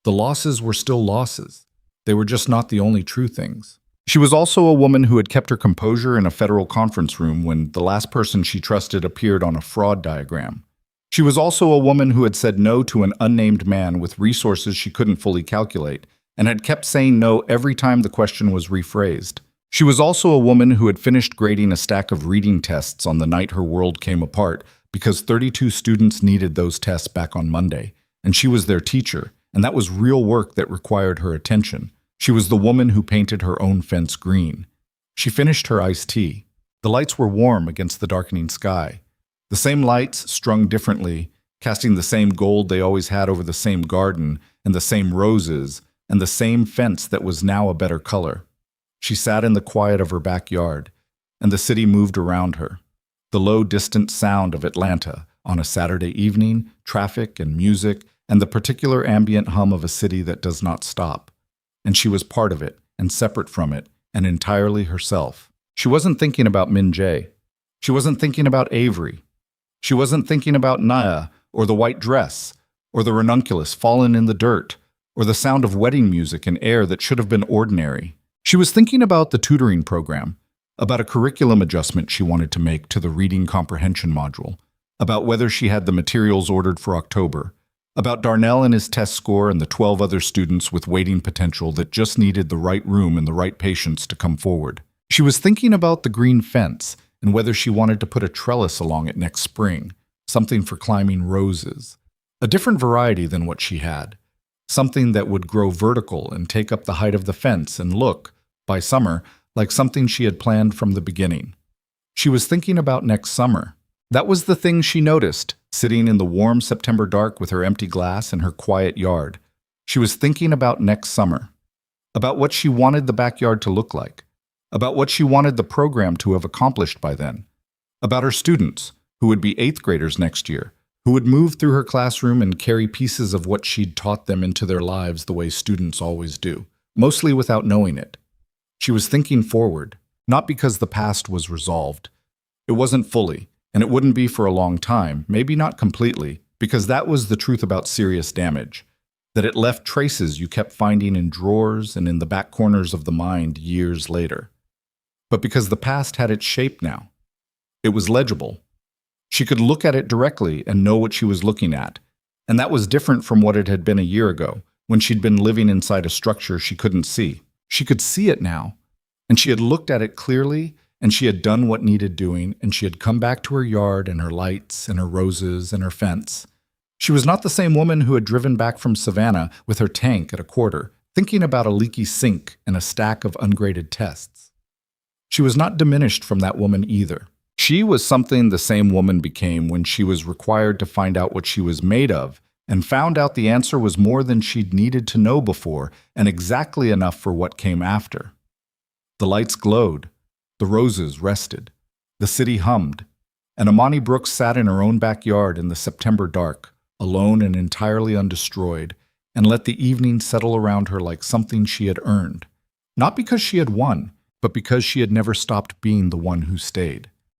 The losses were still losses. They were just not the only true things. She was also a woman who had kept her composure in a federal conference room when the last person she trusted appeared on a fraud diagram. She was also a woman who had said no to an unnamed man with resources she couldn't fully calculate, and had kept saying no every time the question was rephrased. She was also a woman who had finished grading a stack of reading tests on the night her world came apart because 32 students needed those tests back on Monday, and she was their teacher, and that was real work that required her attention. She was the woman who painted her own fence green. She finished her iced tea. The lights were warm against the darkening sky. The same lights, strung differently, casting the same gold they always had over the same garden, and the same roses, and the same fence that was now a better color. She sat in the quiet of her backyard, and the city moved around her. The low, distant sound of Atlanta on a Saturday evening, traffic and music, and the particular ambient hum of a city that does not stop. And she was part of it, and separate from it, and entirely herself. She wasn't thinking about Min-jae. She wasn't thinking about Avery. She wasn't thinking about Naya, or the white dress, or the ranunculus fallen in the dirt, or the sound of wedding music in air that should have been ordinary. She was thinking about the tutoring program, about a curriculum adjustment she wanted to make to the reading comprehension module, about whether she had the materials ordered for October, about Darnell and his test score and the 12 other students with waiting potential that just needed the right room and the right patients to come forward. She was thinking about the green fence and whether she wanted to put a trellis along it next spring, something for climbing roses, a different variety than what she had, something that would grow vertical and take up the height of the fence and look, by summer, like something she had planned from the beginning. She was thinking about next summer. That was the thing she noticed, sitting in the warm September dark with her empty glass in her quiet yard. She was thinking about next summer, about what she wanted the backyard to look like, about what she wanted the program to have accomplished by then, about her students, who would be 8th graders next year, who would move through her classroom and carry pieces of what she'd taught them into their lives the way students always do, mostly without knowing it. She was thinking forward, not because the past was resolved. It wasn't fully, and it wouldn't be for a long time, maybe not completely, because that was the truth about serious damage, that it left traces you kept finding in drawers and in the back corners of the mind years later. But because the past had its shape now. It was legible. She could look at it directly and know what she was looking at, and that was different from what it had been a year ago, when she'd been living inside a structure she couldn't see. She could see it now, and she had looked at it clearly, and she had done what needed doing, and she had come back to her yard and her lights and her roses and her fence. She was not the same woman who had driven back from Savannah with her tank at a quarter, thinking about a leaky sink and a stack of ungraded tests. She was not diminished from that woman either. She was something the same woman became when she was required to find out what she was made of, and found out the answer was more than she'd needed to know before, and exactly enough for what came after. The lights glowed. The roses rested. The city hummed. And Imani Brooks sat in her own backyard in the September dark, alone and entirely undestroyed, and let the evening settle around her like something she had earned. Not because she had won, but because she had never stopped being the one who stayed.